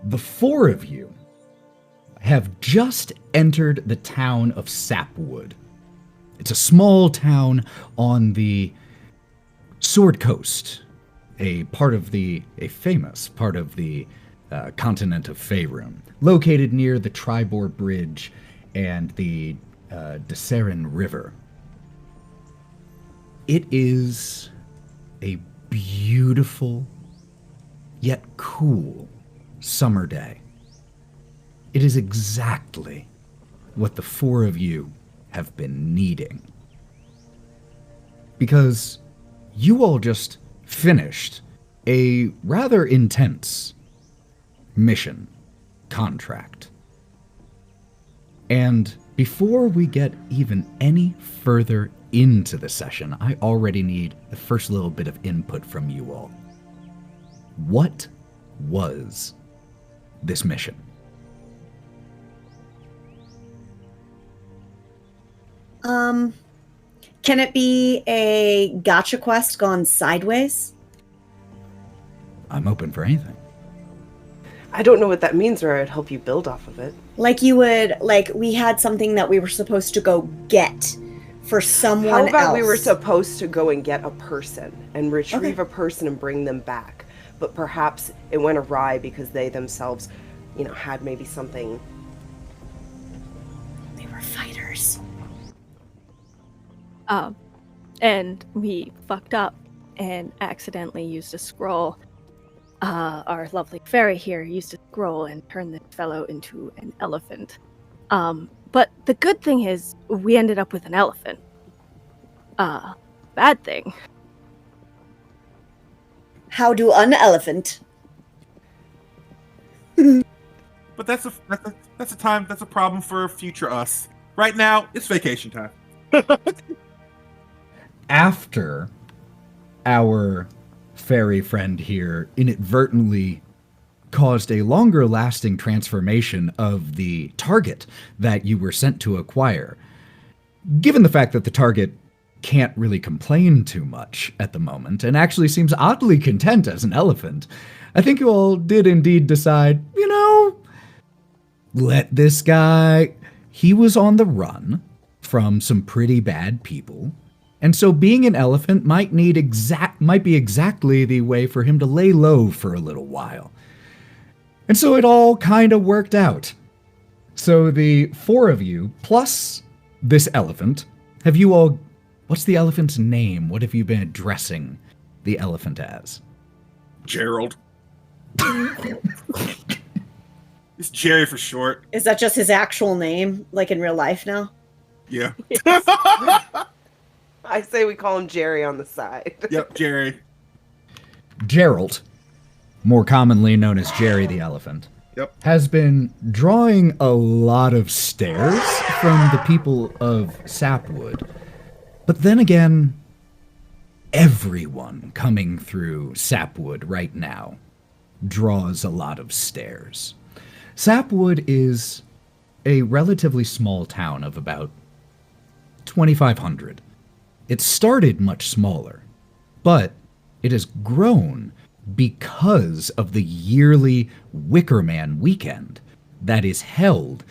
The four of you have just entered the town of Sapwood. It's a small town on the Sword Coast, a famous part of the continent of Faerun, located near the Tribor Bridge and the Deseren River. It is a beautiful yet cool summer day. It is exactly what the four of you have been needing. Because you all just finished a rather intense mission contract. And before we get even any further into the session, I already need the first little bit of input from you all. What was this mission? Can it be a gotcha quest gone sideways? I'm open for anything. I don't know what that means, or I'd help you build off of it. We had something that we were supposed to go get for someone else. How about we were supposed to go and get a person and retrieve a person and bring them back? But perhaps it went awry because they themselves, had maybe something. They were fighters. And we fucked up and accidentally used a scroll. Our lovely fairy here used a scroll and turned this fellow into an elephant. But the good thing is we ended up with an elephant. Bad thing. How do an elephant? But that's a problem for future us. Right now, it's vacation time. After our fairy friend here inadvertently caused a longer lasting transformation of the target that you were sent to acquire, given the fact that the target can't really complain too much at the moment and actually seems oddly content as an elephant, I think you all did indeed decide, let this guy, he was on the run from some pretty bad people. And so being an elephant might be exactly the way for him to lay low for a little while. And so it all kind of worked out. So the four of you, plus this elephant, what's the elephant's name? What have you been addressing the elephant as? Gerald. It's Jerry for short. Is that just his actual name, like in real life now? Yeah. I say we call him Jerry on the side. Yep, Jerry. Gerald, more commonly known as Jerry the Elephant, has been drawing a lot of stares from the people of Sapwood. But then again, everyone coming through Sapwood right now draws a lot of stares. Sapwood is a relatively small town of about 2,500. It started much smaller, but it has grown because of the yearly Wickerman weekend that is held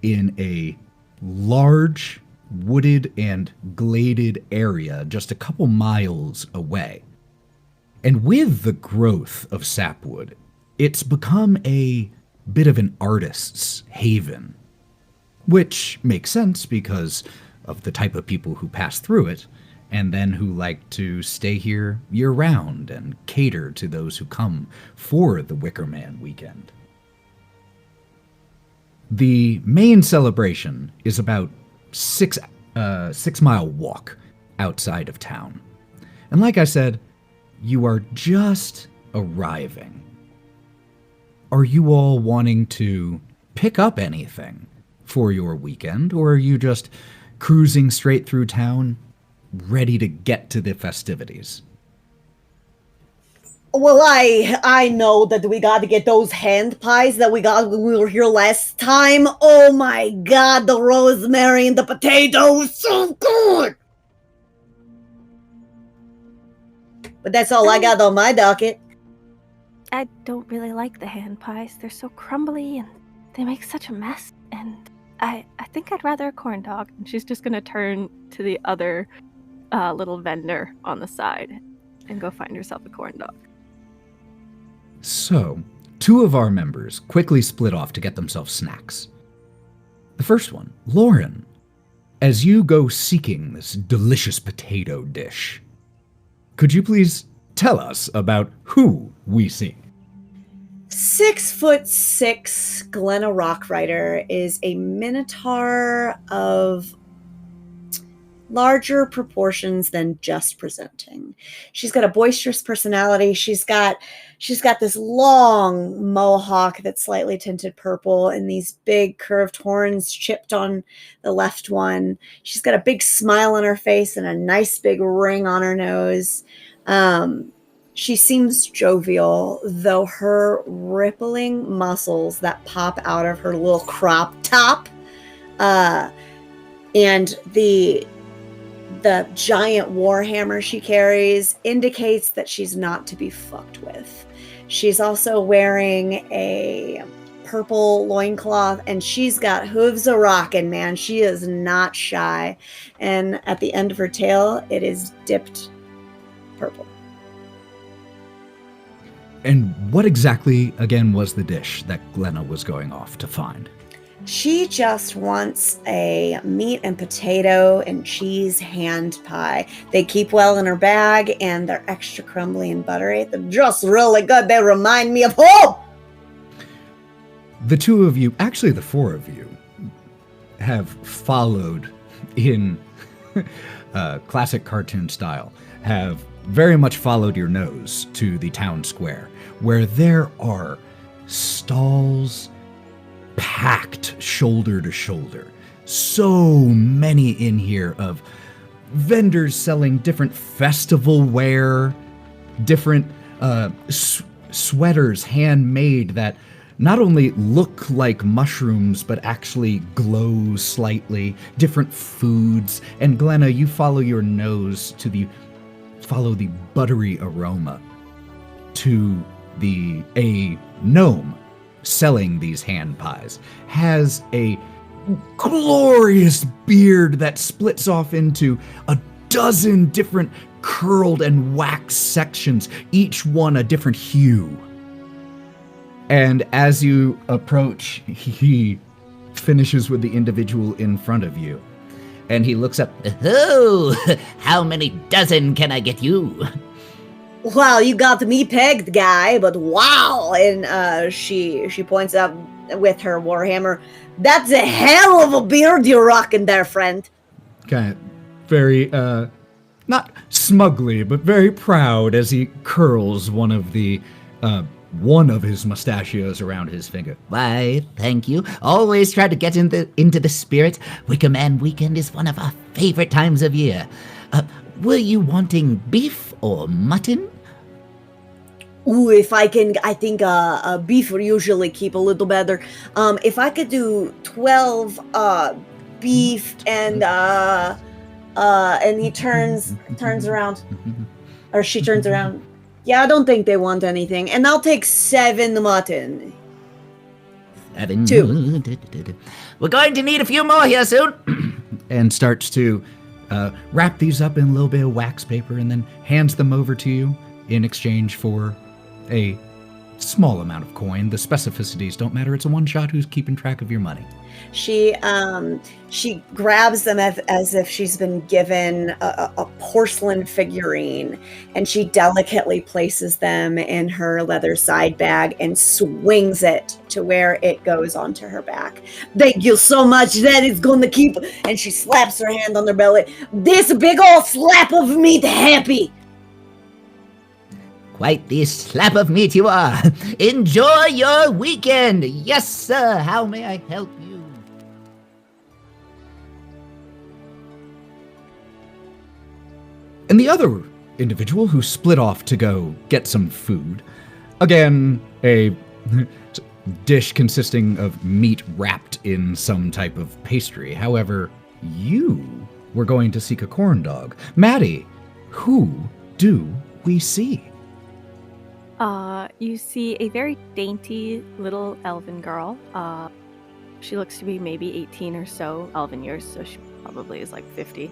in a large wooded and gladed area just a couple miles away. And with the growth of Sapwood, it's become a bit of an artist's haven, which makes sense because of the type of people who pass through it, and then who like to stay here year-round and cater to those who come for the Wickerman weekend. The main celebration is about 6-mile walk outside of town. And like I said, you are just arriving. Are you all wanting to pick up anything for your weekend, or are you just cruising straight through town, ready to get to the festivities? Well, I know that we got to get those hand pies that we got when we were here last time. Oh my god, the rosemary and the potatoes, so good! But that's all I got on my docket. I don't really like the hand pies. They're so crumbly and they make such a mess. And I think I'd rather a corn dog. And she's just going to turn to the other little vendor on the side and go find herself a corn dog. So, 2 of our members quickly split off to get themselves snacks. The first one, Lauren, as you go seeking this delicious potato dish, could you please tell us about who we see? 6'6" Glenna Rockrider is a minotaur of larger proportions than just presenting. She's got a boisterous personality. She's got this long mohawk that's slightly tinted purple and these big curved horns chipped on the left one. She's got a big smile on her face and a nice big ring on her nose. She seems jovial, though her rippling muscles that pop out of her little crop top and the giant warhammer she carries indicates that she's not to be fucked with. She's also wearing a purple loincloth, and she's got hooves a rockin', man. She is not shy. And at the end of her tail, it is dipped purple. And what exactly, again, was the dish that Glenna was going off to find? She just wants a meat and potato and cheese hand pie. They keep well in her bag, and they're extra crumbly and buttery. They're just really good. They remind me of home. The 2 of you, actually the 4 of you, have followed in classic cartoon style, have very much followed your nose to the town square, where there are stalls packed shoulder to shoulder. So many in here of vendors selling different festival wear, different sweaters handmade that not only look like mushrooms but actually glow slightly, different foods. And Glenna, you follow your nose to follow the buttery aroma to a gnome selling these hand pies has a glorious beard that splits off into a dozen different curled and waxed sections, each one a different hue. And as you approach, he finishes with the individual in front of you. And he looks up. Oh, how many dozen can I get you? Well, you got me pegged, guy, but wow. And she points up with her warhammer. That's a hell of a beard you're rocking there, friend. Okay, very, not smugly, but very proud as he curls one of his mustachios around his finger. Why, thank you. Always try to get into the spirit. Wickerman weekend is one of our favorite times of year. Were you wanting beef or mutton? Ooh, if I can, I think beef will usually keep a little better. If I could do 12 beef and he turns around, or she turns around. Yeah, I don't think they want anything, and I'll take 7 mutton. 7. 2. We're going to need a few more here soon. And starts to wrap these up in a little bit of wax paper and then hands them over to you in exchange for a small amount of coin. The specificities don't matter. It's a one-shot who's keeping track of your money. She grabs them as if she's been given a porcelain figurine, and she delicately places them in her leather side bag and swings it to where it goes onto her back. Thank you so much. That is going to keep. And she slaps her hand on her belly. This big old slap of meat happy. Quite the slap of meat you are. Enjoy your weekend. Yes, sir. How may I help you? And the other individual who split off to go get some food, again, a dish consisting of meat wrapped in some type of pastry. However, you were going to seek a corn dog. Matty, who do we see? You see a very dainty little elven girl. She looks to be maybe 18 or so, elven years, so she probably is like 50.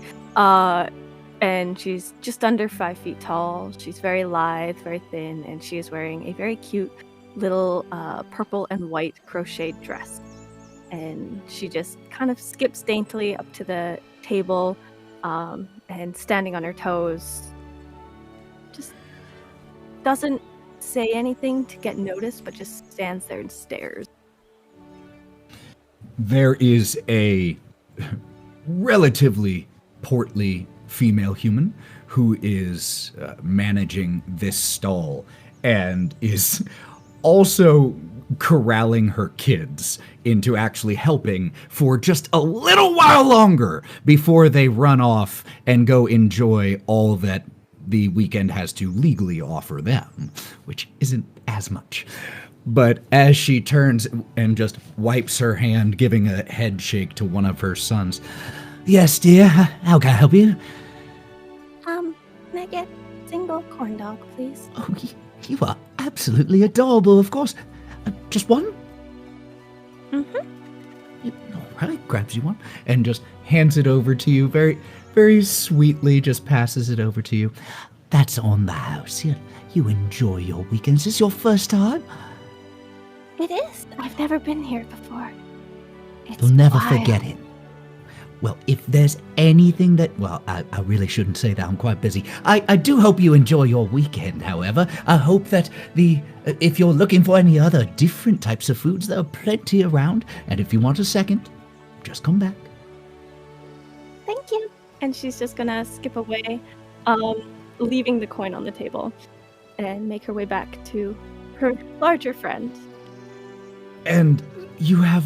And she's just under 5 feet tall. She's very lithe, very thin, and she is wearing a very cute little purple and white crocheted dress. And she just kind of skips daintily up to the table, and standing on her toes, just doesn't say anything to get noticed, but just stands there and stares. There is a relatively portly female human who is managing this stall and is also corralling her kids into actually helping for just a little while longer before they run off and go enjoy all that the weekend has to legally offer them, which isn't as much. But as she turns and just wipes her hand, giving a head shake to one of her sons, "Yes, dear, how can I help you?" Can I get single corn dog, please? Oh, you are absolutely adorable, of course. Just one? Mm-hmm. All right, grabs you one. And just hands it over to you very, very sweetly, just passes it over to you. That's on the house. You enjoy your weekends. Is this your first time? It is. I've never been here before. It's You'll never wild. forget it. Well, if there's anything that... Well, I really shouldn't say that. I'm quite busy. I do hope you enjoy your weekend, however. I hope that if you're looking for any other different types of foods, there are plenty around. And if you want a second, just come back. Thank you. And she's just gonna skip away, leaving the coin on the table, and make her way back to her larger friend. And you have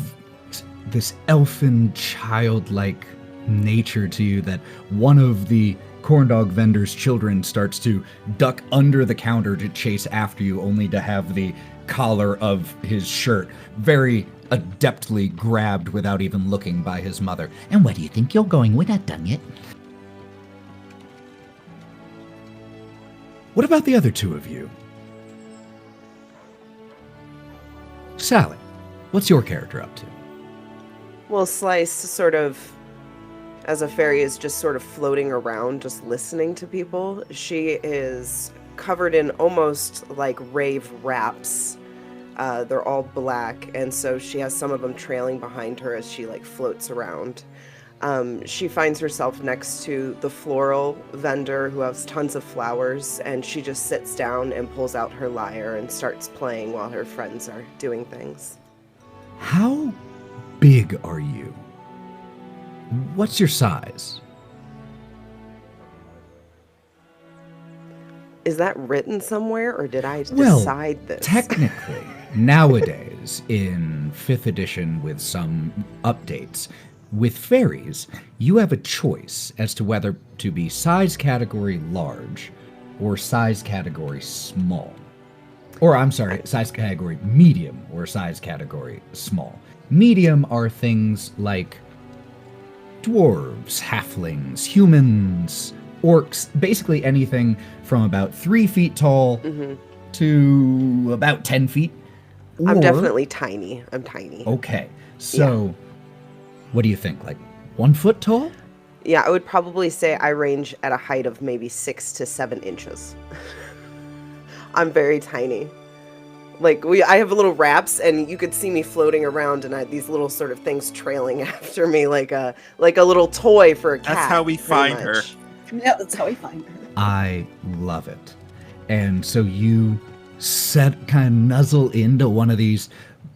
this elfin, childlike nature to you that one of the corn dog vendor's children starts to duck under the counter to chase after you, only to have the collar of his shirt very adeptly grabbed without even looking by his mother. And where do you think you're going? We're not done yet. What about the other two of you? Sally, what's your character up to? Well, Slice sort of, as a fairy, is just sort of floating around, just listening to people. She is covered in almost like rave wraps. They're all black, and so she has some of them trailing behind her as she like floats around. She finds herself next to the floral vendor who has tons of flowers, and she just sits down and pulls out her lyre and starts playing while her friends are doing things. How big are you? What's your size? Is that written somewhere, or did I Well, decide this? Technically, nowadays, in 5th edition with some updates, with fairies, you have a choice as to whether to be size category large or size category small. Or, I'm sorry, size category medium or size category small. Medium are things like dwarves, halflings, humans, orcs, basically anything from about 3 feet tall to about 10 feet. I'm Or- definitely tiny. I'm tiny. Okay, so what do you think? Like 1 foot tall? Yeah, I would probably say I range at a height of maybe 6 to 7 inches. I'm very tiny. Like I have little wraps, and you could see me floating around, and I had these little sort of things trailing after me, like a little toy for a cat. That's how we pretty find her. much. Yeah, that's how we find her. I love it. And so you kind of nuzzle into one of these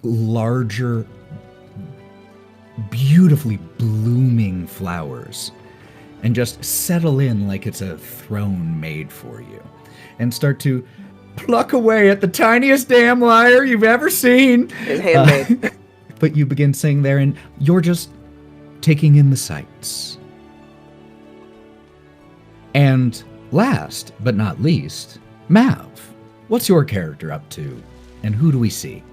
larger, beautifully blooming flowers and just settle in like it's a throne made for you and start to pluck away at the tiniest damn lyre you've ever seen. It's handmade. But you begin singing there, and you're just taking in the sights. And last but not least, Mav, what's your character up to, and who do we see?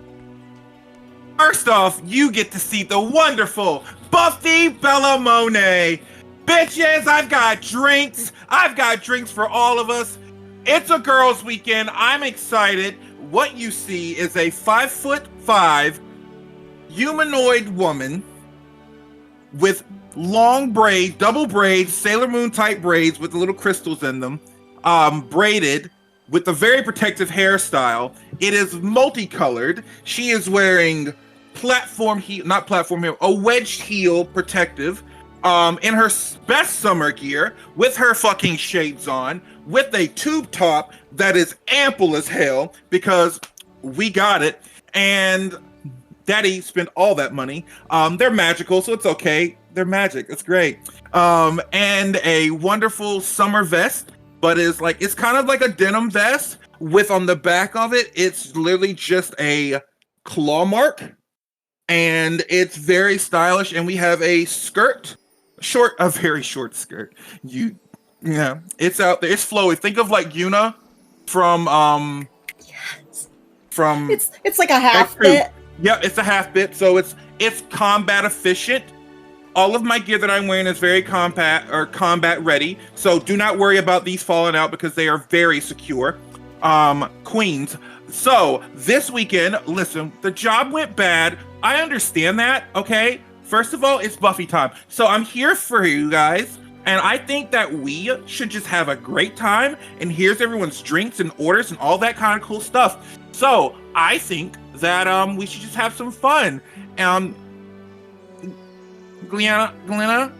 First off, you get to see the wonderful Buffy Bellamone. Bitches, I've got drinks. I've got drinks for all of us. It's a girls' weekend. I'm excited. What you see is a 5'5" humanoid woman with long braids, double braids, Sailor Moon type braids with the little crystals in them, braided with a very protective hairstyle. It is multicolored. She is wearing a wedged heel protective, in her best summer gear, with her fucking shades on, with a tube top that is ample as hell because we got it, and Daddy spent all that money. They're magical, so it's okay. They're magic. It's great. And a wonderful summer vest, but it's kind of like a denim vest with on the back of it, it's literally just a claw mark, and it's very stylish. And we have a skirt, a very short skirt. It's out there. It's flowy. Think of like Yuna from It's like a half bit. Yeah, it's a half bit, so it's combat efficient. All of my gear that I'm wearing is very combat ready, so do not worry about these falling out because they are very secure. Queens. So this weekend, listen, the job went bad. I understand that, okay? First of all, it's Buffy time. So I'm here for you guys, and I think that we should just have a great time, and here's everyone's drinks and orders and all that kind of cool stuff. So I think that we should just have some fun. Glenna,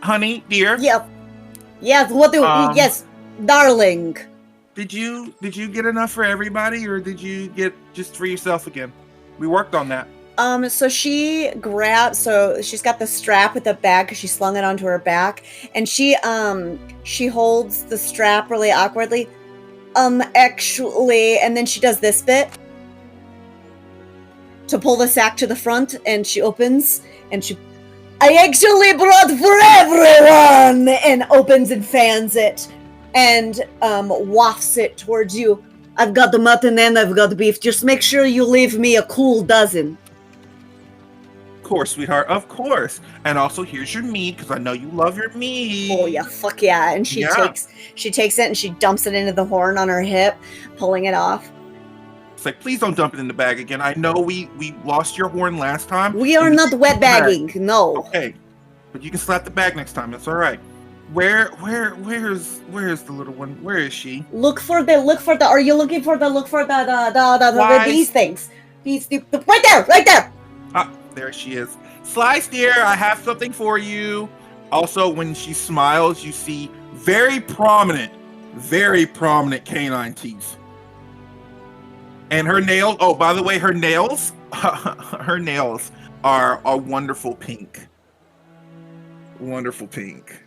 honey, dear. Yep. Yes. What do? Yes, darling. Did you get enough for everybody, or did you get just for yourself again? We worked on that. So she's got the strap with the bag because she slung it onto her back, and she holds the strap really awkwardly. Actually, and then she does this bit to pull the sack to the front, and she opens, and I actually brought for everyone, and opens and fans it, and wafts it towards you. I've got the mutton and I've got the beef. Just make sure you leave me a cool dozen. Of course, sweetheart, of course. And also, here's your meat, because I know you love your meat. Oh yeah, fuck yeah. And she takes it and she dumps it into the horn on her hip, pulling it off. It's like, please don't dump it in the bag again. I know we lost your horn last time. We are not wet bagging, no. Okay, but you can slap the bag next time. It's all right. Where's the little one? Where is she? Look for the. Are you looking for these things? Right there. Ah, there she is. Slice, dear, I have something for you. Also, when she smiles, you see very prominent canine teeth. And her nails, oh, by the way, her nails are a wonderful pink. Wonderful pink.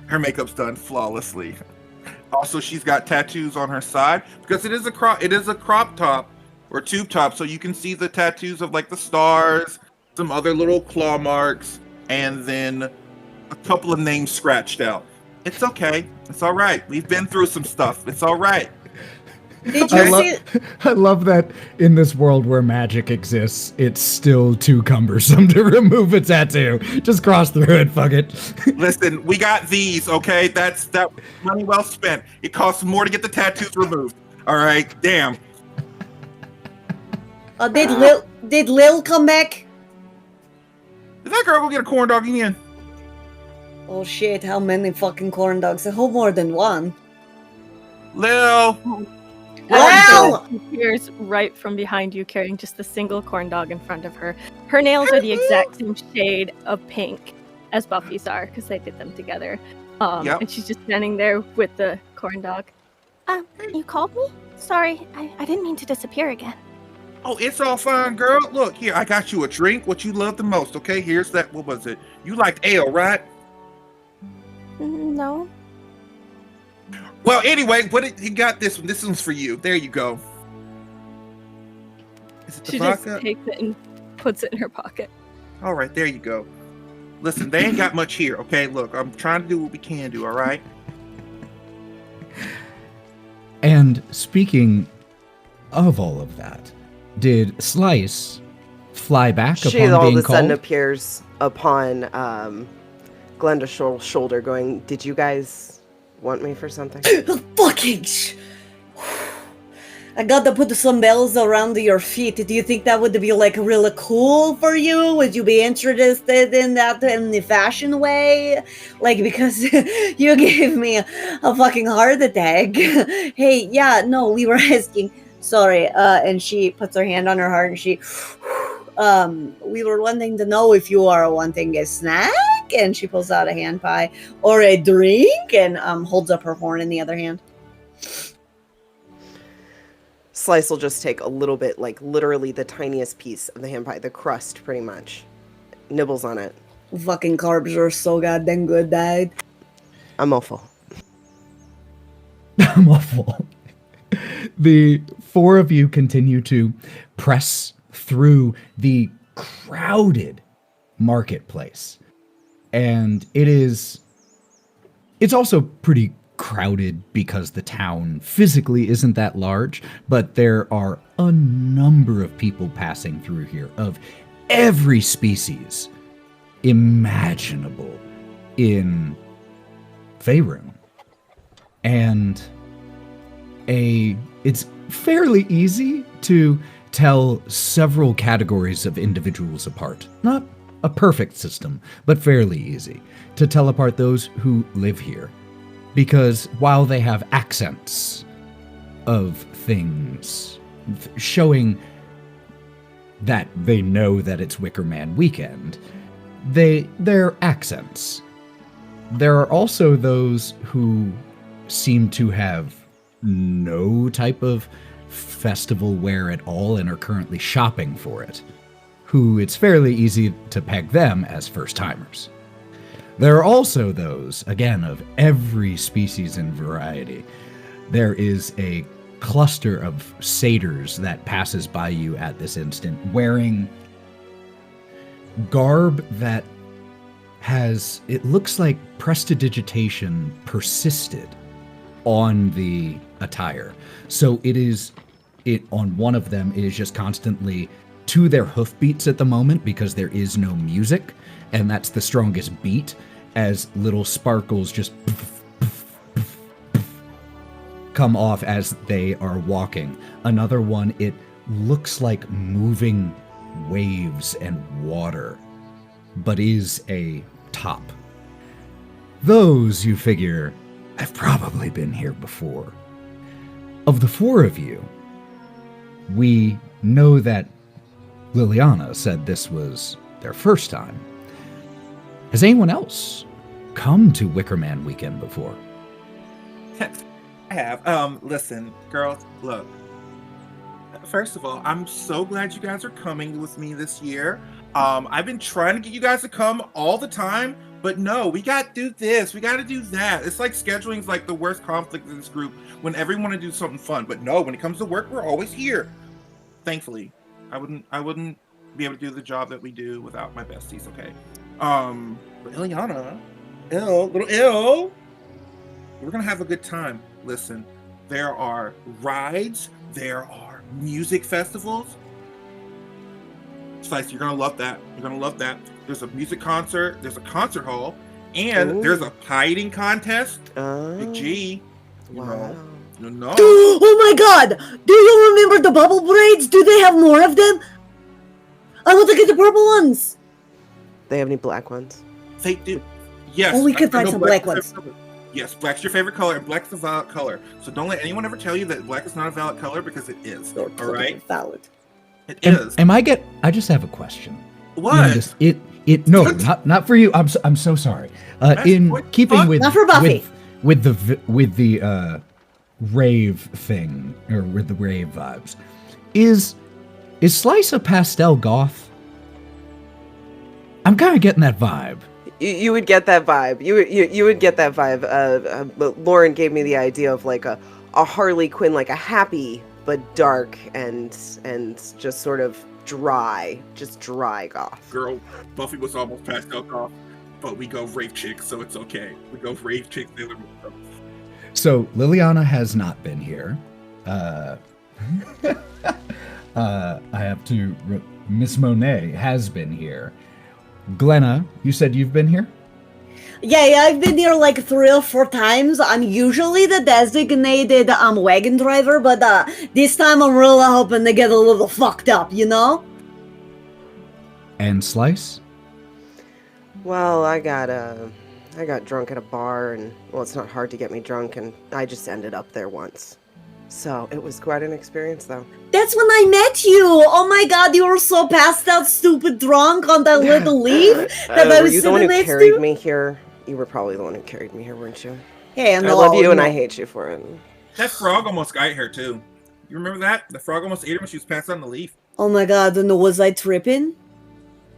Her makeup's done flawlessly. Also, she's got tattoos on her side because it is a crop top or tube top, so you can see the tattoos of like the stars, some other little claw marks, and then a couple of names scratched out. It's okay. It's all right. We've been through some stuff. It's all right. Did you see? I love that in this world where magic exists, it's still too cumbersome to remove a tattoo. Just cross through it, fuck it. Listen, we got these, okay? That money well spent. It costs more to get the tattoos removed. All right, damn. Did Lil come back? Did that girl go get a corn dog again? Oh shit! How many fucking corn dogs? I hope more than one. Lil. Wow! She appears right from behind you, carrying just a single corn dog in front of her. Her nails are the exact same shade of pink as Buffy's are, because they did them together. Yep. And she's just standing there with the corn dog. You called me? Sorry, I didn't mean to disappear again. Oh, it's all fine, girl. Look, here, I got you a drink, what you love the most, okay? Here's that, what was it? You liked ale, right? No. Well, anyway, you got this one. This one's for you. There you go. Is it the She vodka? just takes it and puts it in her pocket. All right, there you go. Listen, they ain't got much here, okay? Look, I'm trying to do what we can do, all right? And speaking of all of that, did Slice fly back She upon all being of a sudden called? appears upon Glenda's shoulder going, did you guys want me for something? Fucking I got to put some bells around your feet. Do you think that would be like really cool for you? Would you be interested in that in the fashion way? Like, because you gave me a fucking heart attack. Hey, yeah, no, we were asking. Sorry. And she puts her hand on her heart and she, we were wanting to know if you are wanting a snack. And she pulls out a hand pie or a drink and holds up her horn in the other hand. Slice will just take a little bit, like literally the tiniest piece of the hand pie, the crust pretty much. Nibbles on it. Fucking carbs are so goddamn good, Dad. I'm awful. I'm awful. The four of you continue to press through the crowded marketplace. And it's also pretty crowded because the town physically isn't that large, but there are a number of people passing through here of every species imaginable in Faerun. And it's fairly easy to tell several categories of individuals apart. Not a perfect system, but fairly easy to tell apart those who live here. Because while they have accents of things showing that they know that it's Wickerman weekend, they're accents. There are also those who seem to have no type of festival wear at all and are currently shopping for it, who it's fairly easy to peg them as first-timers. There are also those, again, of every species and variety. There is a cluster of satyrs that passes by you at this instant, wearing garb that has, it looks like prestidigitation persisted on the attire. So on one of them, it is just constantly to their hoofbeats at the moment because there is no music, and that's the strongest beat, as little sparkles just come off as they are walking. Another one, it looks like moving waves and water, but is a top. Those, you figure, have probably been here before. Of the four of you, we know that Liliana said this was their first time. Has anyone else come to Wickerman weekend before? I have. Listen, girls, look. First of all, I'm so glad you guys are coming with me this year. I've been trying to get you guys to come all the time, but no, we got to do this, we got to do that. It's like scheduling's like the worst conflict in this group when everyone want to do something fun. But no, when it comes to work, we're always here. Thankfully, I wouldn't be able to do the job that we do without my besties. Okay. But Ileana, little ill. We're gonna have a good time. Listen, there are rides, there are music festivals. Slice, you're gonna love that. You're gonna love that. There's a music concert, there's a concert hall, and there's a pie eating contest. Big G. Wow. No. Oh my god! Do you remember the bubble braids? Do they have more of them? I want to get the purple ones. They have any black ones? They do. Yes. Oh, we could I find know some black ones. Yes, black's your favorite color, and black's a valid color. So don't let anyone ever tell you that black is not a valid color, because it is. They're All right? valid. It is. I just have a question. What? No, not for you. I'm so sorry. In keeping with Not for Buffy. with the rave thing, or with the rave vibes, is Slice a pastel goth? I'm kind of getting that vibe. You would get that vibe. You would get that vibe. But Lauren gave me the idea of like a Harley Quinn, like a happy but dark and just sort of dry goth. Girl, Buffy was almost pastel goth, but we go rave chick, so it's okay. We go rave chick. So Liliana has not been here. I have to. Miss Monet has been here. Glenna, you said you've been here? Yeah, I've been here like 3 or 4 times. I'm usually the designated wagon driver, but this time I'm really hoping to get a little fucked up, you know? And Slice? Well, I got drunk at a bar, and well, it's not hard to get me drunk, and I just ended up there once. So it was quite an experience, though. That's when I met you. Oh my god, you were so passed out, stupid drunk on that little leaf that I Were was you the one sitting who next carried to. me here? You were probably the one who carried me here, weren't you? Hey, I love you, and I hate you for it. That frog almost got her too. You remember that? The frog almost ate her when she was passed on the leaf. Oh my god, and was I tripping?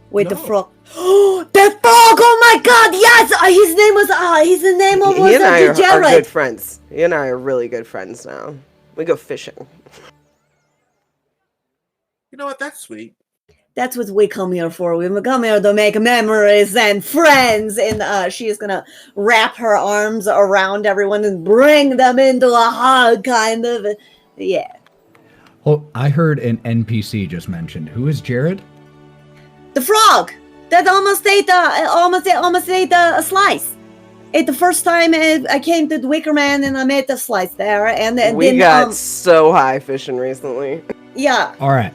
Wait, the No. frog. Oh, that frog! Oh my god, yes! His name was He and I are Jared. good friends. He and I are really good friends now. We go fishing. You know what? That's sweet. That's what we come here for. We come here to make memories and friends. And she is gonna wrap her arms around everyone and bring them into a hug, kind of. Yeah. Oh, I heard an NPC just mentioned. Who is Jared? The frog that almost ate a slice. It the first time I came to the Wickerman and I made the slice there, and We then got so high fishing recently. yeah. All right.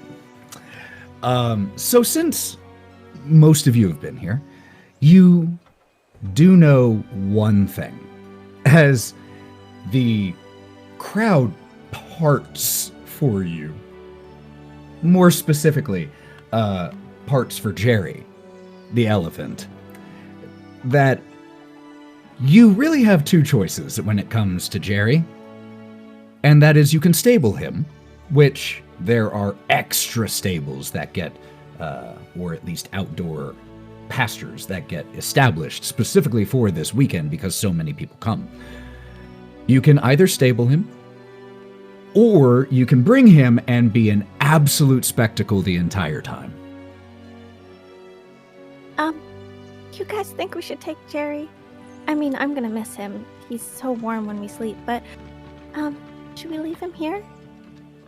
So since most of you have been here, you do know one thing. As the crowd parts for you, more specifically, parts for Jerry, the elephant, that you really have 2 choices when it comes to Jerry. And that is you can stable him, which there are extra stables that get, or at least outdoor pastures that get established specifically for this weekend because so many people come. You can either stable him, or you can bring him and be an absolute spectacle the entire time. You guys think we should take Jerry? I mean, I'm gonna miss him. He's so warm when we sleep, but, should we leave him here?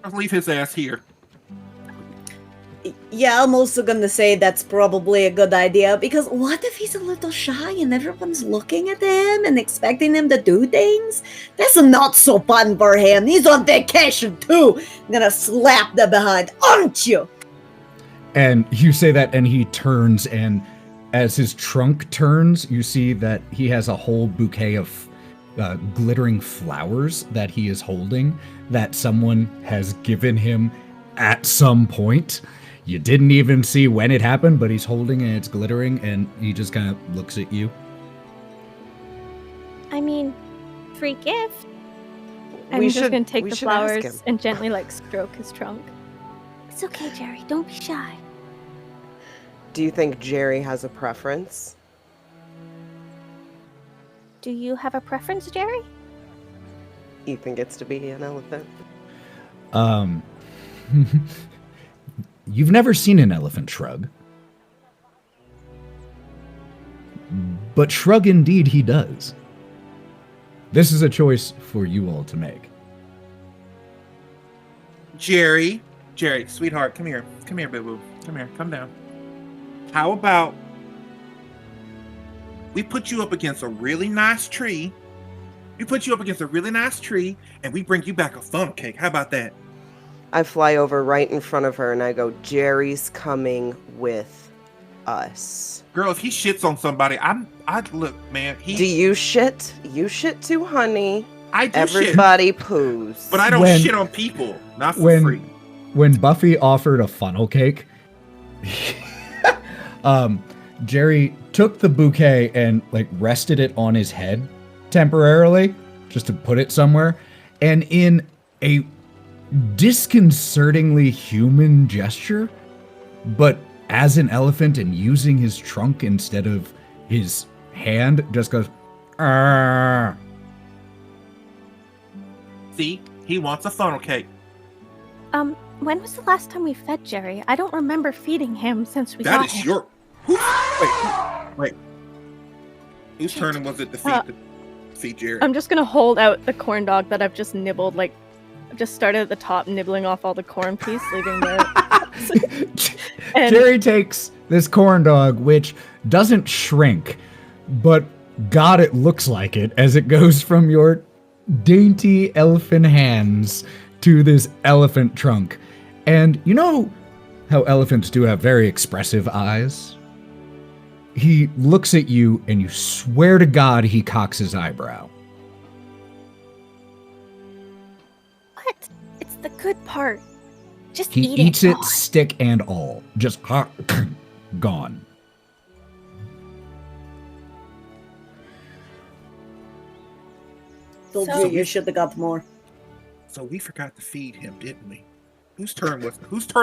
I'll leave his ass here. Yeah, I'm also gonna say that's probably a good idea, because what if he's a little shy and everyone's looking at him and expecting him to do things? That's not so fun for him. He's on vacation too. I'm gonna slap the behind, aren't you? And you say that, and he turns, and as his trunk turns, you see that he has a whole bouquet of glittering flowers that he is holding that someone has given him at some point. You didn't even see when it happened, but he's holding and it's glittering, and he just kind of looks at you. I mean, free gift. I'm We just should- gonna take we the should ask flowers him. and gently stroke his trunk. It's okay, Jerry. Don't be shy. Do you think Jerry has a preference? Do you have a preference, Jerry? Ethan gets to be an elephant. You've never seen an elephant shrug. But shrug indeed he does. This is a choice for you all to make. Jerry, sweetheart, come here. Come here, boo-boo. Come here, come down. How about we put you up against a really nice tree? We put you up against a really nice tree, and we bring you back a funnel cake. How about that? I fly over right in front of her and I go, Jerry's coming with us. Girl, if he shits on somebody, I'd look, man. Do you shit? You shit too, honey. I do shit, Everybody poos. but I don't When- shit on people. Not for when- free. When Buffy offered a funnel cake, Jerry took the bouquet and rested it on his head temporarily, just to put it somewhere, and in a disconcertingly human gesture, but as an elephant and using his trunk instead of his hand, just goes, "Arr." See, he wants a funnel cake. When was the last time we fed Jerry? I don't remember feeding him since we That got is him. your. Wait. Whose turn was it to feed Jerry? I'm just gonna hold out the corn dog that I've just nibbled. I've just started at the top, nibbling off all the corn piece, leaving the. And- Jerry takes this corn dog, which doesn't shrink, but God, it looks like it as it goes from your dainty elfin hands to this elephant trunk. And you know how elephants do have very expressive eyes? He looks at you and you swear to God he cocks his eyebrow. What? It's the good part. Just He eat eats it. it, stick and all. Just gone. Told So- you should have got more. So we forgot to feed him, didn't we? Whose turn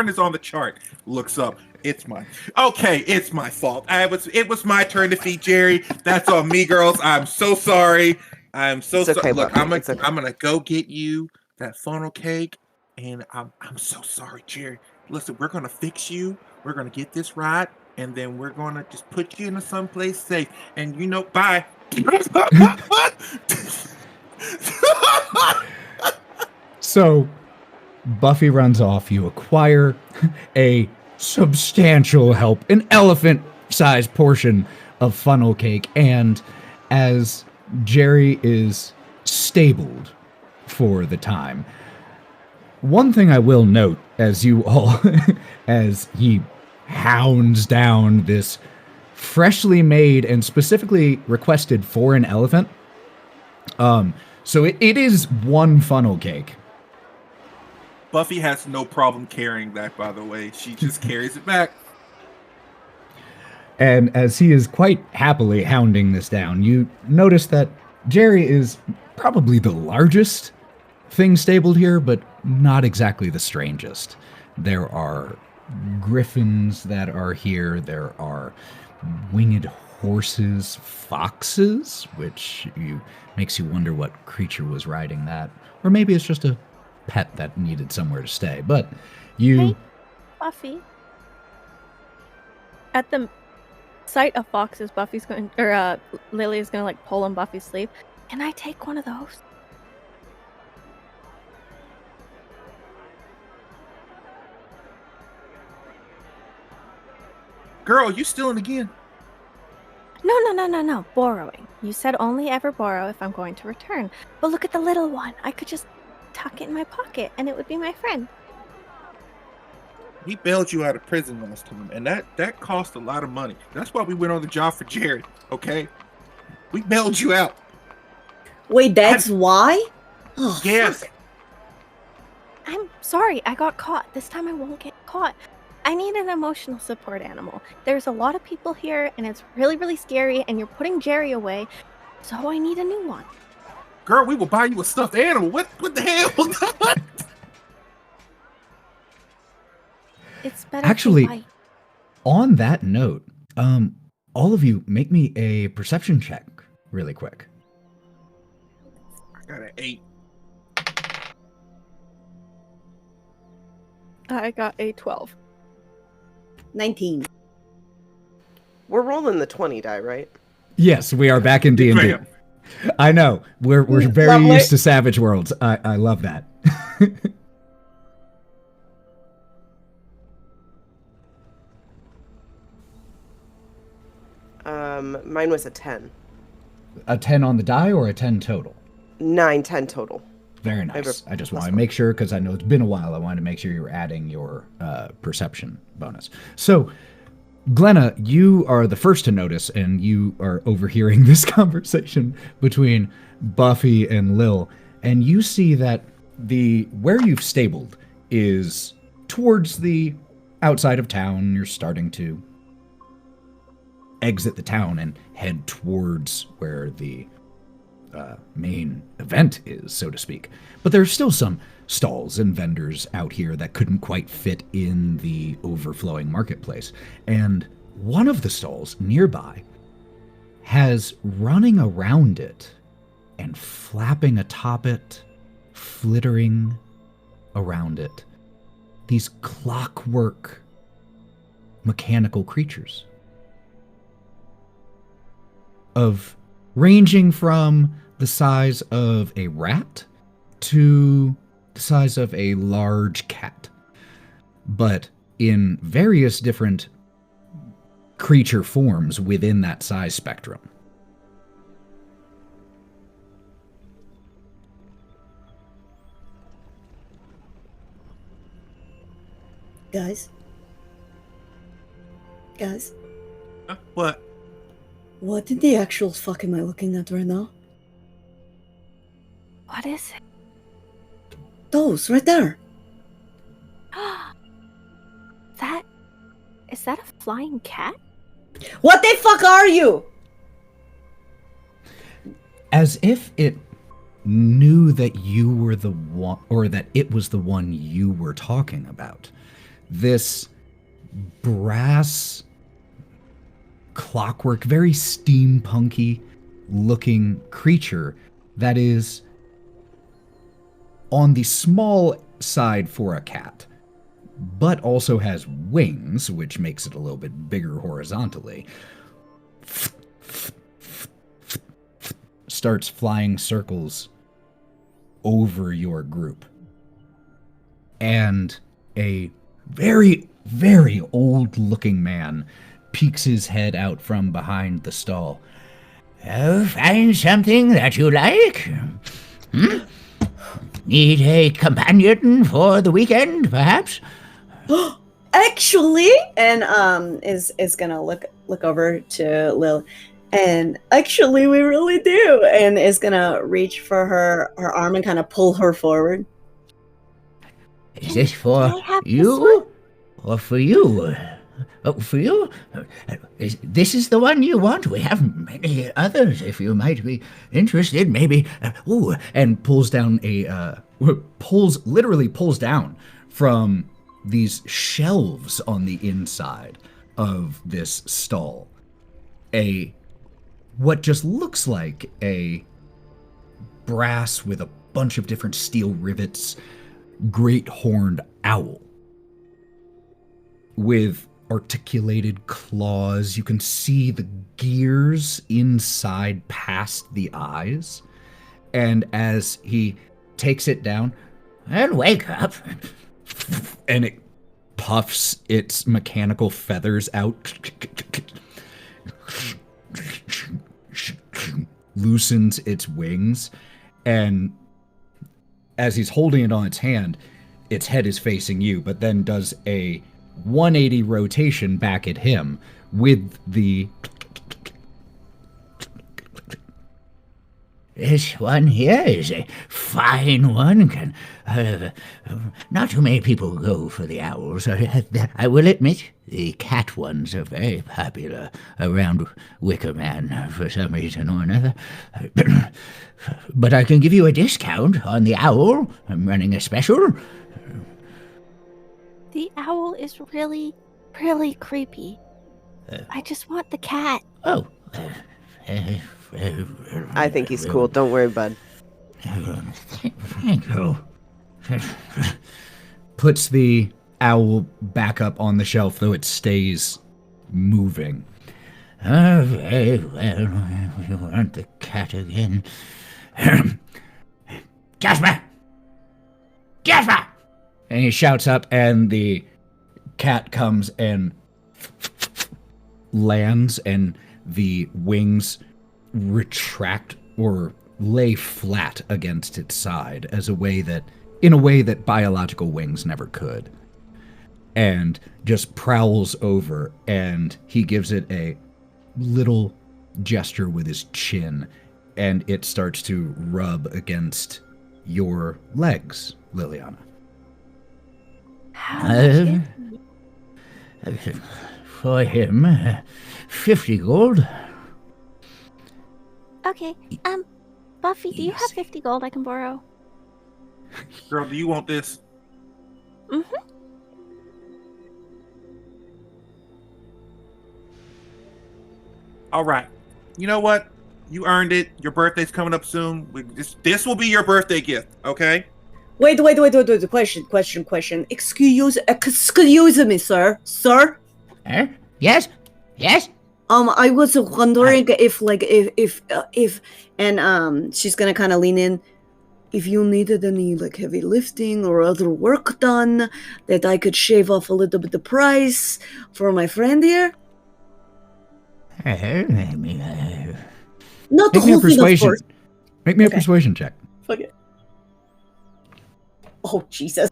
is on the chart? Looks up. It's mine. Okay, it's my fault. It was my turn to feed Jerry. That's on me, girls. I'm so sorry. I'm so It's sorry. okay, Look, Buffy. It's okay. I'm gonna go get you that funnel cake, and I'm so sorry, Jerry. Listen, we're gonna fix you. We're gonna get this right, and then we're gonna just put you into someplace safe. And you know, bye. So, Buffy runs off. You acquire a substantial help, an elephant-sized portion of funnel cake, and as Jerry is stabled for the time, one thing I will note as you all, as he hounds down this freshly made and specifically requested for an elephant. So it is one funnel cake. Buffy has no problem carrying that, by the way. She just carries it back. And as he is quite happily hounding this down, you notice that Jerry is probably the largest thing stabled here, but not exactly the strangest. There are griffins that are here. There are winged horses, foxes, which makes you wonder what creature was riding that. Or maybe it's just a pet that needed somewhere to stay. But you... Hey, Buffy. At the sight of foxes, Lily is gonna like pull on Buffy's sleeve. Can I take one of those? Girl, you stealing again? No. Borrowing. You said only ever borrow if I'm going to return. But look at the little one. I could just tuck it in my pocket and it would be my friend. We bailed you out of prison last time, and that cost a lot of money. That's why we went on the job for Jerry, okay? We bailed you out. Wait, that's why? Oh, Yes. fuck. I'm sorry, I got caught. This time I won't get caught. I need an emotional support animal. There's a lot of people here and it's really, really scary and you're putting Jerry away, so I need a new one. Girl, we will buy you a stuffed animal. What the hell? It's better Actually- to bite. On that note, all of you make me a perception check really quick. I got an 8. I got a 12. 19. We're rolling the 20 die, right? Yes, we are back in D&D. Ma'am. I know. We're very Lovely. used to Savage Worlds. I love that. Mine was a 10. A 10 on the die or a 10 total? 9, 10 total. Very nice. I just want to make sure, because I know it's been a while, I wanted to make sure you're adding your perception bonus. So, Glenna, you are the first to notice, and you are overhearing this conversation between Buffy and Lil, and you see that where you've stabled is towards the outside of town. You're starting to exit the town and head towards where the main event is, so to speak. But there's still some stalls and vendors out here that couldn't quite fit in the overflowing marketplace. And one of the stalls nearby has running around it and flapping atop it, flittering around it, these clockwork mechanical creatures of ranging from the size of a rat to the size of a large cat, but in various different creature forms within that size spectrum. Guys? What? What in the actual fuck am I looking at right now? What is it? Those, right there. Is that a flying cat? What the fuck are you? As if it knew that you were the one, or that it was the one you were talking about. This brass clockwork, very steampunky looking creature that is on the small side for a cat, but also has wings, which makes it a little bit bigger horizontally. Starts flying circles over your group. And a very, very old-looking man peeks his head out from behind the stall. Oh, find something that you like? Need a companion for the weekend, perhaps? Actually, and is gonna look over to Lil, and actually we really do, and is gonna reach for her arm and kind of pull her forward. Is this for Can I have this you? Or for you? Oh, for you? This is the one you want? We have many others if you might be interested. Maybe. And pulls down literally pulls down from these shelves on the inside of this stall what just looks like a brass with a bunch of different steel rivets, great horned owl with articulated claws. You can see the gears inside past the eyes. And as he takes it down, and wake up. and it puffs its mechanical feathers out, loosens its wings, and as he's holding it on its hand, its head is facing you, but then does a 180 rotation back at him with the... This one here is a fine one. Not too many people go for the owls. I will admit, the cat ones are very popular around Wickerman for some reason or another. But I can give you a discount on the owl. I'm running a special. The owl is really, really creepy. I just want the cat. Oh. I think he's cool. Don't worry, bud. Thank you. Puts the owl back up on the shelf, though it stays moving. Very well. You want the cat again? Jasper! Jasper! And he shouts up, and the cat comes and lands, and the wings retract or lay flat against its side in a way that biological wings never could. And just prowls over, and he gives it a little gesture with his chin, and it starts to rub against your legs, Liliana. How much For him, 50 gold. Okay, Buffy, do you have 50 gold I can borrow? Girl, do you want this? Mm-hmm. All right. You know what? You earned it. Your birthday's coming up soon. This will be your birthday gift, okay? Wait. Question. Excuse me, sir. Sir? Yes? I was wondering if she's gonna kind of lean in. If you needed any heavy lifting or other work done, that I could shave off a little bit the price for my friend here. Not the Make me a whole thing, of persuasion. course. Make me a Okay. persuasion check. Fuck it. Oh Jesus.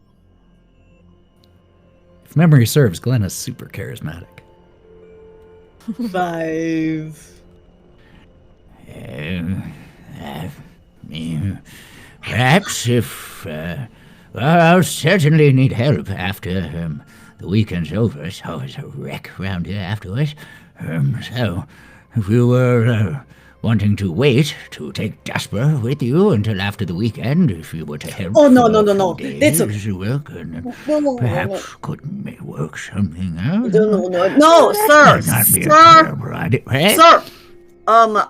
If memory serves, Glenna's super charismatic. 5. Perhaps if, well, I'll certainly need help after the weekend's over. It's always a wreck around here afterwards. So, if you were wanting to wait to take Jasper with you until after the weekend, if you were to help. Oh, no, for no, a no, few no. days, That's we could No. perhaps could work something out. No, sir. Not be a Sir. terrible idea, right? Sir. No,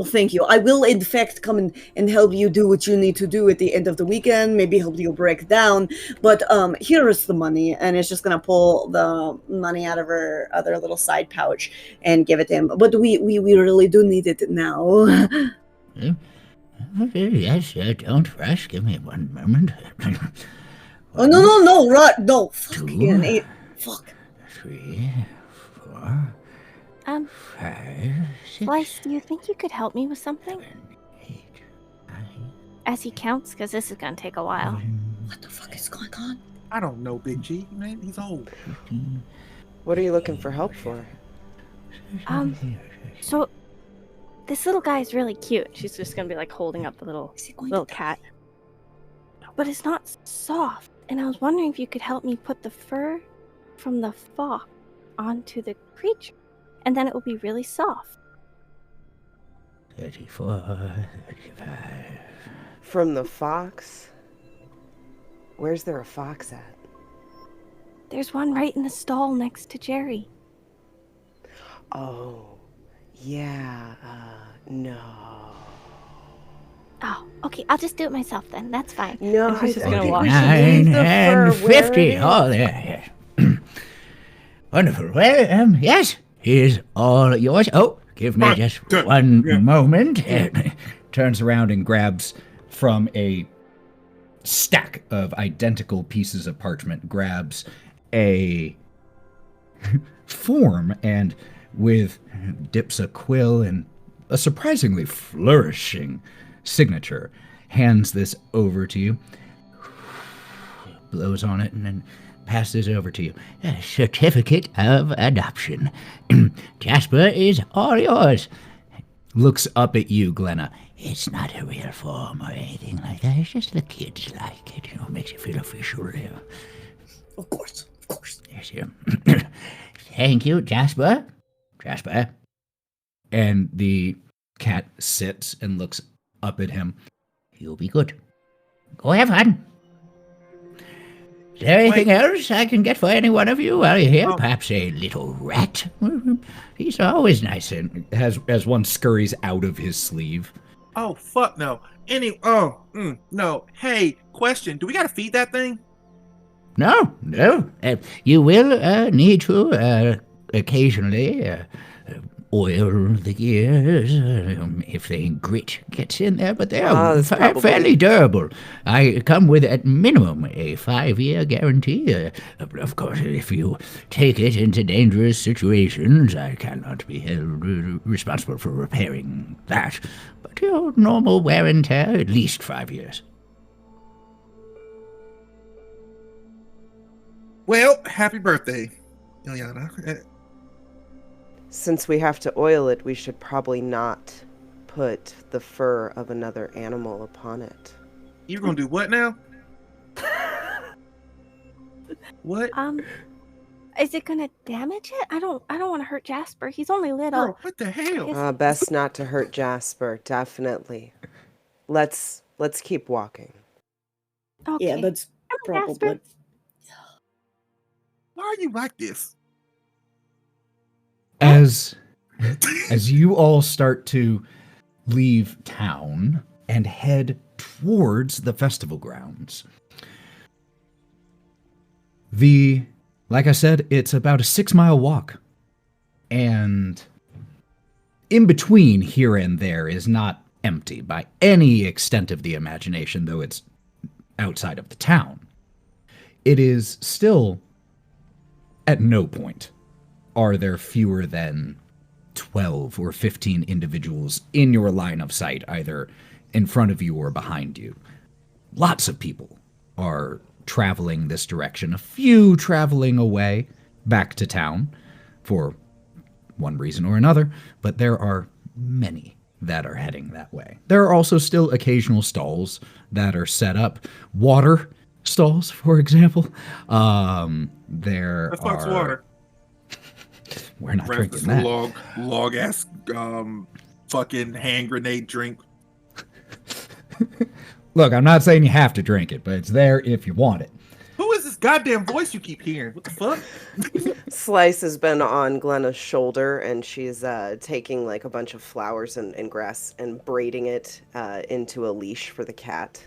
thank you. I will, in fact, come and help you do what you need to do at the end of the weekend. Maybe help you break down. But here is the money, and it's just gonna pull the money out of her other little side pouch and give it to him. But we really do need it now. Okay, yes, don't rush. Give me one moment. Oh no, right? No, Two. fucking 8. Fuck. 3, 4, 5, 6, Slice, do you think you could help me with something? 7, 8, 9, As he counts, because this is going to take a while. 10, What the fuck is going on? I don't know, Big G, man. He's old. 15, What are you looking for help for? So, this little guy is really cute. She's just going to be like holding up the little Is he going little to cat. But it's not soft. And I was wondering if you could help me put the fur from the fox onto the creature. And then it will be really soft. 34, 35. From the fox? Where's there a fox at? There's one right in the stall next to Jerry. Oh, yeah, no. Oh, okay. I'll just do it myself then. That's fine. No, And I she's just gonna think walk. we should leave 9 the and fur where 50. it is. Oh, there, yes. Wonderful. Well, yes, here's all yours. Oh, give me Right, just good, one yeah. moment. Turns around and grabs from a stack of identical pieces of parchment, grabs a form and dips a quill in a surprisingly flourishing signature, hands this over to you, blows on it, and then passes over to you. A certificate of adoption. Jasper is all yours. Looks up at you, Glenna. It's not a real form or anything like that. It's just the kids like it. Makes you feel official. Of course. Yes, yeah. Thank you, Jasper. Jasper. And the cat sits and looks up at him. You'll be good. Go have fun. Is there anything else I can get for any one of you while you're here? Oh. Perhaps a little rat? He's always nice. And As one scurries out of his sleeve. Oh, fuck no. No. Hey, question. Do we gotta feed that thing? No. You will need to occasionally oil the ears if the grit gets in there, but they're that's probably- fairly durable. I come with at minimum a 5-year guarantee. Of course, if you take it into dangerous situations, I cannot be held responsible for repairing that. But your normal wear and tear, at least 5 years. Well, happy birthday, Ilyana. Since we have to oil it, we should probably not put the fur of another animal upon it. You're gonna do what now? What? Is it gonna damage it? I don't want to hurt Jasper. He's only little. Girl, what the hell? Best not to hurt Jasper, definitely. Let's keep walking. Okay. Yeah, that's Come on, probably. Why are you like this? As you all start to leave town and head towards the festival grounds, like I said, it's about a 6-mile walk. And in between here and there is not empty by any extent of the imagination, though it's outside of the town. It is still, at no point are there fewer than 12 or 15 individuals in your line of sight, either in front of you or behind you. Lots of people are traveling this direction, a few traveling away back to town for one reason or another, but there are many that are heading that way. There are also still occasional stalls that are set up. Water stalls, for example. There The fuck's are... water? We're not Rest drinking is that. log ass fucking hand grenade drink. Look, I'm not saying you have to drink it, but it's there if you want it. Who is this goddamn voice you keep hearing? What the fuck? Slice has been on Glenna's shoulder, and she's taking like a bunch of flowers and grass and braiding it into a leash for the cat.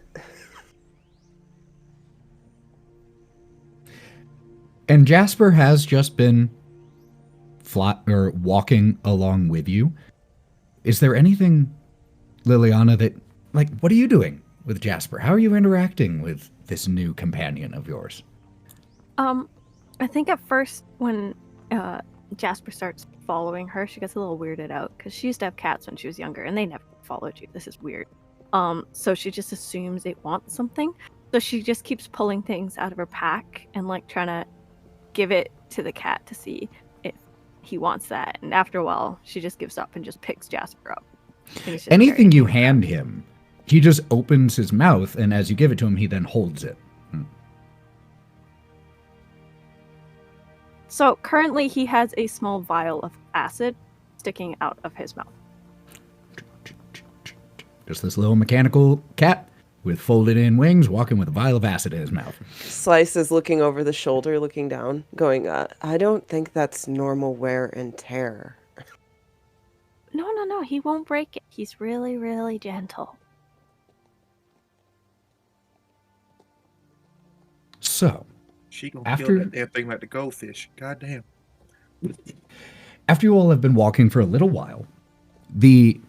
And Jasper has just been walking along with you. Is there anything, Liliana, that, like, what are you doing with Jasper? How are you interacting with this new companion of yours? I think at first when Jasper starts following her, she gets a little weirded out because she used to have cats when she was younger and they never followed you. This is weird. So she just assumes it wants something. So she just keeps pulling things out of her pack and like trying to give it to the cat to see if he wants that. And after a while, she just gives up and just picks Jasper up. Anything you hand him, he just opens his mouth, and as you give it to him, he then holds it. So currently he has a small vial of acid sticking out of his mouth. Just this little mechanical cat with folded in wings walking with a vial of acid in his mouth. Slice is looking over the shoulder, looking down, going, I don't think that's normal wear and tear. No, he won't break it. He's really, really gentle. So, She gonna After- kill that damn thing like the goldfish. Goddamn. after you all have been walking for a little while, you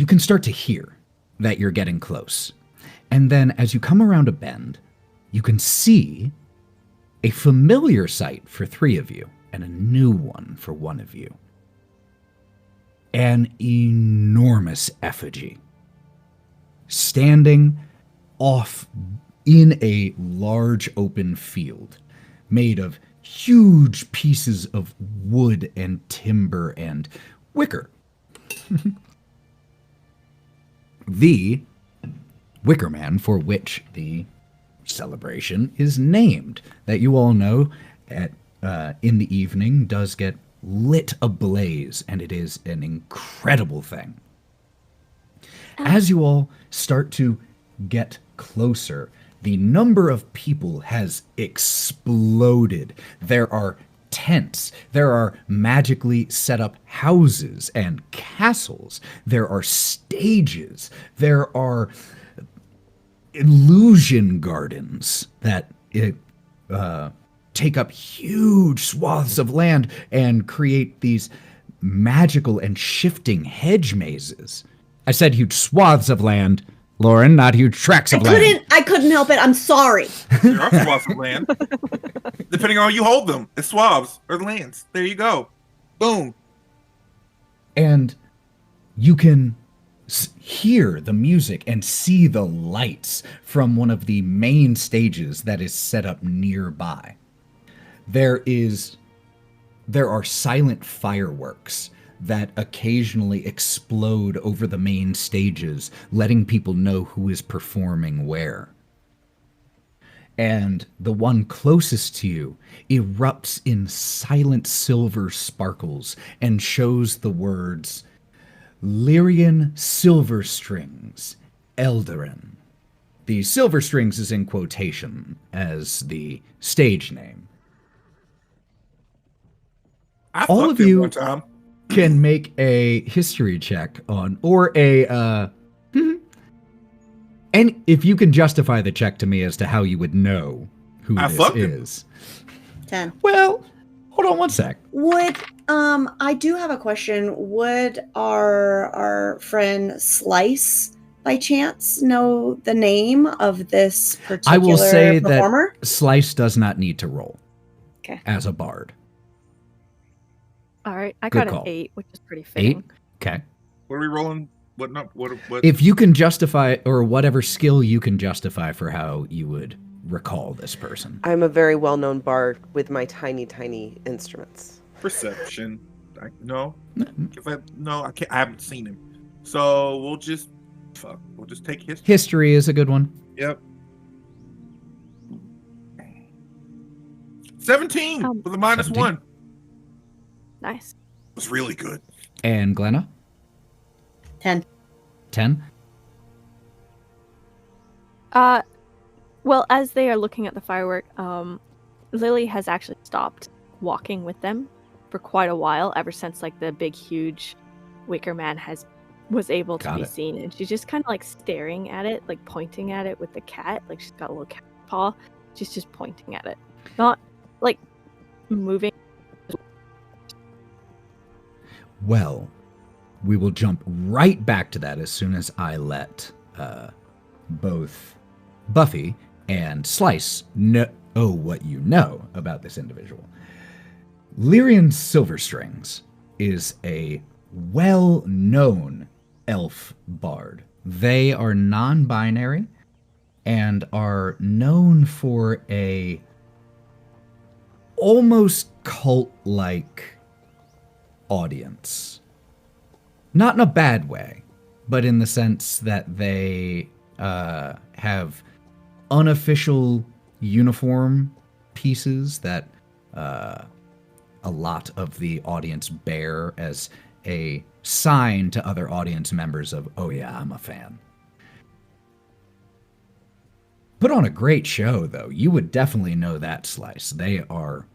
can start to hear that you're getting close. And then as you come around a bend, you can see a familiar sight for three of you and a new one for one of you. An enormous effigy standing off in a large open field made of huge pieces of wood and timber and wicker. The Wickerman for which the celebration is named, that you all know at in the evening does get lit ablaze, and it is an incredible thing. As you all start to get closer, the number of people has exploded. There are tents. There are magically set up houses and castles. There are stages. There are illusion gardens that take up huge swaths of land and create these magical and shifting hedge mazes. I said huge swaths of land, Lauren, not huge tracts of land. I couldn't help it. I'm sorry. There are swabs of land. Depending on how you hold them. It's swabs or lands. There you go. Boom. And you can hear the music and see the lights from one of the main stages that is set up nearby. There are silent fireworks that occasionally explode over the main stages, letting people know who is performing where. And the one closest to you erupts in silent silver sparkles and shows the words, Lyrian Silver Strings, Eldarin. The Silver Strings is in quotation as the stage name. All fucked of him you one time. can make a history check on, or a, and if you can justify the check to me as to how you would know who I this fucked him. is. 10. Well, hold on one sec. Would I do have a question. Would our friend Slice by chance know the name of this particular I will say performer? that Slice does not need to roll. Okay. As a bard. All right, I Good got call. an 8, which is pretty 8? fitting. Okay. What are we rolling? What? If you can justify, or whatever skill you can justify for how you would recall this person. I'm a very well-known bard with my tiny, tiny instruments. Perception. No, I can't. I haven't seen him. So we'll just take history. History is a good one. Yep. 17 with a minus 17. 1. Nice. Was really good. And Glenna? 10. 10? Well, as they are looking at the firework, Lily has actually stopped walking with them for quite a while, ever since like the big, huge Wickerman was able to be seen, and she's just kind of like staring at it, like pointing at it with the cat, like she's got a little cat paw. She's just pointing at it, not like moving. Well, we will jump right back to that as soon as I let both Buffy and Slice know what you know about this individual. Lyrian Silverstrings is a well-known elf bard. They are non-binary and are known for a almost cult-like audience. Not in a bad way, but in the sense that they have unofficial uniform pieces that a lot of the audience bear as a sign to other audience members of, oh yeah, I'm a fan. Put on a great show, though. You would definitely know that, Slice. They are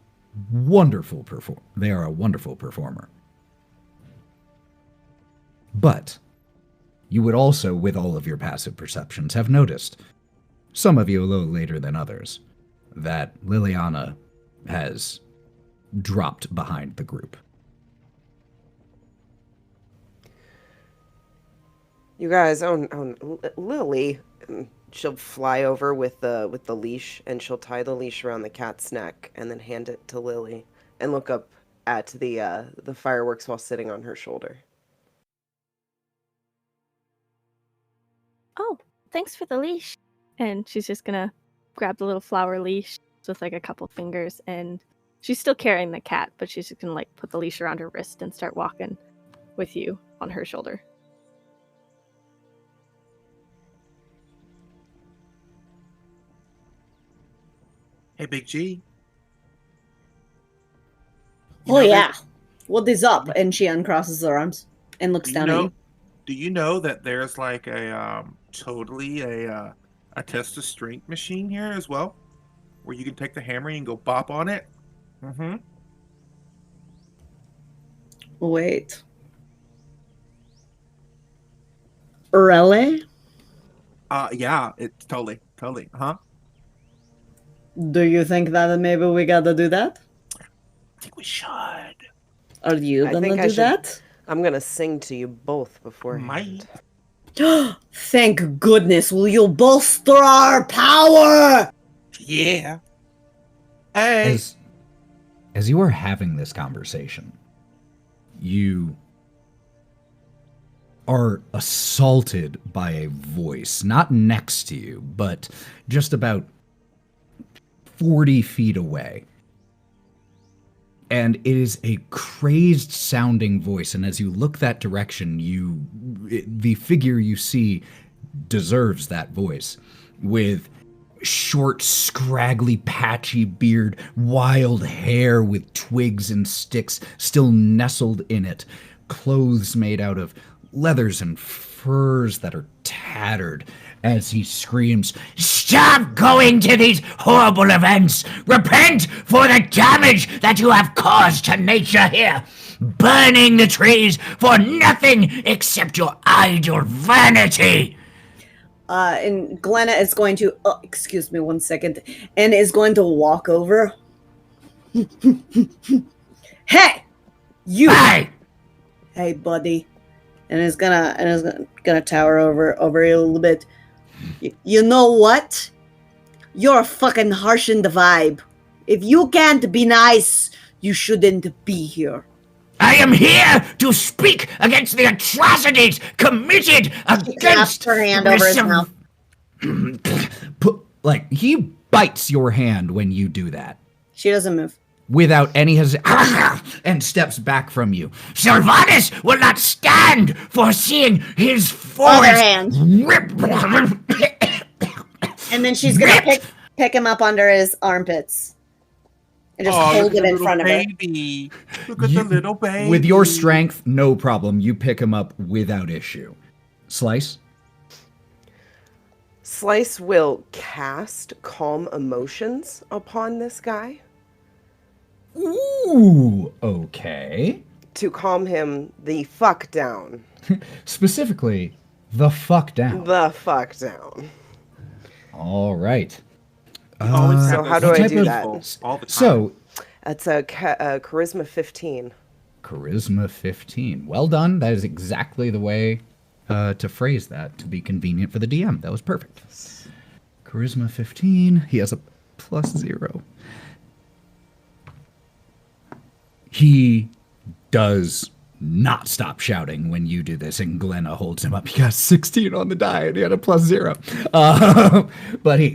wonderful. They are a wonderful performer. But you would also, with all of your passive perceptions, have noticed, some of you a little later than others, that Liliana has dropped behind the group. You guys, Lily, she'll fly over with the leash, and she'll tie the leash around the cat's neck, and then hand it to Lily, and look up at the fireworks while sitting on her shoulder. Oh, thanks for the leash. And she's just gonna grab the little flower leash with like a couple fingers, and she's still carrying the cat, but she's just gonna like put the leash around her wrist and start walking with you on her shoulder. Hey, Big G. Oh yeah, what is up? And she uncrosses her arms and looks down at you. Do you know that there's like a totally a test of strength machine here as well, where you can take the hammer and go bop on it? Mm-hmm. Wait. Really? Yeah, it's totally, huh? Do you think that maybe we gotta do that? I think we should. Are you gonna do that? I'm gonna sing to you both beforehand. Thank goodness, will you bolster our power? Yeah. Hey. As you are having this conversation, you are assaulted by a voice, not next to you, but just about 40 feet away. And it is a crazed sounding voice, and as you look that direction, the figure you see deserves that voice, with short, scraggly, patchy beard, wild hair with twigs and sticks still nestled in it, clothes made out of leathers and furs that are tattered, as he screams, "Stop going to these horrible events! Repent for the damage that you have caused to nature here! Burning the trees for nothing except your idle vanity!" And Glenna is going to, excuse me 1 second, and is going to walk over. Hey! You! Hey, buddy. And is gonna tower over you a little bit. You know what? You're fucking harshing the vibe. If you can't be nice, you shouldn't be here. I am here to speak against the atrocities committed against her hand over his mouth. He bites your hand when you do that. She doesn't move. Without any hesitation, and steps back from you. Servatus will not stand for seeing his Other forest hand. And then she's gonna pick him up under his armpits and just hold him in front of her. Look at the little baby. With your strength, no problem. You pick him up without issue. Slice? Slice will cast Calm Emotions upon this guy Ooh, okay. to calm him the fuck down. Specifically, the fuck down. The fuck down. All right. So how do what I type do of- that? All the time. So, It's a charisma 15. Charisma 15. Well done. That is exactly the way to phrase that to be convenient for the DM. That was perfect. Charisma 15. He has a +0. He does not stop shouting when you do this, and Glenna holds him up. He got 16 on the die, and he had a +0. But he...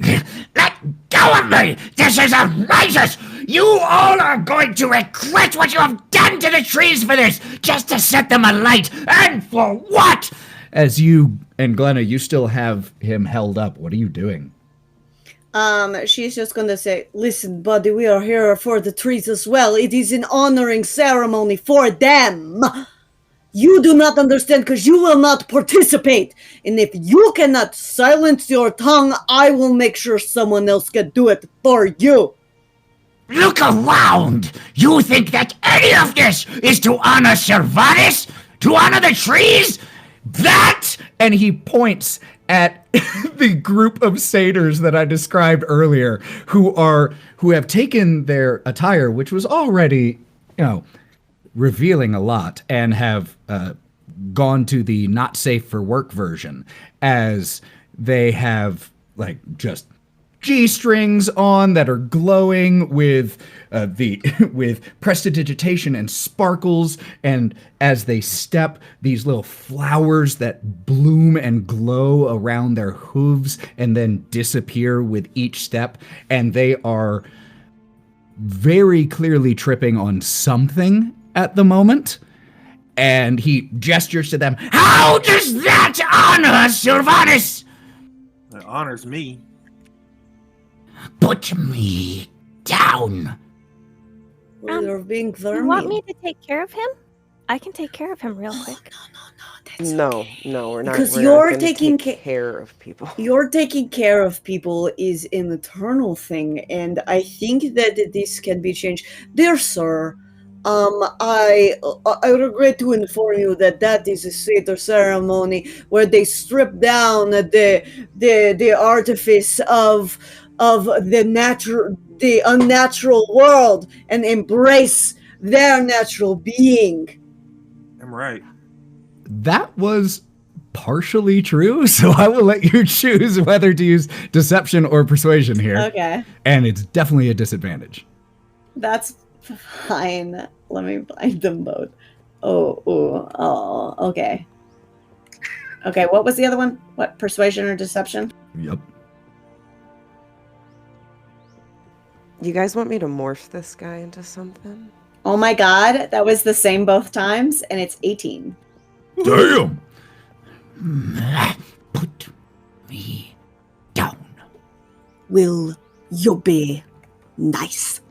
Let go of me! This is outrageous! You all are going to regret what you have done to the trees for this, just to set them alight, and for what? As you and Glenna, you still have him held up. What are you doing? She's just gonna say, listen, buddy, we are here for the trees as well. It is an honoring ceremony for them. You do not understand because you will not participate. And if you cannot silence your tongue, I will make sure someone else can do it for you. Look around! You think that any of this is to honor Servatus? To honor the trees? That! And he points at the group of satyrs that I described earlier, who have taken their attire, which was already, revealing a lot, and have gone to the not safe for work version, as they have just G-strings on that are glowing with with prestidigitation and sparkles, and as they step, these little flowers that bloom and glow around their hooves and then disappear with each step, and they are very clearly tripping on something at the moment. And he gestures to them. How does that honor Servatus? It honors me. Put me down. You're being very You want mean. me to take care of him? I can take care of him real quick. That's No, okay. no, we're not. Because we're you're not gonna taking take care of people. Your taking care of people is an eternal thing, and I think that this can be changed. Dear sir, I regret to inform you that is a satyr ceremony where they strip down the artifice of the unnatural world and embrace their natural being. I'm right. That was partially true, so I will let you choose whether to use deception or persuasion here. Okay, And it's definitely a disadvantage. that's fine. Let me find them both. Oh, okay. Okay, what was the other one? What, persuasion or deception? Yep. You guys want me to morph this guy into something? Oh my god, that was the same both times, and it's 18. Damn! Put me down. Will you be nice?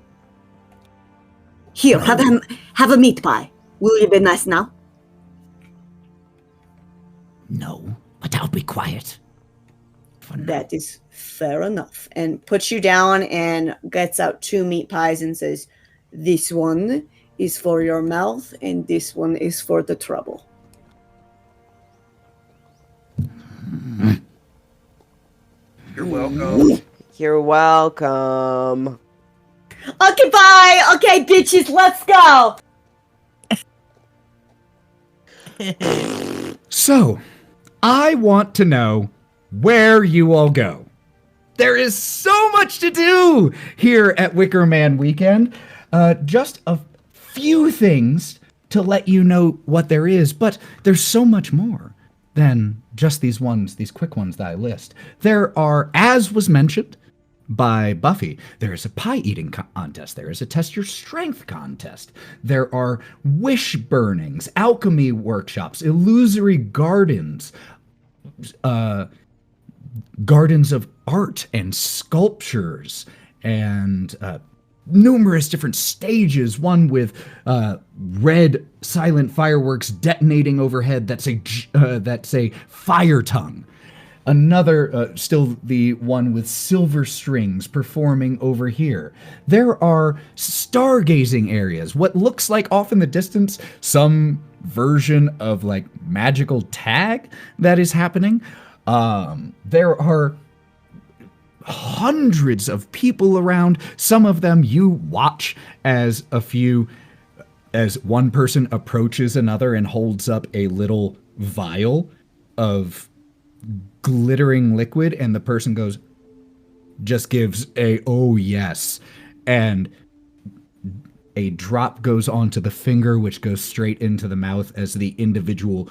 Here, have a meat pie. Will you be nice now? No, but I'll be quiet. For now. That is fair enough. And puts you down and gets out 2 meat pies and says, this one is for your mouth and this one is for the trouble. You're welcome. You're welcome. Okay, bye! Okay, bitches, let's go! So, I want to know where you all go. There is so much to do here at Wickerman Weekend. Just a few things to let you know what there is, but there's so much more than just these quick ones that I list. There are, as was mentioned, by Buffy. There is a pie eating contest. There is a test your strength contest. There are wish burnings, alchemy workshops, illusory gardens, gardens of art and sculptures, and numerous different stages. One with red silent fireworks detonating overhead. That's a fire tongue. Another, still the one with silver strings performing over here. There are stargazing areas. What looks like off in the distance some version of like magical tag that is happening. There are hundreds of people around. Some of them you watch as one person approaches another and holds up a little vial of glittering liquid, and the person just gives a "oh yes," and a drop goes onto the finger, which goes straight into the mouth as the individual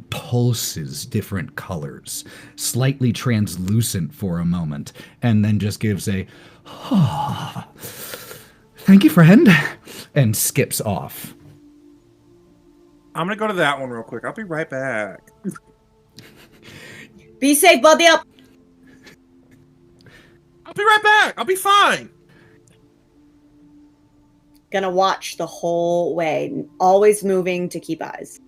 pulses different colors, slightly translucent for a moment, and then just gives a "thank you, friend," and skips off. I'm gonna go to that one real quick. I'll be right back. Be safe, buddy up. I'll be right back. I'll be fine. Gonna watch the whole way, always moving to keep eyes.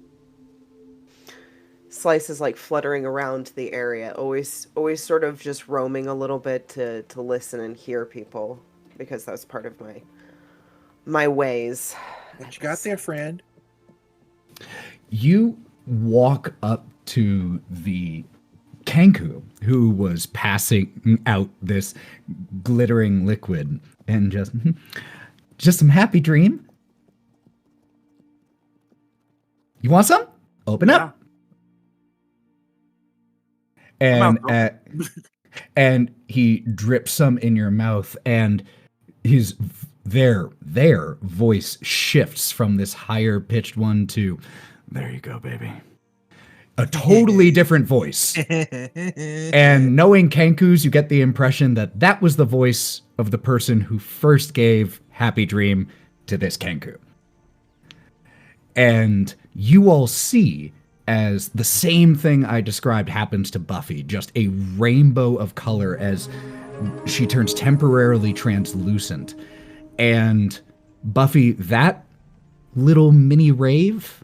Slice is like fluttering around the area, always sort of just roaming a little bit to listen and hear people, because that's part of my ways. What you got there, friend? You walk up to the Kenku, who was passing out this glittering liquid, and just some happy dream. You want some? Open up. And and he drips some in your mouth, and their voice shifts from this higher pitched one to, "There you go, baby." A totally different voice. And knowing Kenkus, you get the impression that that was the voice of the person who first gave Happy Dream to this Kenku. And you all see as the same thing I described happens to Buffy, just a rainbow of color as she turns temporarily translucent. And Buffy, that little mini rave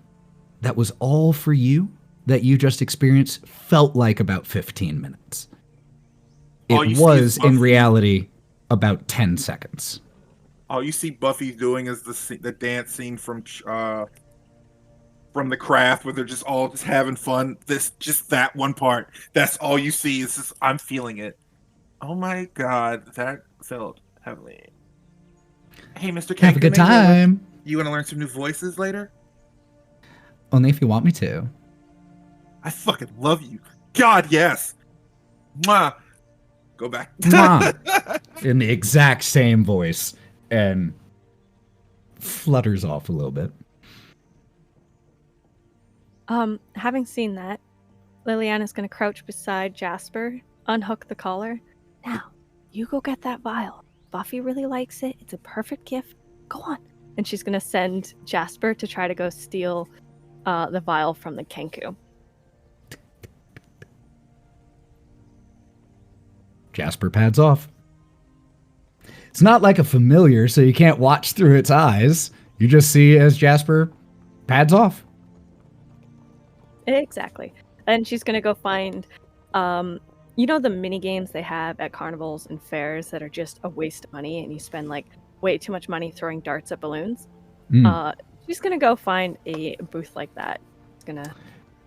that was all for you, that you just experienced, felt like about 15 minutes. It was, in reality, about 10 seconds. All you see Buffy doing is the dance scene from The Craft, where they're just all just having fun. Just that one part. That's all you see. Is just, I'm feeling it. Oh my god, that felt heavily. Hey, Mr. K, have a good time. You want to learn some new voices later? Only if you want me to. I fucking love you. God, yes. Mwah. Go back. Mwah. In the exact same voice, and flutters off a little bit. Having seen that, Liliana's gonna crouch beside Jasper, unhook the collar. Now, you go get that vial. Buffy really likes it. It's a perfect gift. Go on. And she's gonna send Jasper to try to go steal the vial from the Kenku. Jasper pads off. It's not like a familiar, so you can't watch through its eyes. You just see as Jasper pads off. Exactly. And she's going to go find, you know, the mini games they have at carnivals and fairs that are just a waste of money, and you spend like way too much money throwing darts at balloons. She's going to go find a booth like that. She's going to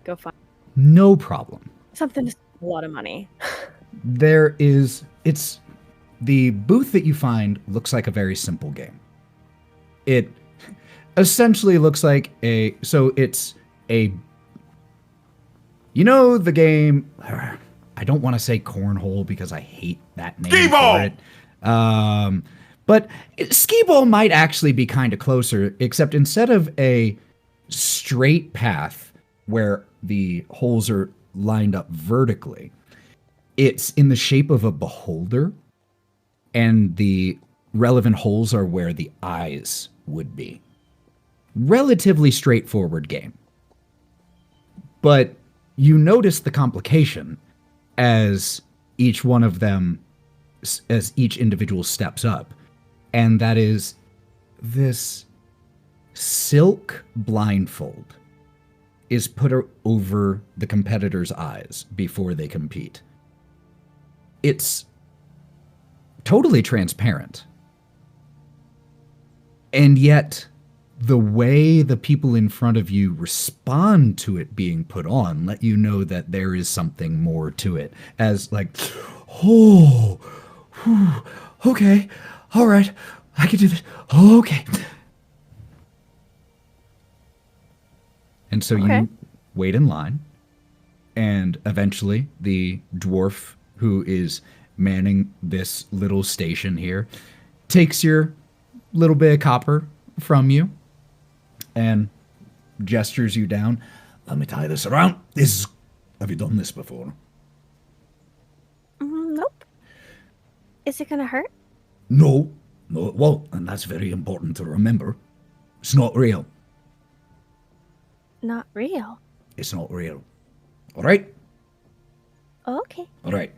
go find no problem. Something to spend a lot of money. It's the booth that you find looks like a very simple game. It essentially looks like it's a you know the game, I don't want to say cornhole because I hate that name Skee-ball! for it. But skee-ball might actually be kind of closer, except instead of a straight path where the holes are lined up vertically, It's in the shape of a beholder, and the relevant holes are where the eyes would be. Relatively straightforward game. But you notice the complication as each one of them, as each individual steps up, and that is this silk blindfold is put over the competitor's eyes before they compete. It's totally transparent. And yet, the way the people in front of you respond to it being put on let you know that there is something more to it. As like, oh, whew, okay, all right, I can do this. Okay. And so you wait in line, and eventually the dwarf who is manning this little station here takes your little bit of copper from you and gestures you down. Let me tie this around. Have you done this before? Nope. Is it gonna hurt? No, it won't, and that's very important to remember. It's not real. Not real. It's not real. All right? Okay. All right.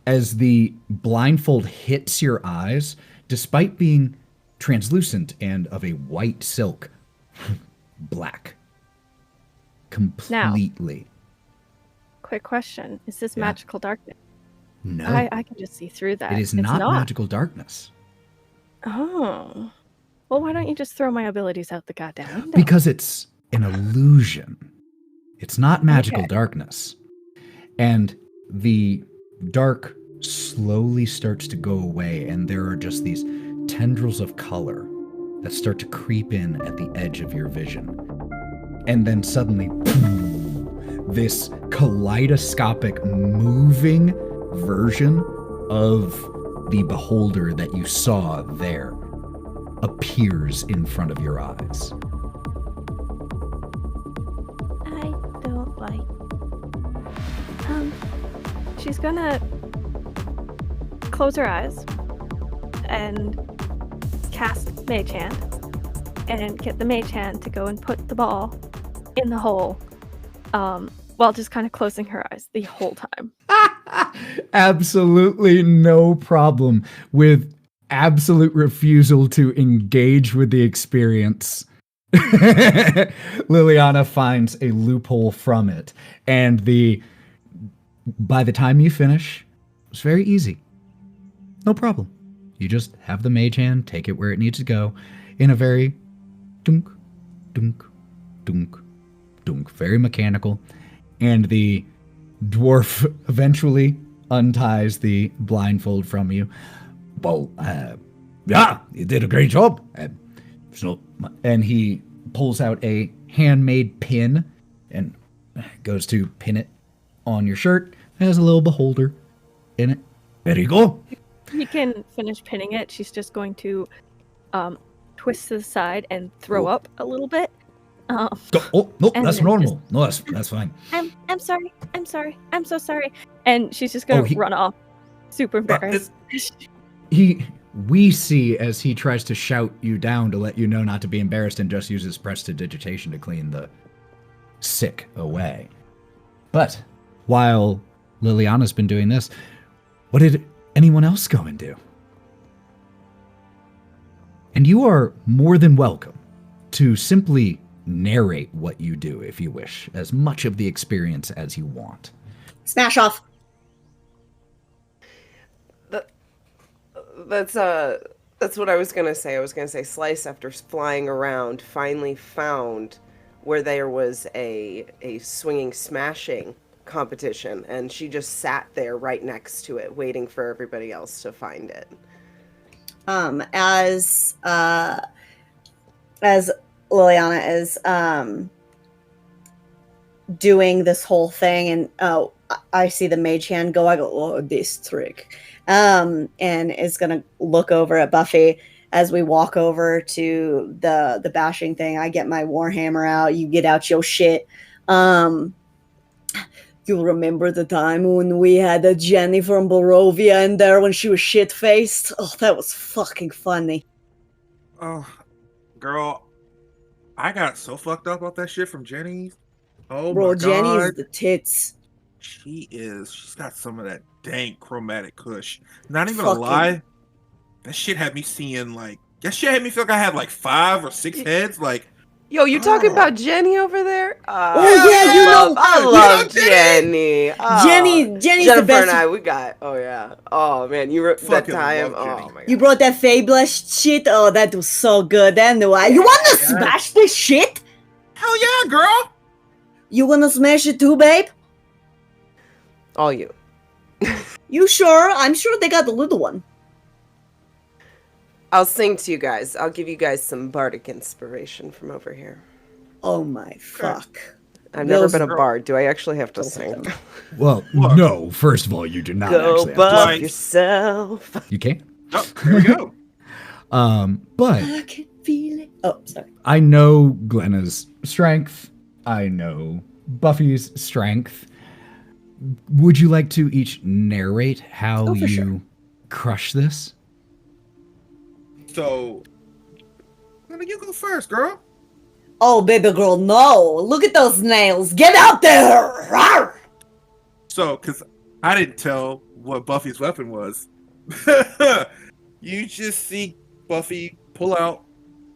As the blindfold hits your eyes, despite being translucent and of a white silk, black. Completely. Quick question. Is this Yeah. magical darkness? No, I can just see through that. it is It's not magical darkness. Oh. Well, why don't you just throw my abilities out the goddamn window? Because it's an illusion. It's not magical Okay. darkness. And the dark slowly starts to go away, and there are just these tendrils of color that start to creep in at the edge of your vision. And then suddenly, boom, this kaleidoscopic moving version of the beholder that you saw there appears in front of your eyes. I don't like. She's gonna close her eyes and cast Mage Hand and get the Mage Hand to go and put the ball in the hole, while just kind of closing her eyes the whole time. Absolutely no problem with absolute refusal to engage with the experience. Liliana finds a loophole from it, and by the time you finish, it's very easy. No problem. You just have the mage hand, take it where it needs to go, in a very dunk, dunk, dunk, dunk, very mechanical. And the dwarf eventually unties the blindfold from you. Well, yeah, you did a great job. And he pulls out a handmade pin and goes to pin it on your shirt. It has a little beholder in it. There you go. You can finish pinning it. She's just going to twist to the side and throw up a little bit. Oh, no, And that's then normal. No, that's fine. I'm sorry. I'm sorry. I'm so sorry. And she's just gonna run off, super embarrassed. We see as he tries to shout you down to let you know not to be embarrassed and just uses prestidigitation to clean the sick away. But while Liliana's been doing this, what did anyone else go and do? And you are more than welcome to simply narrate what you do if you wish, as much of the experience as you want. Smash off. That's what I was gonna say. I was gonna say Slice, after flying around, finally found where there was a swinging smashing competition, and she just sat there right next to it, waiting for everybody else to find it. As Liliana is doing this whole thing, and I see the mage hand go. I go, oh, this trick, and is gonna look over at Buffy as we walk over to the bashing thing. I get my warhammer out. You get out your shit. You remember the time when we had a Jenny from Barovia in there when she was shit-faced? Oh, that was fucking funny. Oh, girl, I got so fucked up off that shit from Jenny's. Oh Bro, my Jenny is god. the tits. She's got some of that dank chromatic kush. Not even Fucking- a lie. That shit had me seeing that shit had me feel like I had like 5 or 6 heads. Like, Yo, you talking Oh. about Jenny over there? Oh, yeah, you know- I you love know Jenny? Jenny. Oh, Jenny's Jennifer the best. and I, we got. Oh yeah. Oh man, that Fucking time. love Jenny. Oh my god. You brought that Fablesh shit? Oh, that was so good. Anyway, you wanna smash this shit? Hell yeah, girl. You wanna smash it too, babe? All you. You sure? I'm sure they got the little one. I'll sing to you guys. I'll give you guys some bardic inspiration from over here. Oh my fuck. I've never Those- been a bard. Do I actually have to sing? Well, Look. no. First of all, you do not Go actually have buff Like- yourself. You can't. Oh, here we go. But I can feel it. Oh, sorry. I know Glenna's strength. I know Buffy's strength. Would you like to each narrate how Oh, for you sure. crush this? So, you go first, girl. Oh, baby girl, no. Look at those nails. Get out there. Rawr! So, because I didn't tell what Buffy's weapon was. You just see Buffy pull out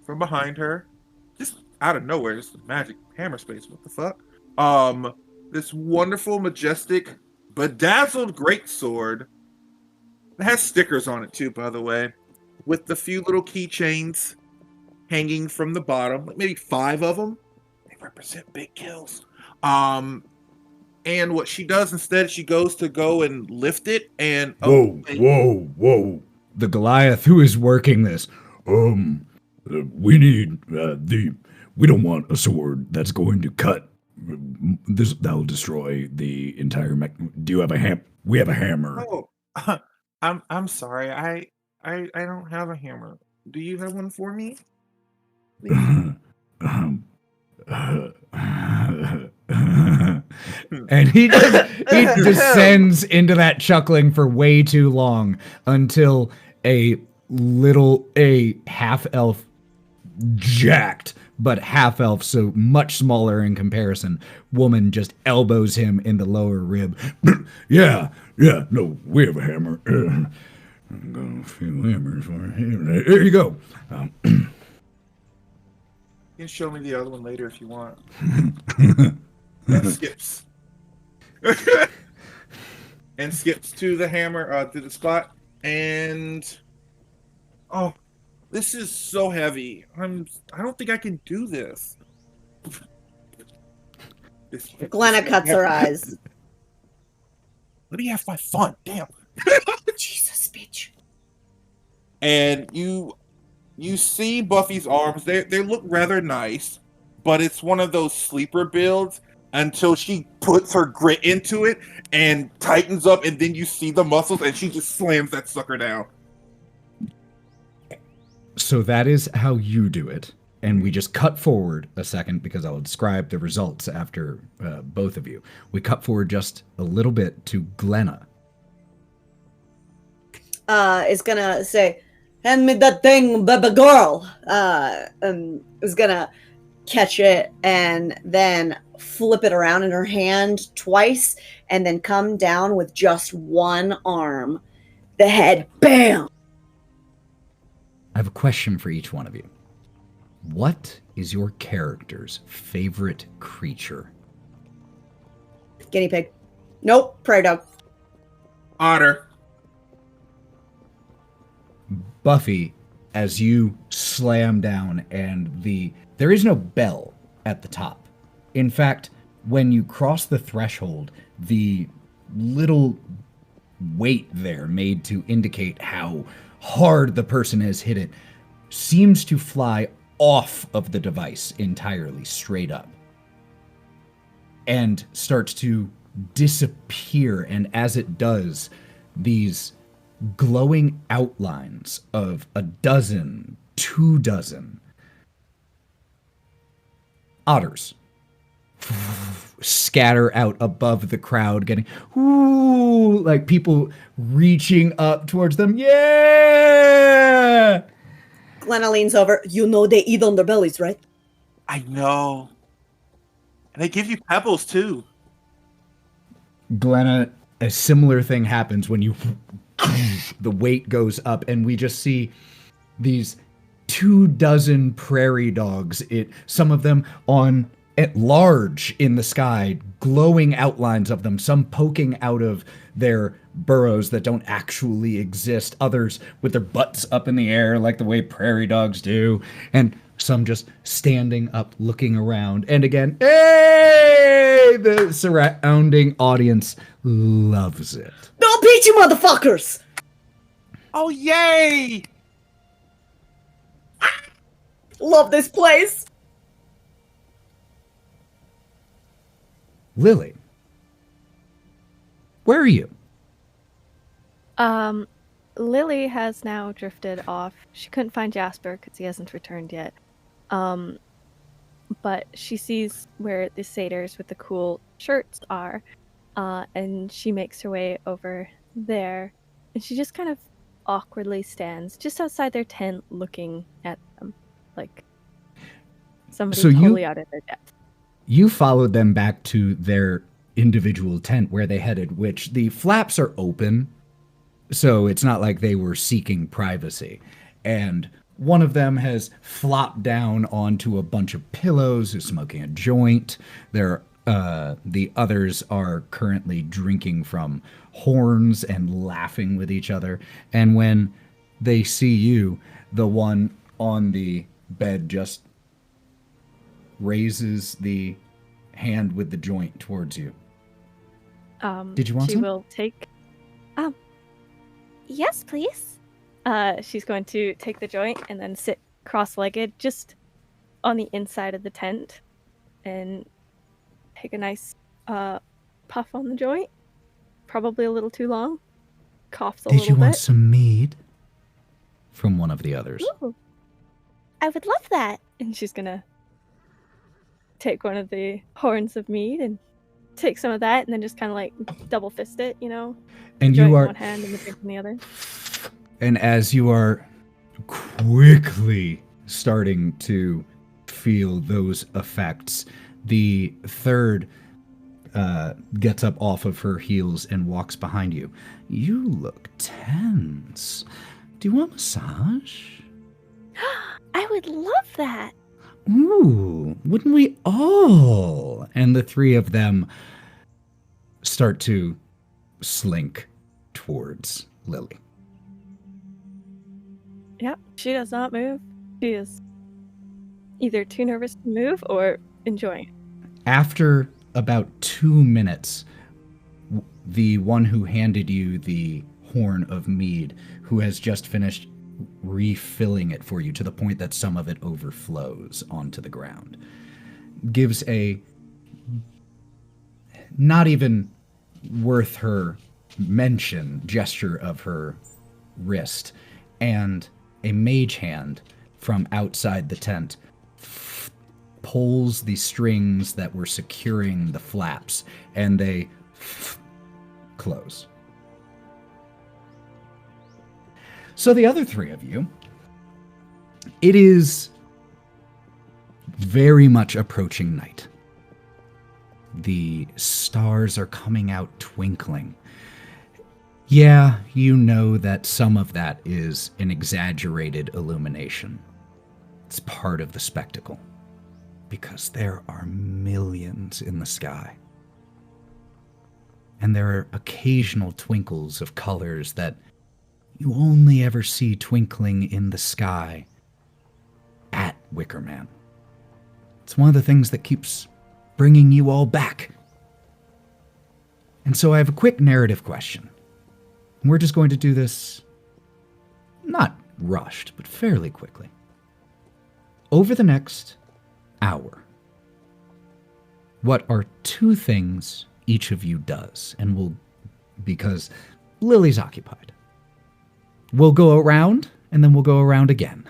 from behind her, just out of nowhere, just a magic hammer space. What the fuck? This wonderful, majestic, bedazzled greatsword. It has stickers on it too, by the way, with the few little keychains hanging from the bottom, like maybe 5 of them. They represent big kills. And what she does instead, she goes to go and lift it, and Whoa. The Goliath who is working this. We need we don't want a sword that's going to cut. That'll destroy the entire Do you have a We have a hammer. Oh, I'm sorry. I don't have a hammer. Do you have one for me? And he descends into that chuckling for way too long until a half elf, jacked but half elf, so much smaller in comparison, woman just elbows him in the lower rib. yeah, no, we have a hammer. I've got a few hammers for you. Here you go. You can show me the other one later if you want. And skips. And skips to the hammer, to the spot. And oh, this is so heavy. I don't think I can do this. Glenna cuts her eyes. Let me have my fun. Damn. Jesus, bitch. And you see Buffy's arms. They look rather nice, but it's one of those sleeper builds until she puts her grit into it and tightens up, and then you see the muscles, and she just slams that sucker down. So that is how you do it. And we just cut forward a second because I'll describe the results after both of you. We cut forward just a little bit to Glenna. Is gonna say, hand me that thing, baby girl. Is gonna catch it and then flip it around in her hand twice and then come down with just one arm. The head, bam! I have a question for each one of you. What is your character's favorite creature? Guinea pig. Nope, prairie dog. Otter. Buffy, as you slam down and there is no bell at the top. In fact, when you cross the threshold, the little weight there made to indicate how hard the person has hit it seems to fly off of the device entirely, straight up, and starts to disappear. And as it does, these glowing outlines of 12 otters scatter out above the crowd, getting ooh, like people reaching up towards them. Yeah. Glenna leans over. You know they eat on their bellies, right? I know. And they give you pebbles too. Glenna, a similar thing happens when you the weight goes up, and we just see these 24 prairie dogs, some of them on at large in the sky, glowing outlines of them, some poking out of their burrows that don't actually exist, others with their butts up in the air like the way prairie dogs do, and some just standing up looking around. And again, hey, the surrounding audience loves it. No peachy motherfuckers! Oh, yay! Love this place. Lily, where are you? Lily has now drifted off. She couldn't find Jasper because he hasn't returned yet. But she sees where the satyrs with the cool shirts are, and she makes her way over there, and she just kind of awkwardly stands just outside their tent looking at them like somebody totally out of their depth. You followed them back to their individual tent where they headed, which the flaps are open, so it's not like they were seeking privacy. And one of them has flopped down onto a bunch of pillows, is smoking a joint. The others are currently drinking from horns and laughing with each other. And when they see you, the one on the bed just raises the hand with the joint towards you. Did you want some? She will take... Yes, please. She's going to take the joint and then sit cross-legged just on the inside of the tent and take a nice puff on the joint. Probably a little too long. Coughs a little bit. Did you want some mead? From one of the others. Ooh, I would love that. And she's going to take one of the horns of mead and take some of that and then just kind of like double fist it, you know? And you are... one hand and the drink in the other. And as you are quickly starting to feel those effects, the third gets up off of her heels and walks behind you. You look tense. Do you want a massage? I would love that. Ooh, wouldn't we all? And the three of them start to slink towards Lily. Yep, she does not move. She is either too nervous to move or enjoying it. After about 2 minutes, the one who handed you the horn of mead, who has just finished refilling it for you to the point that some of it overflows onto the ground, gives a not even worth her mention gesture of her wrist, and a mage hand from outside the tent pulls the strings that were securing the flaps, and they close. So the other three of you, it is very much approaching night. The stars are coming out twinkling. Yeah, you know that some of that is an exaggerated illumination. It's part of the spectacle, because there are millions in the sky. And there are occasional twinkles of colors that you only ever see twinkling in the sky at Wickerman. It's one of the things that keeps bringing you all back. And so I have a quick narrative question. We're just going to do this, not rushed, but fairly quickly. Over the next hour, what are 2 things each of you does? And we'll, because Lily's occupied. We'll go around, and then we'll go around again.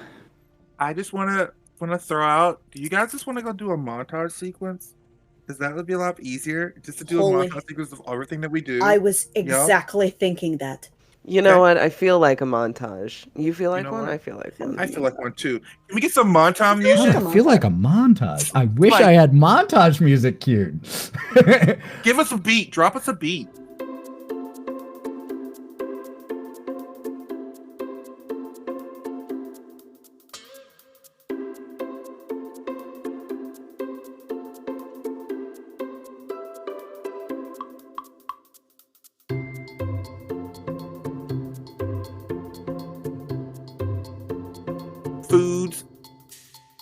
I just want to throw out, do you guys just want to go do a montage sequence? Does that would be a lot easier just to do Holy- a montage sequence of everything that we do? I was exactly thinking that. You know what? I feel like a montage. You feel like know one? what? I feel like one. I feel like one too. Can we get some montage I music? like I feel like a montage. I wish Like- I had montage music cued. Give us a beat. Drop us a beat. Foods,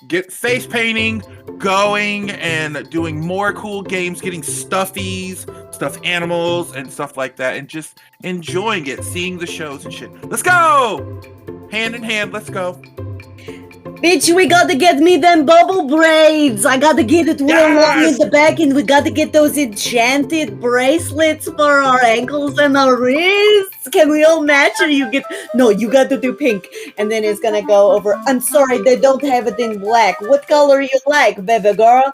get face painting going and doing more cool games, getting stuffies, stuffed animals, and stuff like that, and just enjoying it, seeing the shows and shit. Let's go! Hand in hand, let's go. Bitch, we gotta get me them bubble braids. I gotta get it real long in the back, and we gotta get those enchanted bracelets for our ankles and our wrists. Can we all match, or you get? No, you got to do pink, and then it's gonna go over. I'm sorry, they don't have it in black. What color you like, baby girl?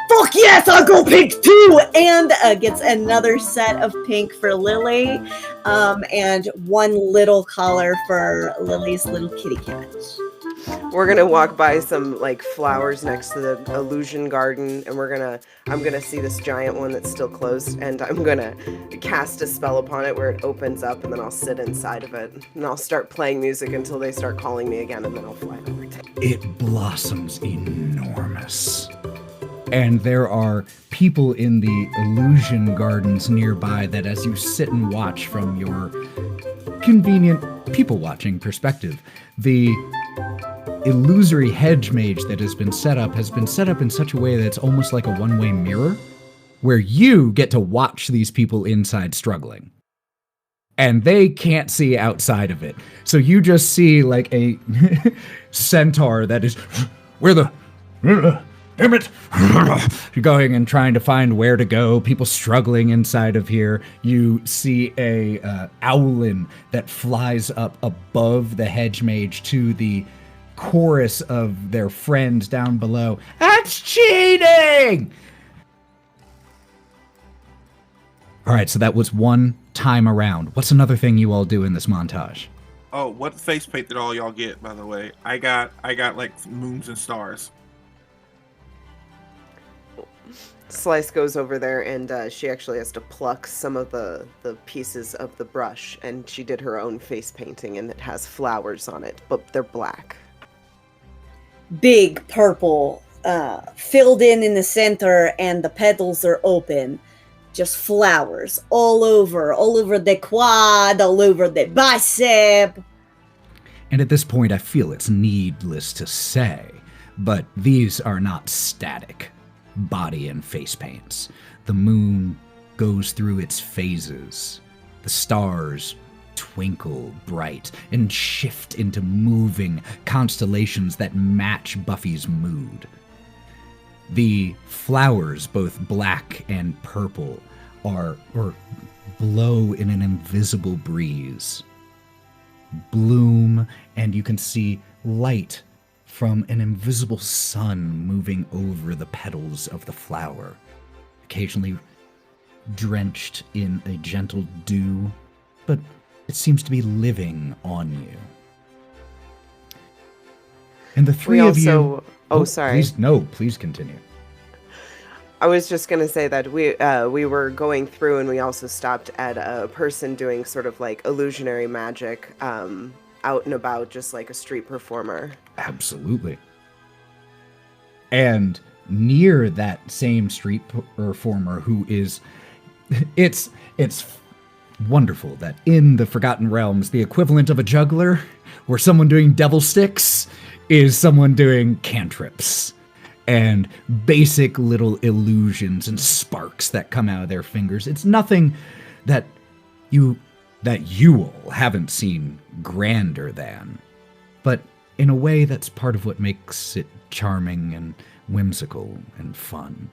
Fuck yes, I'll go pink too! And gets another set of pink for Lily, and one little collar for Lily's little kitty cat. We're gonna walk by some like flowers next to the illusion garden, and I'm gonna see this giant one that's still closed, and I'm gonna cast a spell upon it where it opens up, and then I'll sit inside of it, and I'll start playing music until they start calling me again, and then I'll fly over to it. It blossoms enormous. And there are people in the illusion gardens nearby that, as you sit and watch from your convenient people watching perspective, the illusory hedge mage that has been set up in such a way that it's almost like a one-way mirror, where you get to watch these people inside struggling. And they can't see outside of it. So you just see like a centaur that is, where the, damn it, going and trying to find where to go, people struggling inside of here. You see a owlin that flies up above the hedge mage to the chorus of their friends down below. That's cheating! All right, so that was one time around. What's another thing you all do in this montage? Oh, what face paint did all y'all get, by the way? I got like moons and stars. Slice goes over there, and she actually has to pluck some of the pieces of the brush, and she did her own face painting, and it has flowers on it, but they're black. Big purple, filled in the center, and the petals are open. Just flowers all over the quad, all over the bicep. And at this point, I feel it's needless to say, but these are not static body and face paints. The moon goes through its phases. The stars twinkle bright and shift into moving constellations that match Buffy's mood. The flowers, both black and purple, blow in an invisible breeze. Bloom, and you can see light from an invisible sun moving over the petals of the flower, occasionally drenched in a gentle dew, but it seems to be living on you. And the three of you... sorry. Please continue. I was just going to say that we were going through, and we also stopped at a person doing sort of like illusionary magic out and about, just like a street performer. Absolutely. And near that same street performer who is... It's wonderful that in the Forgotten Realms, the equivalent of a juggler, where someone doing devil sticks is someone doing cantrips and basic little illusions and sparks that come out of their fingers. It's nothing that you all haven't seen grander than, but in a way that's part of what makes it charming and whimsical and fun.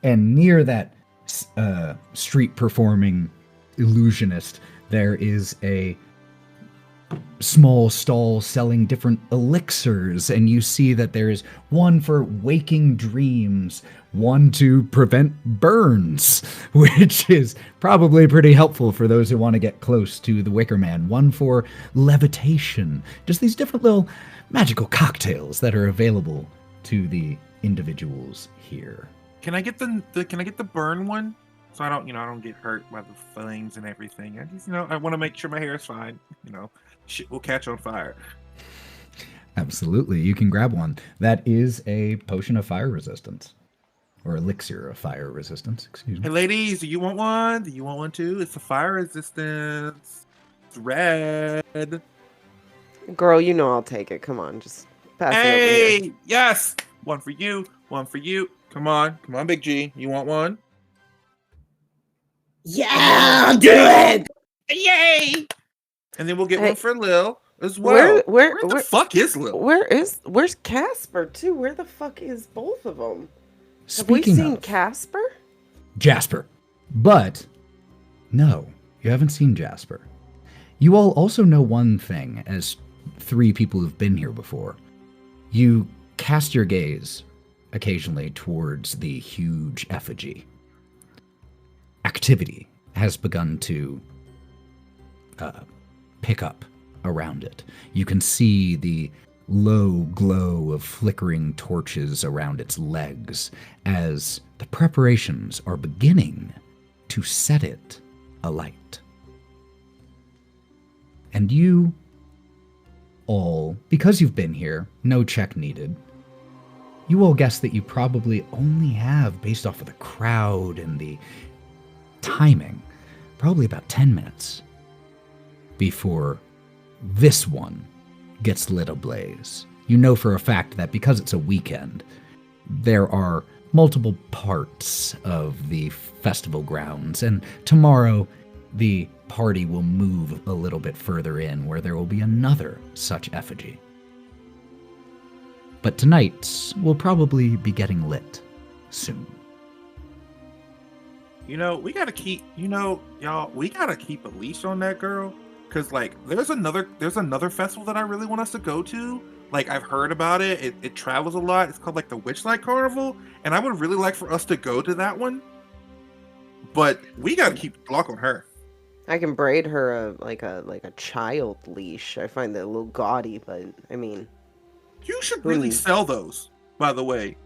And near that street performing illusionist, there is a small stall selling different elixirs, and you see that there is one for waking dreams, one to prevent burns, which is probably pretty helpful for those who want to get close to the Wickerman, one for levitation, just these different little magical cocktails that are available to the individuals here. Can I get the burn one? So I don't get hurt by the flames and everything. I just, I want to make sure my hair is fine. Shit will catch on fire. Absolutely, you can grab one. That is a potion of fire resistance. Or elixir of fire resistance, excuse me. Hey ladies, do you want one? Do you want one too? It's a fire resistance. It's red. Girl, I'll take it. Come on, just pass it over Hey, here. yes! One for you, one for you. Come on, Big G. You want one? Yeah, I'll do it. Yay! And then we'll get one for Lil as well. Where the fuck is Lil? Where's Casper too? Where the fuck is both of them? Have we Speaking seen of Casper? Jasper, but no, you haven't seen Jasper. You all also know one thing, as 3 people who've been here before. You cast your gaze occasionally towards the huge effigy. Activity has begun to pick up around it. You can see the low glow of flickering torches around its legs as the preparations are beginning to set it alight. And you all, because you've been here, no check needed, you all guess that you probably only have, based off of the crowd and the timing, probably about 10 minutes before this one gets lit ablaze. You know for a fact that because it's a weekend, there are multiple parts of the festival grounds, and tomorrow the party will move a little bit further in where there will be another such effigy. But tonight's will probably be getting lit soon. We gotta keep, y'all, we gotta keep a leash on that girl. Cause there's another festival that I really want us to go to. I've heard about it. It travels a lot. It's called the Witchlight Carnival. And I would really like for us to go to that one. But we gotta keep a lock on her. I can braid her a child leash. I find that a little gaudy, but I mean, you should really sell those, by the way.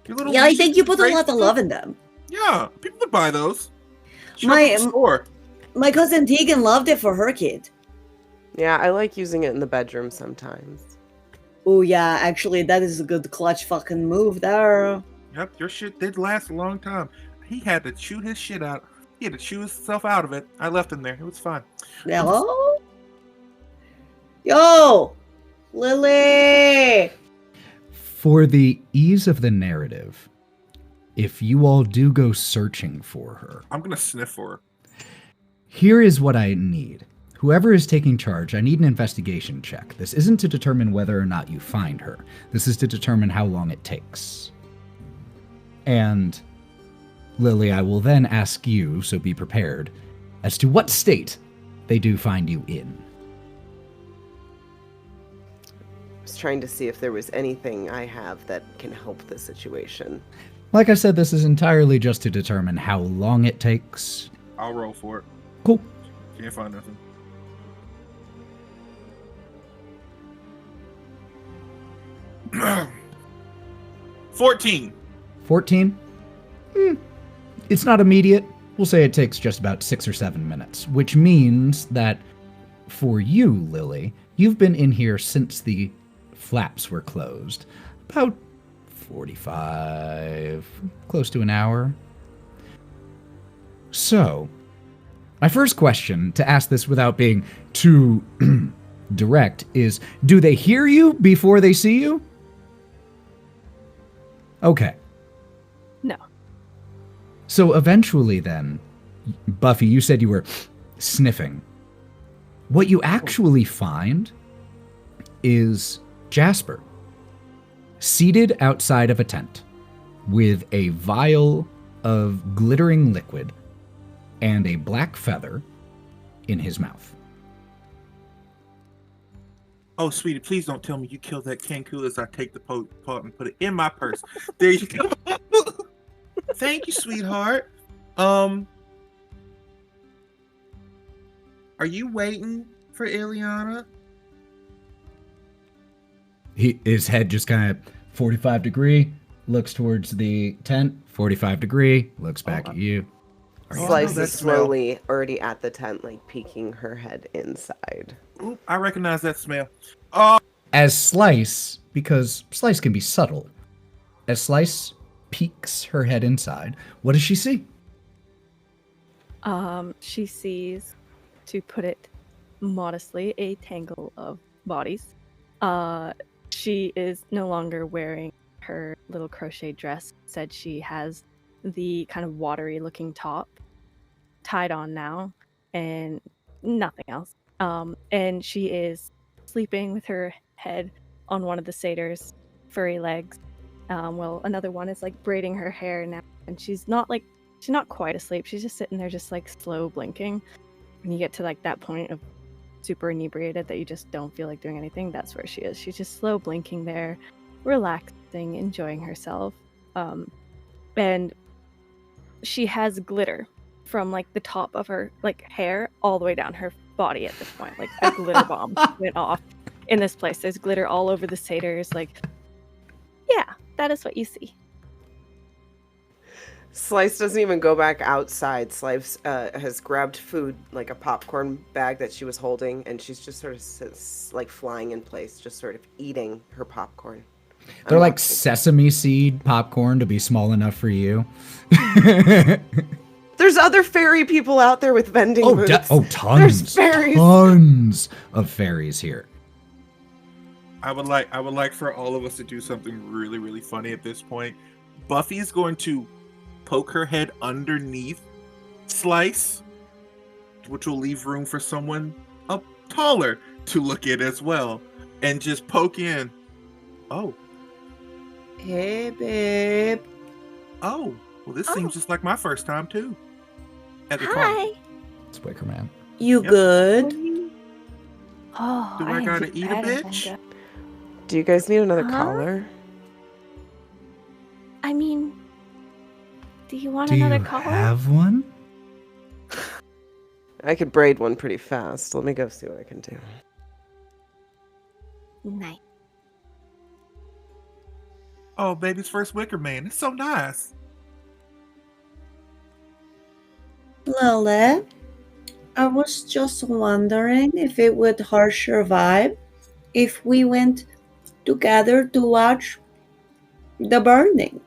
Yeah, I think you put a lot of love in them. Yeah, people would buy those. My cousin Tegan loved it for her kid. Yeah, I like using it in the bedroom sometimes. Oh yeah, actually that is a good clutch fucking move there. Yep, your shit did last a long time. He had to chew his shit out. He had to chew himself out of it. I left him there. It was fine. Hello? Yo! Lily! For the ease of the narrative, if you all do go searching for her, I'm gonna sniff for her. Here is what I need. Whoever is taking charge, I need an investigation check. This isn't to determine whether or not you find her. This is to determine how long it takes. And, Lily, I will then ask you, so be prepared, as to what state they do find you in. I was trying to see if there was anything I have that can help the situation. Like I said, this is entirely just to determine how long it takes. I'll roll for it. Cool. Can't find nothing. $14. 14? It's not immediate. We'll say it takes just about 6 or 7 minutes, which means that for you, Lily, you've been in here since the flaps were closed. About 45, close to an hour. So, my first question, to ask this without being too direct, is, do they hear you before they see you? Okay. No. So eventually then, Buffy, you said you were sniffing. What you actually find is Jasper, seated outside of a tent with a vial of glittering liquid and a black feather in his mouth. Oh, sweetie, please don't tell me you killed that Kenku as I take the pot and put it in my purse. There you go. Thank you, sweetheart. Are you waiting for Ileana? His head just kind of 45 degree, looks towards the tent, 45 degree, looks back at you. Are you Slice that is smell. slowly already at the tent, like peeking her head inside. Oop, I recognize that smell. As Slice, because Slice can be subtle, as Slice peeks her head inside, what does she see? She sees, to put it modestly, a tangle of bodies. She is no longer wearing her little crochet dress. Said she has the kind of watery looking top tied on now and nothing else. And she is sleeping with her head on one of the satyr's furry legs. Well, another one is like braiding her hair now, and she's not quite asleep. She's just sitting there, just like slow blinking. When you get to like that point of super inebriated that you just don't feel like doing anything, that's where she is. She's just slow blinking there, relaxing, enjoying herself. And she has glitter from like the top of her like hair all the way down her body at this point. Like a glitter bomb went off in this place. There's glitter all over the satyrs. Like, yeah, that is what you see. Slice doesn't even go back outside. Slice has grabbed food, like a popcorn bag that she was holding, and she's just sort of sits, like flying in place, just sort of eating her popcorn. They're like sesame seed popcorn to be small enough for you. There's other fairy people out there with vending booths. Tons. There's fairies. Tons of fairies here. I would like for all of us to do something really, really funny at this point. Buffy is going to poke her head underneath Slice, which will leave room for someone up taller to look at as well, and just poke in. Oh. Hey, babe. Oh. Well, this seems just like my first time too. At the Hi. party. It's Wickerman. You Yep. good? Oh, Do I gotta eat a hadn't bitch? been Do you guys need another Huh? collar? I mean, do you want Do another you collar? have one? I could braid one pretty fast. Let me go see what I can do. Nice. Oh, baby's first Wicker Man. It's so nice. Lily, I was just wondering if it would harsh your vibe if we went together to watch the burning.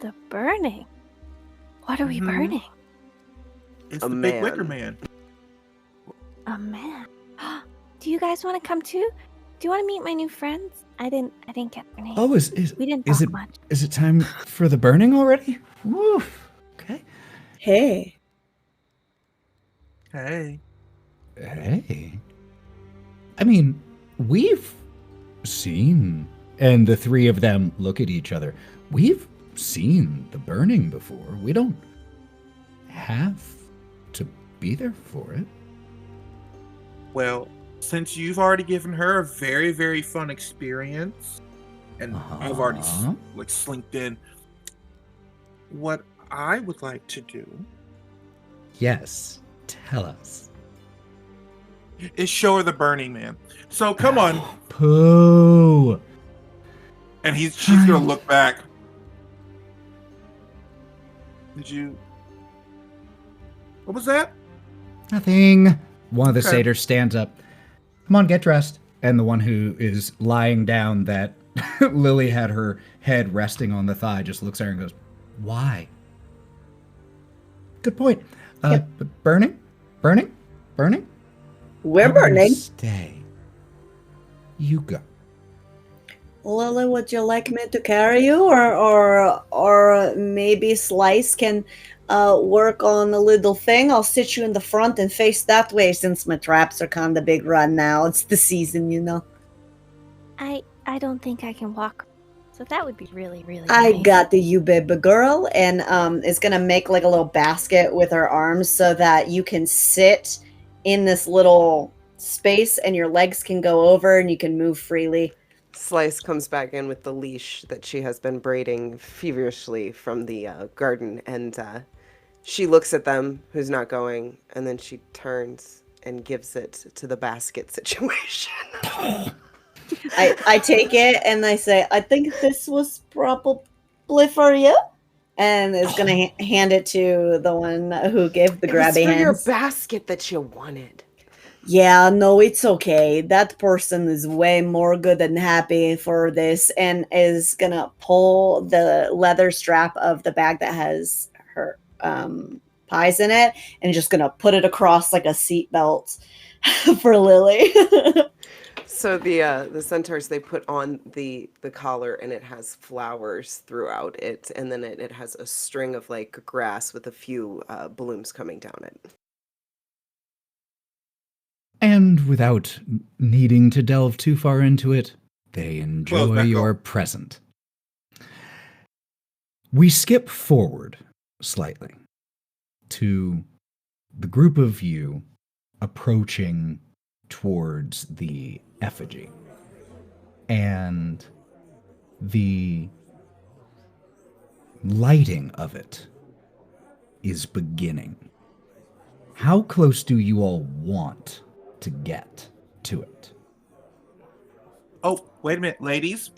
The burning. What are we Mhm. burning? It's A the man. big Wicker Man. A man. Do you guys want to come too? Do you want to meet my new friends? I didn't get their names. Oh, we didn't talk much. is it time for the burning already? Woof. Okay. Hey, Hey. Hey. I mean, we've seen, and the three of them look at each other. We've seen the burning before. We don't have to be there for it. Well, since you've already given her a very, very fun experience, and I've already Uh-huh. slinked in, what I would like to do Yes. Tell us. is show her the Burning Man. So come on, Pooh. and she's gonna look back. Did you? What was that? Nothing. One of the Okay. satyrs stands up. Come on, get dressed. And the one who is lying down that Lily had her head resting on the thigh just looks at her and goes, why? Good point. Burning? Burning? Burning? we're I'm gonna burning. Stay. You go. Lily, would you like me to carry you, or maybe Slice can work on a little thing? I'll sit you in the front and face that way, since my traps are kind of big right now. It's the season, you know. I don't think I can walk. So that would be really, really I nice. got the you baby girl, and is gonna make like a little basket with her arms so that you can sit in this little space and your legs can go over and you can move freely. Slice comes back in with the leash that she has been braiding feverishly from the garden, and she looks at them, who's not going, and then she turns and gives it to the basket situation. I take it and I say, I think this was probably for you. And is going to hand it to the one who gave the grabby hands. It was for your basket that you wanted. Yeah, no, it's okay. That person is way more good than happy for this and is going to pull the leather strap of the bag that has her pies in it and just going to put it across like a seat belt for Lily. So the centaurs, they put on the collar, and it has flowers throughout it, and then it has a string of like grass with a few blooms coming down it. And without needing to delve too far into it, they enjoy your present. We skip forward slightly to the group of you approaching towards the effigy. And the lighting of it is beginning. How close do you all want to get to it? Oh, wait a minute, ladies.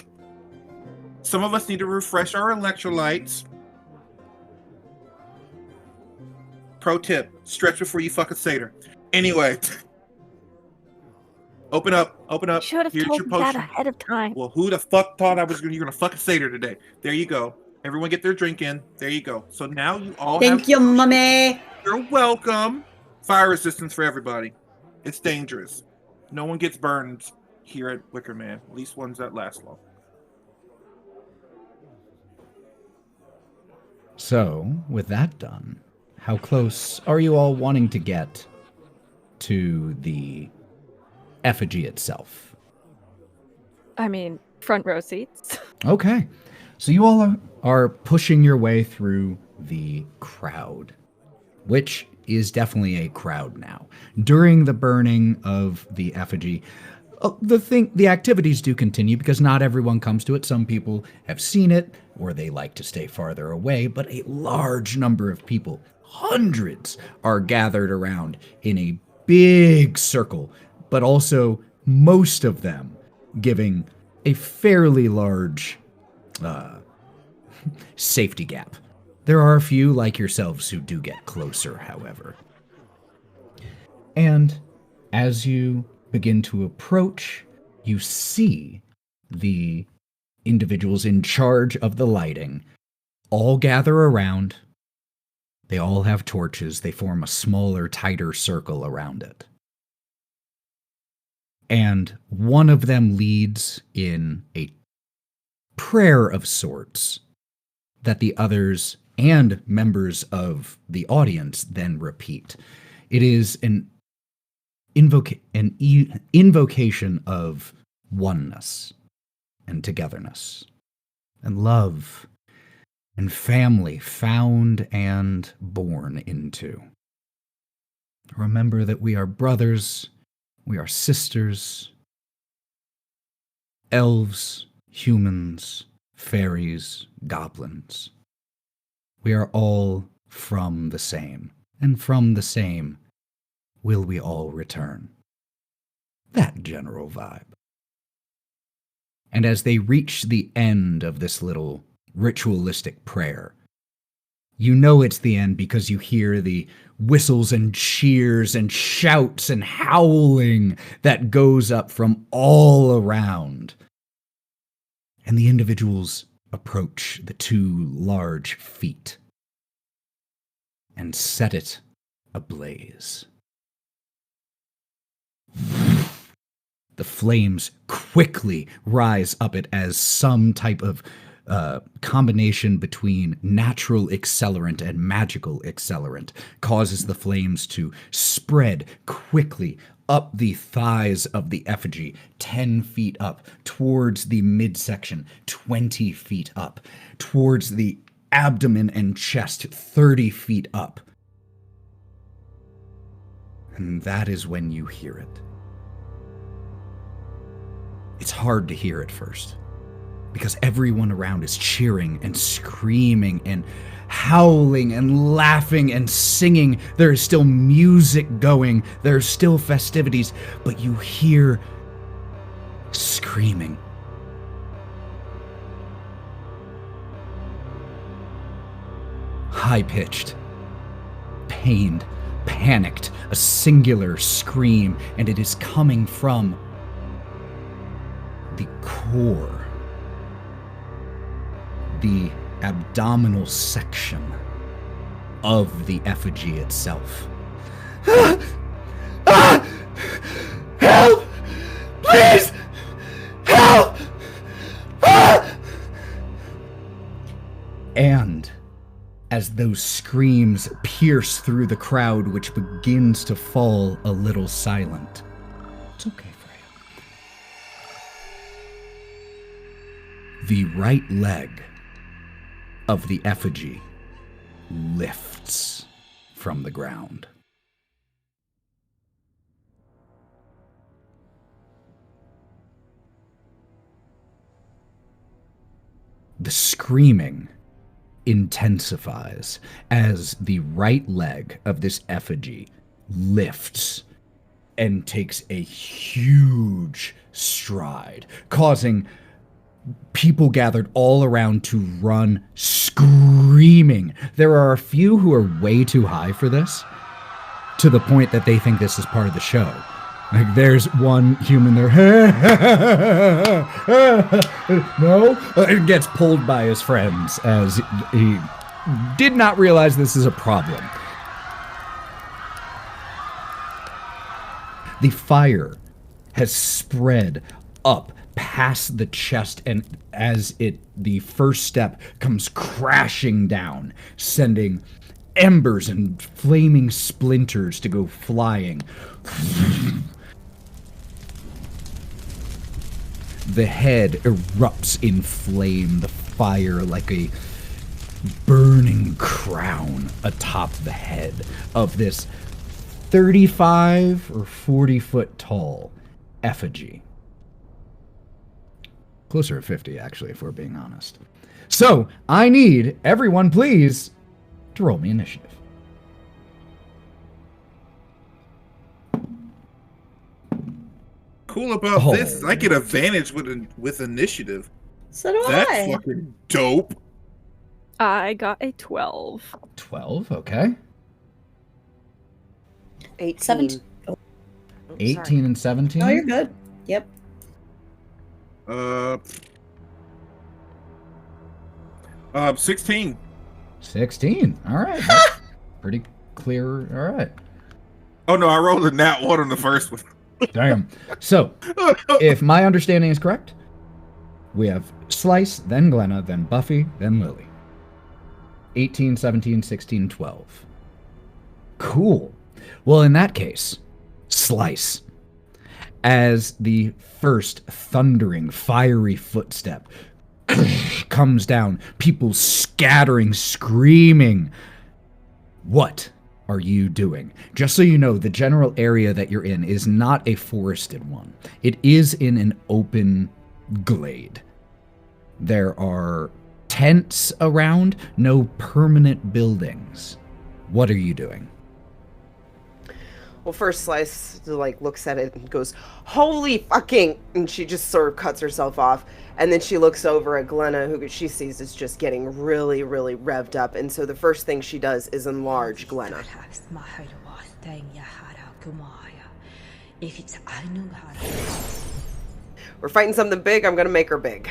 Some of us need to refresh our electrolytes. Pro tip, stretch before you fuck a satyr. Anyway. Open up. Should have Here's told your me potion. that ahead of time. Well, who the fuck thought you're gonna fuck a satyr today? There you go. Everyone get their drink in. There you go. So now you all Thank you, mommy. You're welcome. Fire resistance for everybody. It's dangerous. No one gets burned here at Wickerman. At least ones that last long. So, with that done, how close are you all wanting to get to the effigy itself? I mean, front row seats. Okay. So you all are pushing your way through the crowd, which is definitely a crowd now. During the burning of the effigy, the activities do continue because not everyone comes to it. Some people have seen it or they like to stay farther away, but a large number of people, hundreds, are gathered around in a big circle, but also most of them giving a fairly large safety gap. There are a few like yourselves who do get closer, however. And as you begin to approach, you see the individuals in charge of the lighting all gather around. They all have torches. They form a smaller, tighter circle around it. And one of them leads in a prayer of sorts that the others and members of the audience then repeat. It is an invocation of oneness and togetherness and love and family found and born into. Remember that we are brothers, we are sisters, elves, humans, fairies, goblins. We are all from the same, and from the same will we all return. That general vibe. And as they reach the end of this little ritualistic prayer, you know it's the end because you hear the whistles and cheers and shouts and howling that goes up from all around. And the individuals approach the two large feet and set it ablaze. The flames quickly rise up it as some type of combination between natural accelerant and magical accelerant causes the flames to spread quickly up the thighs of the effigy, 10 feet up, towards the midsection, 20 feet up, towards the abdomen and chest, 30 feet up. And that is when you hear it. It's hard to hear at first, because everyone around is cheering and screaming and howling and laughing and singing. There is still music going. There are still festivities, but you hear screaming. High-pitched, pained, panicked, a singular scream, and it is coming from the core, the abdominal section of the effigy itself. Help! Please! Help! And as those screams pierce through the crowd, which begins to fall a little silent. It's okay, Freya. The right leg of the effigy lifts from the ground. The screaming intensifies as the right leg of this effigy lifts and takes a huge stride, causing people gathered all around to run screaming. There are a few who are way too high for this, to the point that they think this is part of the show. Like, there's one human there, no, and gets pulled by his friends as he did not realize this is a problem. The fire has spread up past the chest, and as the first step comes crashing down, sending embers and flaming splinters to go flying. The head erupts in flame, the fire like a burning crown atop the head of this 35 or 40 foot tall effigy. Closer to 50, actually, if we're being honest. So, I need everyone, please, to roll me initiative. Cool about this is I get advantage with initiative. So do That's I. fucking dope. I got a 12. 12, okay. 18. 17. Oh, 18 sorry. and 17. Oh, you're good. Yep. 16. 16. All right. That's pretty clear. All right. Oh no, I rolled a nat 1 on the first one. Damn. So, if my understanding is correct, we have Slice, then Glenna, then Buffy, then Lily. 18, 17, 16, 12. Cool. Well, in that case, Slice. As the first thundering, fiery footstep comes down, people scattering, screaming. What are you doing? Just so you know, the general area that you're in is not a forested one. It is in an open glade. There are tents around, no permanent buildings. What are you doing? Well, first Slice looks at it and goes, "Holy fucking!" and she just sort of cuts herself off. And then she looks over at Glenna, who she sees is just getting really, really revved up. And so the first thing she does is enlarge Glenna. We're fighting something big. I'm gonna make her big.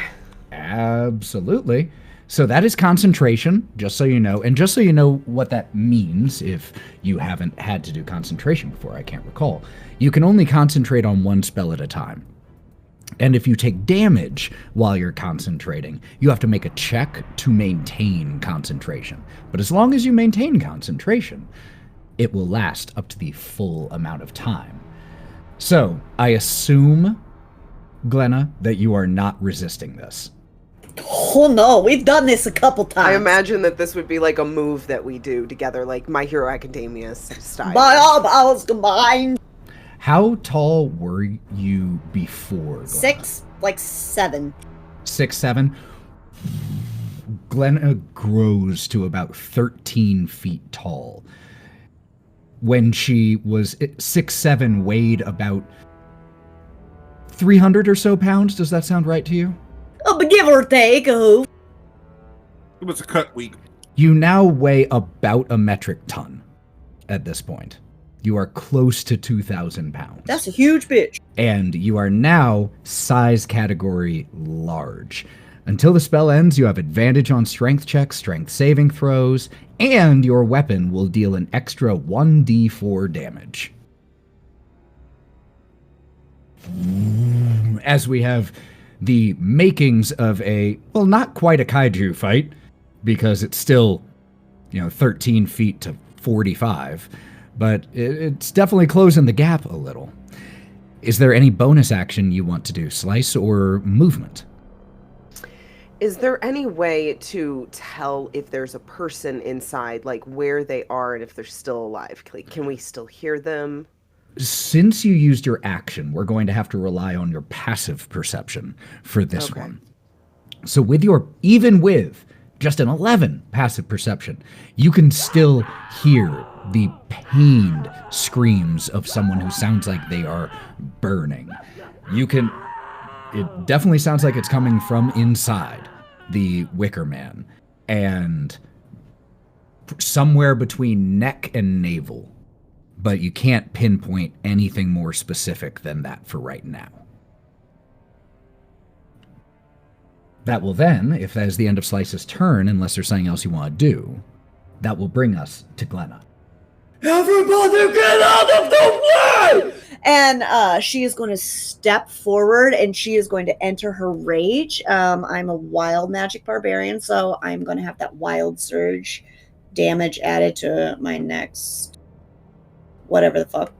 Absolutely. So that is concentration, just so you know. And just so you know what that means, if you haven't had to do concentration before, I can't recall. You can only concentrate on one spell at a time. And if you take damage while you're concentrating, you have to make a check to maintain concentration. But as long as you maintain concentration, it will last up to the full amount of time. So, I assume, Glenna, that you are not resisting this. Oh no, we've done this a couple times. I imagine that this would be like a move that we do together, like My Hero Academia style. By all powers combined. How tall were you before? Glenna? 6, like 7. 6, 7. Glenna grows to about 13 feet tall. When she was 6, 7, weighed about 300 or so pounds. Does that sound right to you? Oh, but give or take a hoof. It was a cut week. You now weigh about a metric ton at this point. You are close to 2,000 pounds. That's a huge bitch. And you are now size category large. Until the spell ends, you have advantage on strength checks, strength saving throws, and your weapon will deal an extra 1d4 damage. As we have the makings of a, well, not quite a kaiju fight, because it's still, 13 feet to 45, but it's definitely closing the gap a little. Is there any bonus action you want to do, slice or movement? Is there any way to tell if there's a person inside, like where they are and if they're still alive? Like, can we still hear them? Since you used your action, we're going to have to rely on your passive perception for this one. So even with just an 11 passive perception, you can still hear the pained screams of someone who sounds like they are burning. It definitely sounds like it's coming from inside the Wickerman, and somewhere between neck and navel. But you can't pinpoint anything more specific than that for right now. That will then, if that is the end of Slice's turn, unless there's something else you want to do, that will bring us to Glenna. Everybody get out of the way! And she is going to step forward, and she is going to enter her rage. I'm a wild magic barbarian, so I'm going to have that wild surge damage added to my next whatever the fuck.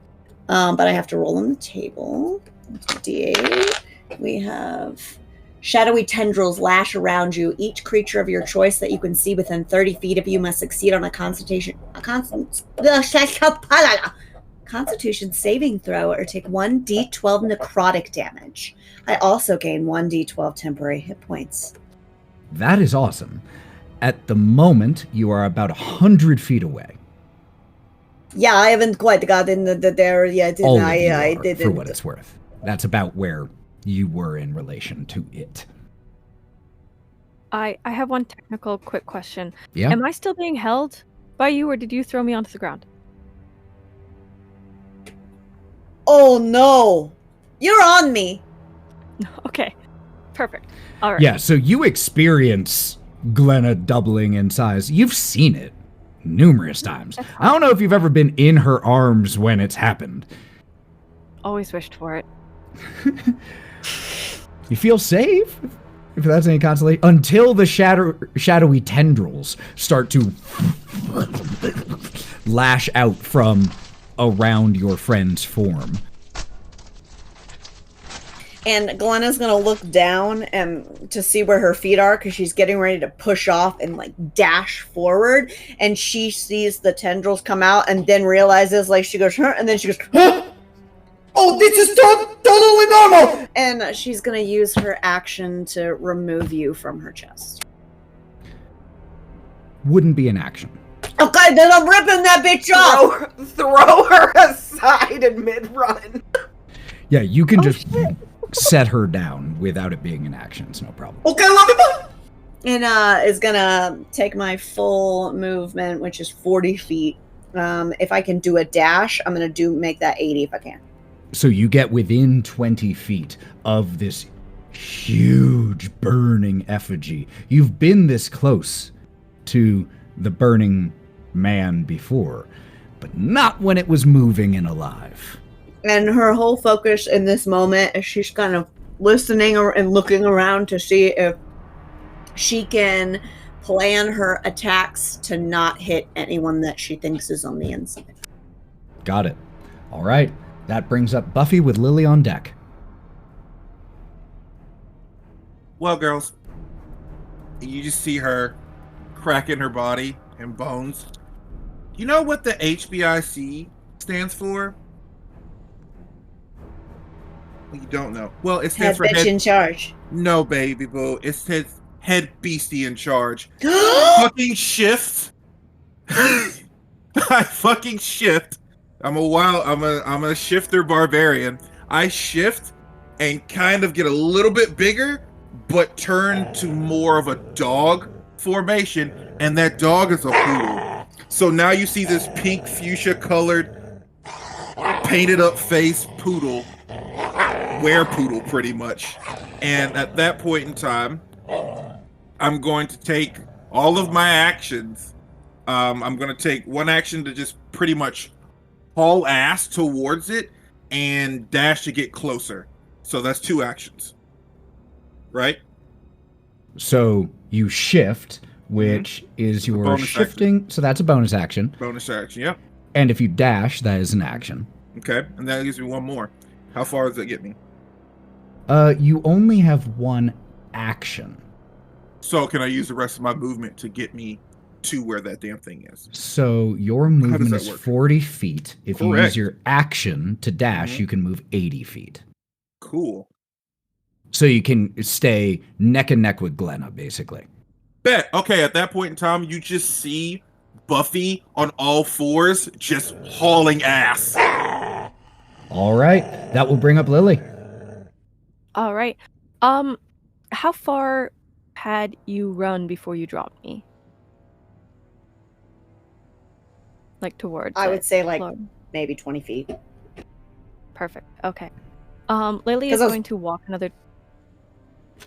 But I have to roll on the table. D8. We have shadowy tendrils lash around you. Each creature of your choice that you can see within 30 feet of you must succeed on a constitution saving throw or take 1d12 necrotic damage. I also gain 1d12 temporary hit points. That is awesome. At the moment, you are about 100 feet away. Yeah, I haven't quite gotten there yet. I didn't. For what it's worth. That's about where you were in relation to it. I have one technical quick question. Yeah? Am I still being held by you, or did you throw me onto the ground? Oh no! You're on me! Okay, perfect. All right. Yeah, so you experience Glenna doubling in size. You've seen it numerous times. I don't know if you've ever been in her arms when it's happened. Always wished for it. You feel safe, if that's any consolation, until the shadowy tendrils start to lash out from around your friend's form. And Glenna's gonna look down and to see where her feet are, because she's getting ready to push off and like dash forward, and she sees the tendrils come out and then realizes, like, she goes, and then she goes, huh? Oh, this is totally normal! And she's gonna use her action to remove you from her chest. Wouldn't be an action. Okay, then I'm ripping that bitch off! Throw her aside in mid-run. Yeah, you can just set her down without it being an action. It's no problem. Okay, love it. And is gonna take my full movement, which is 40 feet. If I can do a dash, I'm gonna make that 80 if I can. So you get within 20 feet of this huge burning effigy. You've been this close to the burning man before, but not when it was moving and alive. And her whole focus in this moment is she's kind of listening and looking around to see if she can plan her attacks to not hit anyone that she thinks is on the inside. Got it. All right. That brings up Buffy with Lily on deck. Well, girls, you just see her cracking her body and bones. You know what the HBIC stands for? You don't know. Well, it Head stands for bitch in charge. No, baby boo. It says head beastie in charge. Fucking shift. I fucking shift. I'm a shifter barbarian. I shift and kind of get a little bit bigger, but turn to more of a dog formation, and that dog is a poodle. So now you see this pink fuchsia colored, painted up face poodle, were-poodle pretty much. And at that point in time, I'm going to take all of my actions. I'm going to take one action to just pretty much haul ass towards it and dash to get closer. So that's 2 actions. Right? So you shift, which is your bonus shifting. action. So that's a bonus action. Bonus action, yep. And if you dash, that is an action. Okay, and that gives me one more. How far does that get me? You only have 1 action. So can I use the rest of my movement to get me to where that damn thing is? So your movement that is work? 40 feet. If you use Correct. your action to dash, you can move 80 feet. Cool. So you can stay neck and neck with Glenna, basically. Bet. Okay, at that point in time, you just see Buffy on all 4s just hauling ass. All right. That will bring up Lily. All right. How far had you run before you dropped me? Like towards I would say like floor. maybe 20 feet. Perfect. Okay. Lily 'Cause is I was- going to walk another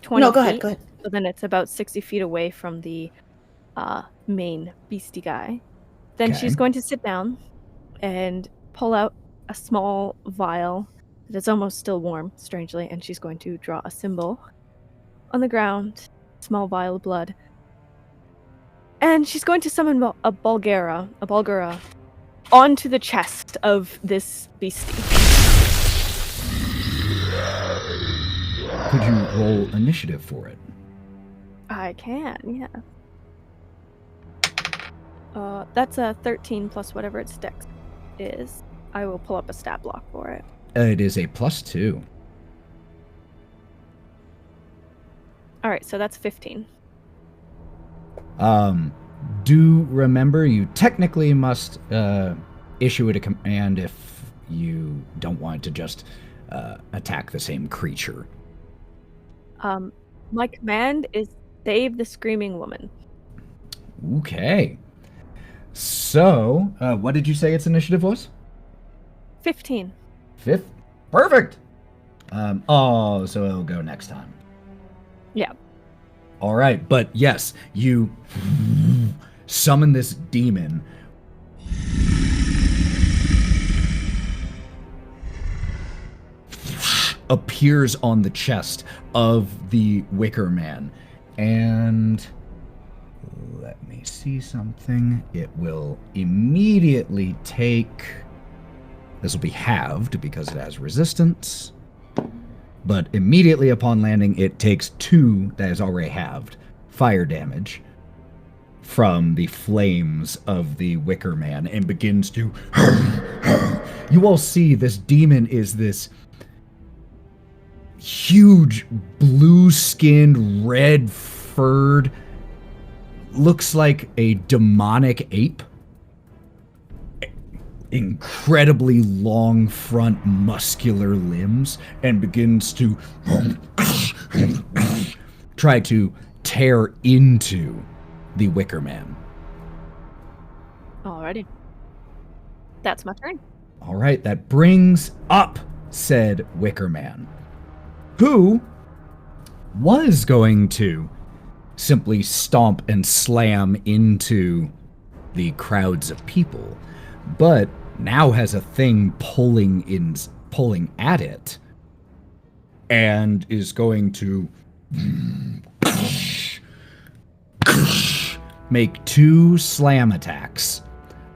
20 No, go feet. ahead, go ahead. So then it's about 60 feet away from the main beastie guy. Then Okay. she's going to sit down and pull out a small vial that is almost still warm, strangely, and she's going to draw a symbol on the ground, small vial of blood. And she's going to summon a Bulgara, onto the chest of this beastie. Could you roll initiative for it? I can, yeah. That's a 13 plus whatever its dex is. I will pull up a stat block for it. It is a +2. All right, so that's 15. Do remember you technically must issue it a command if you don't want to just attack the same creature. My command is save the screaming woman. Okay. So, what did you say its initiative was? 15. 5th? Perfect! So it'll go next time. Yeah. All right, but yes, you summon this demon. Appears on the chest of the Wickerman. And let me see something. It will immediately take... This will be halved because it has resistance. But immediately upon landing, it takes 2, that is already halved, fire damage from the flames of the Wickerman and begins to... You all see this demon is this huge, blue-skinned, red-furred, looks like a demonic ape. Incredibly long front muscular limbs, and begins to try to tear into the Wickerman. Alrighty. That's my turn. All right, that brings up said Wickerman, who was going to simply stomp and slam into the crowds of people, but now has a thing pulling at it, and is going to make 2 slam attacks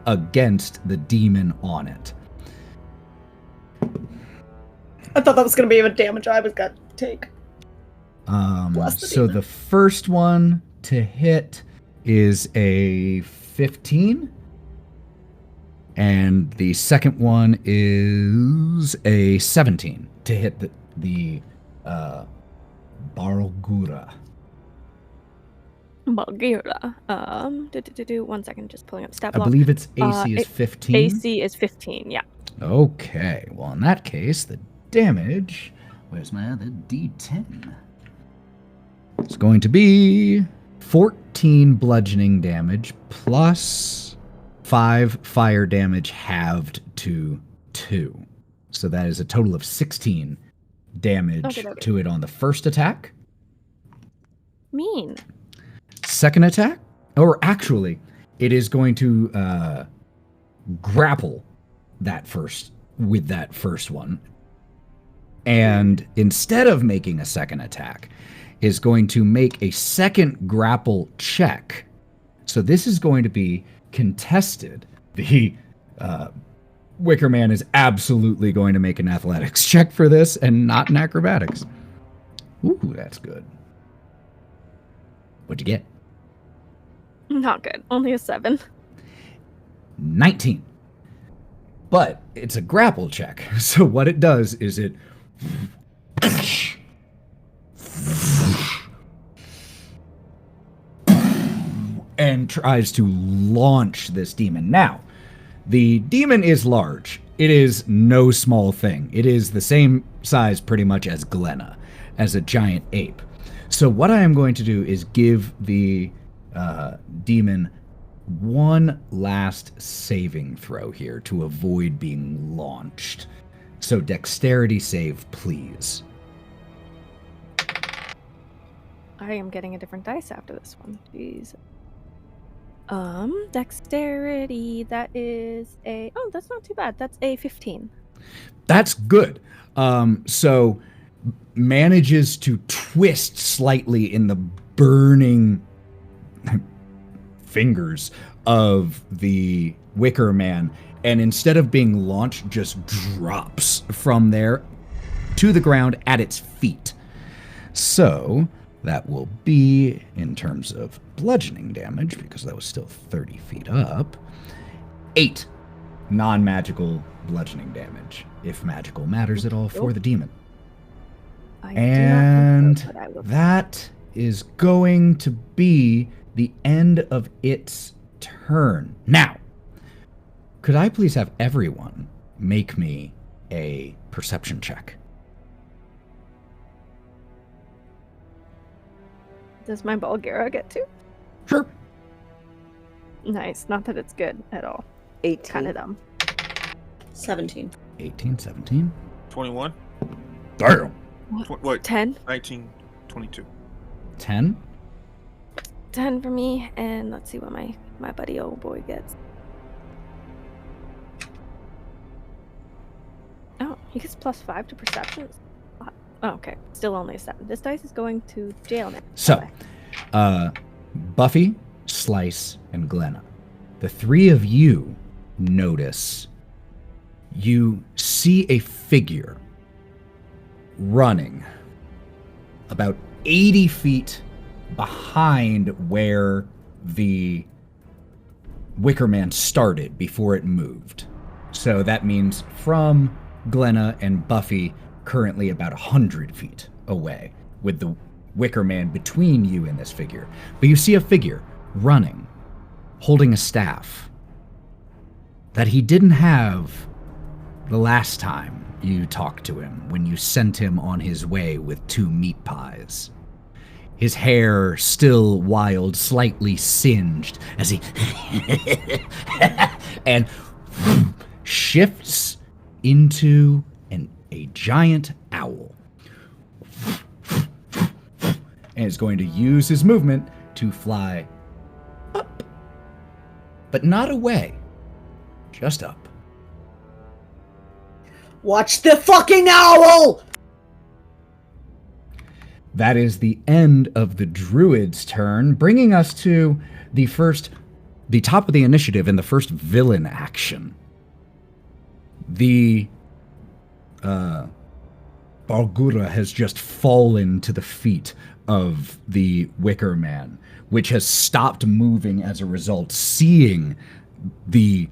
against the demon on it. I thought that was going to be a damage I was going to take. Bless the So demon. the first one to hit is a 15. And the second one is a 17 to hit the Bargura. Bulgaria. 1 second, just pulling up stat block. I believe its AC is 15. AC is 15, yeah. Okay, well, in that case, the damage... Where's my other D10? It's going to be 14 bludgeoning damage plus 5 fire damage halved to 2. So that is a total of 16 damage to it on the first attack. Mean. Second attack, or actually, it is going to grapple that first one. And instead of making a second attack, is going to make a second grapple check. So this is going to be contested. The Wickerman is absolutely going to make an athletics check for this and not an acrobatics. Ooh, that's good. What'd you get? Not good. Only a 7. 19. But it's a grapple check. So what it does is it and tries to launch this demon. Now, the demon is large. It is no small thing. It is the same size pretty much as Glenna, as a giant ape. So what I am going to do is give the demon one last saving throw here to avoid being launched. So dexterity save, please. I am getting a different dice after this one. Jeez. Dexterity, that is that's not too bad. That's a 15. That's good. So manages to twist slightly in the burning fingers of the Wickerman, and instead of being launched, just drops from there to the ground at its feet. So that will be, in terms of bludgeoning damage, because that was still 30 feet up, 8 non-magical bludgeoning damage, if magical matters at all for the demon. And that is going to be the end of its turn. Now, could I please have everyone make me a perception check? Does my Bulgaria get to? Sure. Nice. Not that it's good at all. 18. Kind of dumb. 17. 18, 17. 21. Damn. What? 10? 19, 22. 10. 10 for me, and let's see what my buddy old boy gets. Oh, he gets +5 to perception. Oh, okay, still only a 7. This dice is going to jail now. So, Buffy, Slice, and Glenna, the three of you notice you see a figure running about 80 feet behind where the Wickerman started before it moved. So that means from Glenna and Buffy currently about 100 feet away, with the Wickerman between you and this figure. But you see a figure running, holding a staff that he didn't have the last time you talked to him, when you sent him on his way with 2 meat pies. His hair still wild, slightly singed, as he and shifts into a giant owl. And is going to use his movement to fly up. But not away, just up. Watch the fucking owl! That is the end of the druid's turn, bringing us to the top of the initiative and the first villain action. The Bargura has just fallen to the feet of the Wickerman, which has stopped moving as a result, seeing the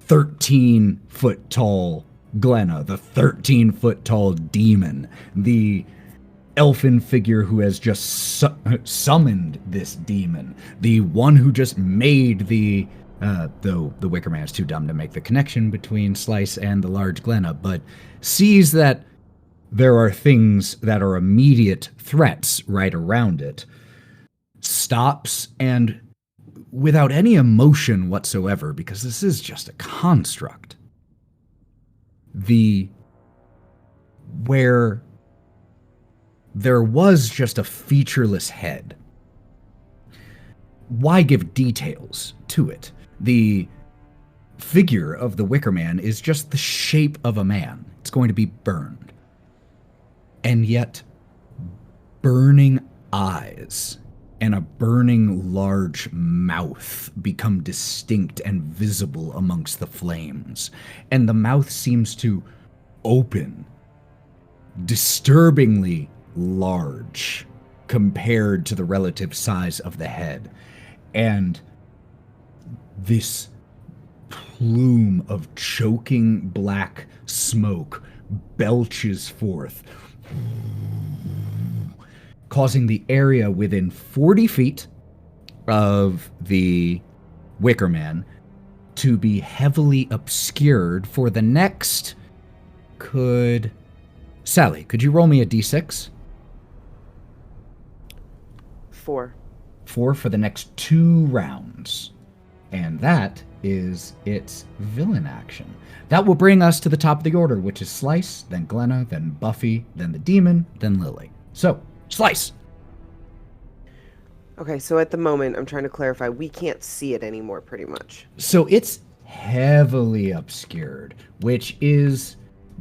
13-foot tall Glenna, the 13-foot tall demon, the elfin figure who has just summoned this demon, the one who just made though the Wicker Man is too dumb to make the connection between Slice and the large Glenna, but sees that there are things that are immediate threats right around it, stops, and without any emotion whatsoever, because this is just a construct, where there was just a featureless head. Why give details to it? The figure of the Wicker Man is just the shape of a man. It's going to be burned. And yet, burning eyes and a burning large mouth become distinct and visible amongst the flames. And the mouth seems to open, disturbingly large compared to the relative size of the head. And this plume of choking black smoke belches forth, causing the area within 40 feet of the Wicker Man to be heavily obscured for the next... Sally, could you roll me a d6? 4. 4 for the next 2 rounds. And that is its villain action. That will bring us to the top of the order, which is Slice, then Glenna, then Buffy, then the Demon, then Lily. So, Slice! Okay, so at the moment, I'm trying to clarify, we can't see it anymore, pretty much. So it's heavily obscured, which is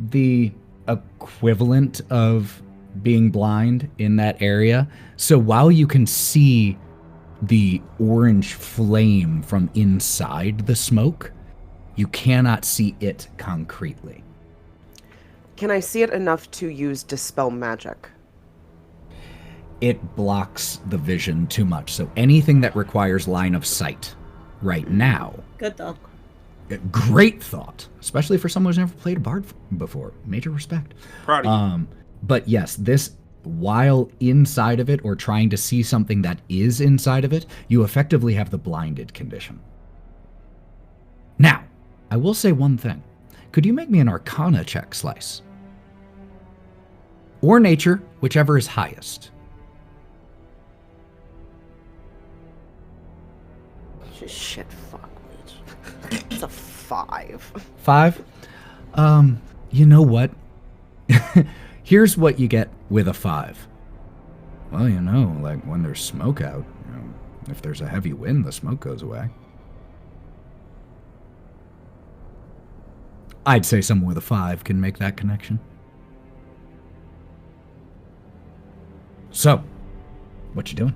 the equivalent of being blind in that area. So while you can see the orange flame from inside the smoke, you cannot see it concretely. Can I see it enough to use Dispel Magic? It blocks the vision too much. So anything that requires line of sight right now. Good thought. Great thought, especially for someone who's never played a bard before. Major respect. Proud of you. But yes, this, while inside of it or trying to see something that is inside of it, you effectively have the blinded condition. Now, I will say one thing. Could you make me an Arcana check, Slice? Or Nature, whichever is highest. Shit, fuck, bitch. It's a 5. 5? You know what? Here's what you get with a 5. Well, you know, like when there's smoke out, you know, if there's a heavy wind, the smoke goes away. I'd say someone with a 5 can make that connection. So, what you doing?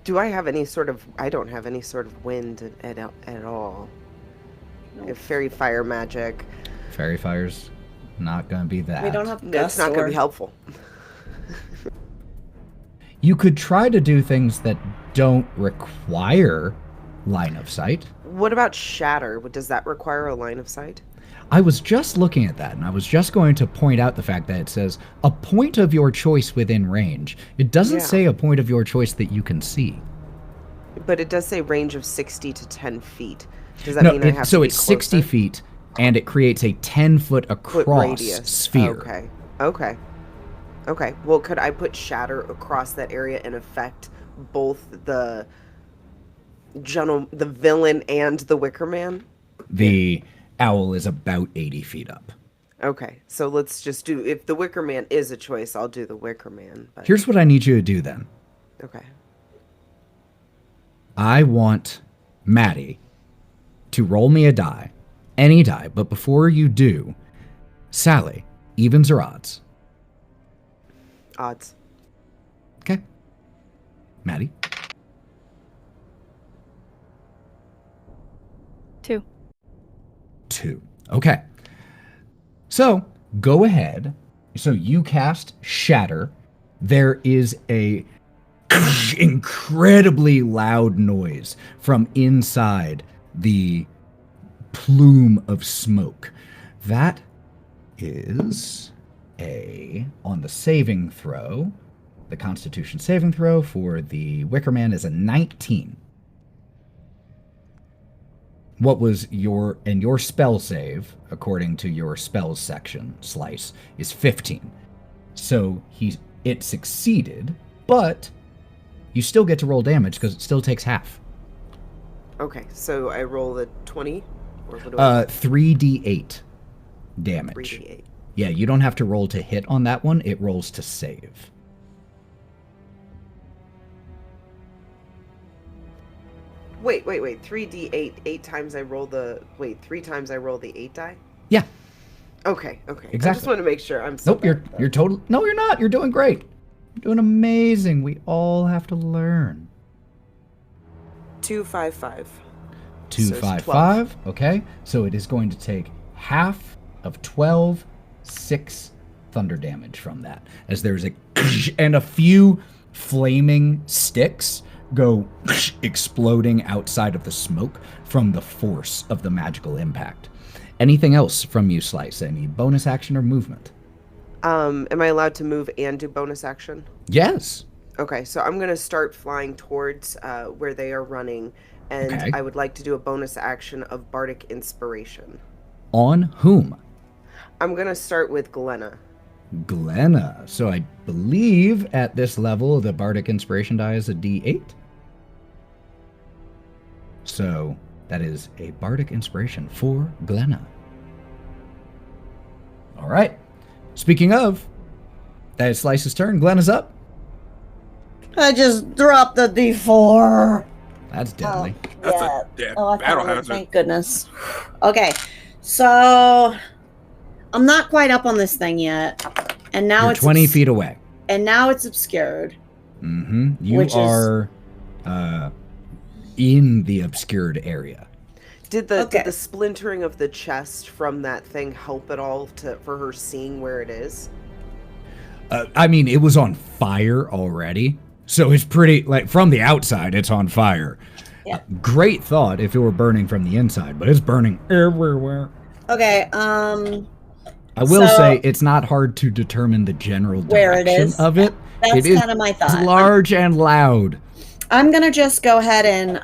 Do I have any sort of... I don't have any sort of wind at all. Nope. If fairy fire magic... Fairy fire's not going to be that. We don't have That's gusts not going to or... be helpful. You could try to do things that don't require line of sight. What about Shatter? Does that require a line of sight? I was just looking at that, and I was just going to point out the fact that it says a point of your choice within range. It doesn't say a point of your choice that you can see. But it does say range of 60 to 10 feet. Does that mean I have so to be it's 60 closer? feet, and it creates a 10-foot across radius. sphere. Okay. Well, could I put Shatter across that area and affect both the villain and the Wicker Man? The owl is about 80 feet up. Okay, so let's just do... If the Wicker Man is a choice, I'll do the Wicker Man. But... Here's what I need you to do then. Okay. I want Matty to roll me a die. Any die. But before you do, Sally, evens or odds? Odds. Okay. Matty? 2. 2. Okay. So, go ahead. So you cast Shatter. There is a incredibly loud noise from inside the plume of smoke. That is on the saving throw, the Constitution saving throw for the Wickerman is a 19. What was your spell save, according to your spells section, Slice, is 15. So it succeeded, but you still get to roll damage because it still takes half. Okay, so I roll the 20? Or what do I 3d8 damage. 3d8. Yeah, you don't have to roll to hit on that one. It rolls to save. Wait. 3d8. 8 times I roll the... Wait, 3 times I roll the 8 die? Yeah. Okay. Exactly. I just want to make sure I'm so Nope, you're total... No, you're not. You're doing great. You're doing amazing. We all have to learn. 255. 255. Okay. So it is going to take half of 12, 6 thunder damage from that. As there's and a few flaming sticks go exploding outside of the smoke from the force of the magical impact. Anything else from you, Slice? Any bonus action or movement? Am I allowed to move and do bonus action? Yes. Okay, so I'm going to start flying towards where they are running, and Okay. I would like to do a bonus action of Bardic Inspiration. On whom? I'm going to start with Glenna. Glenna. So I believe at this level, the Bardic Inspiration die is a D8. So that is a Bardic Inspiration for Glenna. All right. Speaking of, that is Slice's turn. Glenna's up. I just dropped the D4. That's deadly. That's Yeah. a dead I battle found it. hazard. Thank goodness. Okay, so I'm not quite up on this thing yet, and now You're it's 20 feet away. and now it's obscured. Mm-hmm. You Which is- are in the obscured area. Did the Okay. splintering of the chest from that thing help at all for her seeing where it is? I mean, it was on fire already, so it's pretty, like, from the outside, it's on fire. Yeah. Great thought if it were burning from the inside, but it's burning everywhere. Okay, I will So- say it's not hard to determine the general Where it direction is. of it. that's It is kind of my thought. large and loud. I'm gonna just go ahead and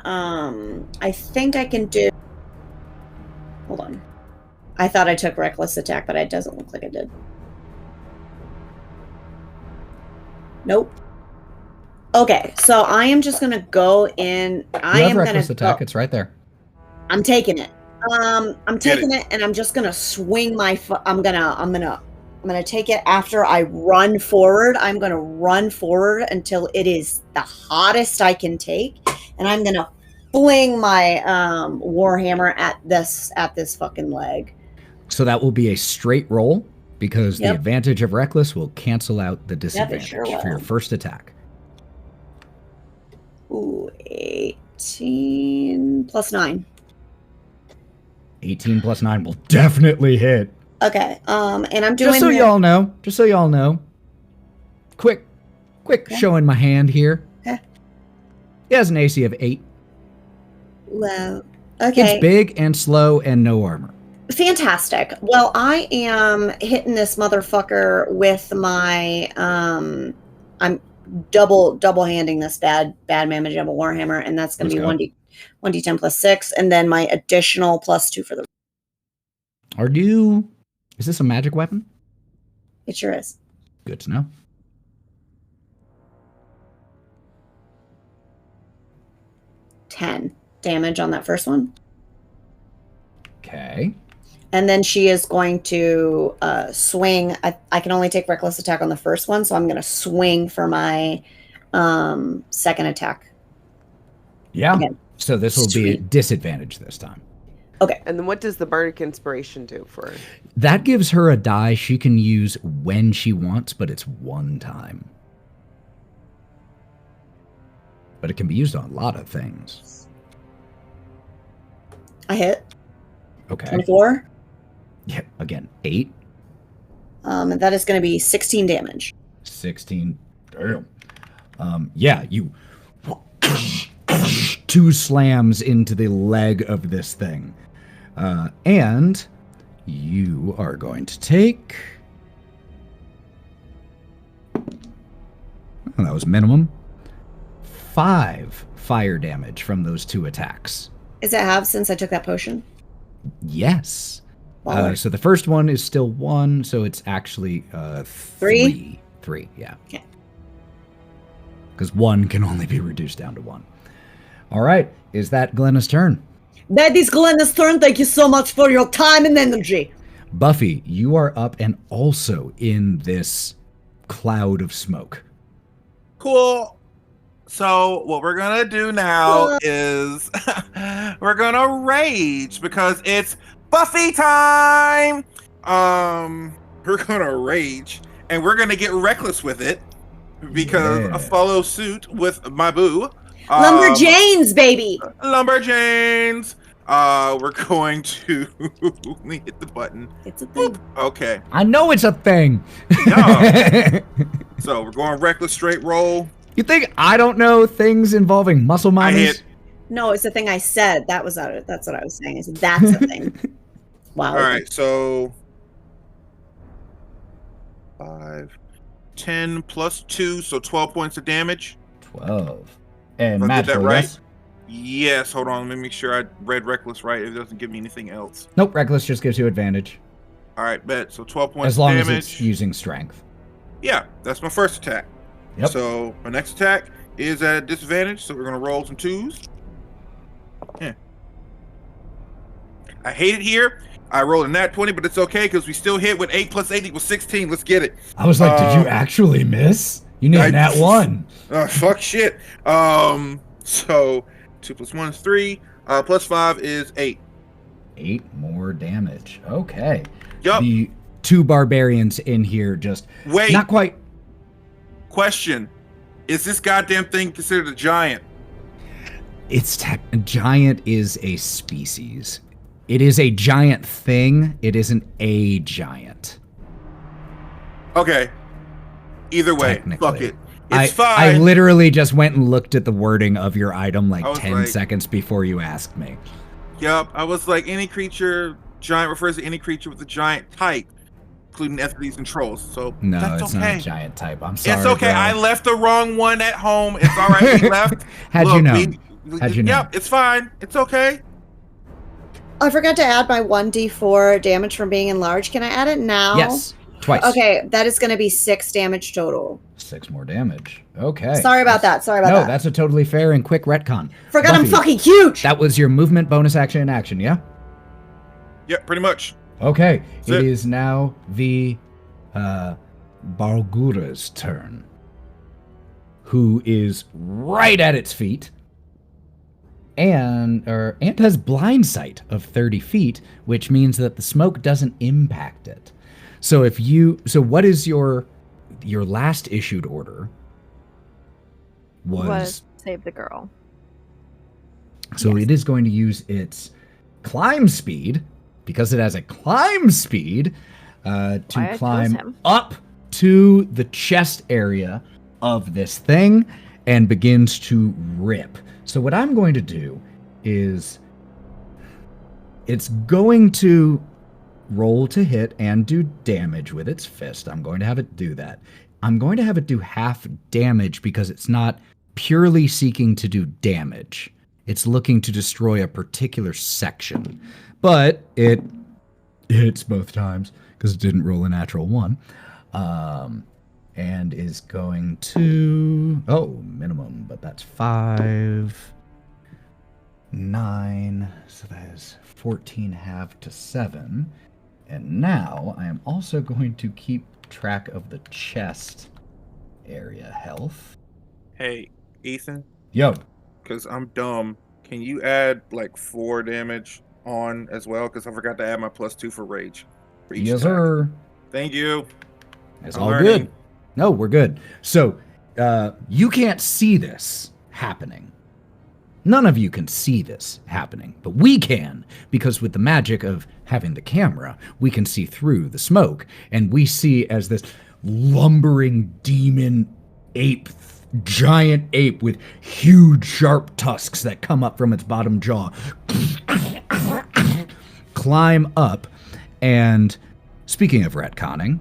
I think I can do. Hold on. I thought I took reckless attack, but it doesn't look like I did. Nope. Okay, so I am just gonna go in. I You have am reckless gonna attack. Go. It's right there. I'm taking it. I'm Get taking it, and I'm just gonna swing my. I'm gonna take it after I run forward. I'm gonna run forward until it is the hottest I can take, and I'm gonna fling my warhammer at this fucking leg. So that will be a straight roll because the Yep. advantage of reckless will cancel out the disadvantage sure for your will. first attack. Ooh, 18 plus 9. 18 plus 9 will definitely hit. Okay, and I'm doing Just so the- y'all know. Quick Okay. showing my hand here. Okay. He has an AC of 8. Well, okay. It's big and slow and no armor. Fantastic. Well, I am hitting this motherfucker with my I'm double handing this bad man of a warhammer, and that's going to be Let's go. 1d10 plus 6, and then my additional plus 2 for the. Is this a magic weapon? It sure is. Good to know. Ten damage on that first one, Okay. and then she is going to swing. I can only take reckless attack on the first one, so I'm going to swing for my second attack. Yeah. Okay. So this will be a Sweet. disadvantage this time. And then what does the Bardic Inspiration do for her? That gives her a die she can use when she wants, but it's one time. But it can be used on a lot of things. I hit Okay. 24. Yeah. Again, 8, And that is going to be 16 damage. 16. Damn. Yeah, you 2 slams into the leg of this thing. And You are going to take... Oh, that was minimum. 5 fire damage from those 2 attacks. Is it half since I took that potion? Yes. Baller. So the first one is still 1, so it's actually 3. 3, yeah. Okay. Because 1 can only be reduced down to 1. All right, is that Glenna's turn? That is Glenna's turn. Thank you so much for your time and energy. Buffy, you are up and also in this cloud of smoke. Cool. So what we're gonna do now is we're gonna rage because it's Buffy time. We're gonna rage and we're gonna get reckless with it because Yeah. I follow suit with my boo. Lumberjanes, baby. Lumberjanes. We're going to let me hit the button. It's a thing. Okay. I know it's a thing. Yeah. So we're going reckless straight roll. You think I don't know things involving muscle I mommies? hit. No, it's the thing I said. That's what I was saying. I said that's a thing. Wow. All right, so 5, 10 plus 2, so 12 points of damage. 12. And If I did magical, that right? yes? Yes, hold on, let me make sure I read reckless right. It doesn't give me anything else. Nope, reckless just gives you advantage. All right, bet. So 12 points As long of as damage. it's using strength. Yeah, that's my first attack. Yep. So my next attack is at a disadvantage, so we're gonna roll some 2s. Yeah. I hate it here. I rolled a nat 20, but it's okay because we still hit with 8 plus 8 equals 16. Let's get it. I was like, did you actually miss? You need that one. Fuck shit. So 2 plus 1 is 3. Plus 5 is 8. 8 more damage. Okay. Yup. The 2 barbarians in here just Wait. not quite. Question: is this goddamn thing considered a giant? Giant is a species. It is a giant thing. It isn't a giant. Okay. Either way, Technically. fuck it. It's I fine. literally just went and looked at the wording of your item like I was 10 like- seconds before you asked me. Yup. I was like, any creature, giant refers to any creature with a giant type, including entities and trolls. So No, that's it's okay. not a giant type. I'm sorry. It's okay. bro. I left the wrong one at home. It's all right. We left. How'd you know? we- How'd you know? Yep. It's fine. It's okay. I forgot to add my 1d4 damage from being enlarged. Can I add it now? Yes, twice. Okay, that is going to be 6 damage total. 6 more damage. Okay. Sorry about that. Sorry about No, that. that's a totally fair and quick retcon. Forgot I'm Buffy, fucking huge. That was your movement, bonus action, and action, yeah? Yep. Pretty much. Okay. That's It it. is now the Bargura's turn, who is right at its feet and has blind sight of 30 feet, which means that the smoke doesn't impact it. So what is your last issued order Was save the girl. So Yes. it is going to use its climb speed, because it has a climb speed, Why I to chose climb him. up to the chest area of this thing and begins to rip. So what I'm going to do is it's going to roll to hit and do damage with its fist. I'm going to have it do that. I'm going to have it do half damage because it's not purely seeking to do damage. It's looking to destroy a particular section. But it hits both times because it didn't roll a natural 1. And is going to... Oh, minimum, but that's 5, 9, so that is 14 half to 7. And now I am also going to keep track of the chest area health. Hey, Ethan. Yo, Because I'm dumb. Can you add like 4 damage on as well? Because I forgot to add my +2 for rage. For each yes, attack. sir. Thank you. It's I'm all learning. good. No, we're good. So, you can't see this happening. None of you can see this happening, but we can, because with the magic of having the camera, we can see through the smoke, and we see as this lumbering demon ape, giant ape with huge sharp tusks that come up from its bottom jaw, climb up And speaking of retconning,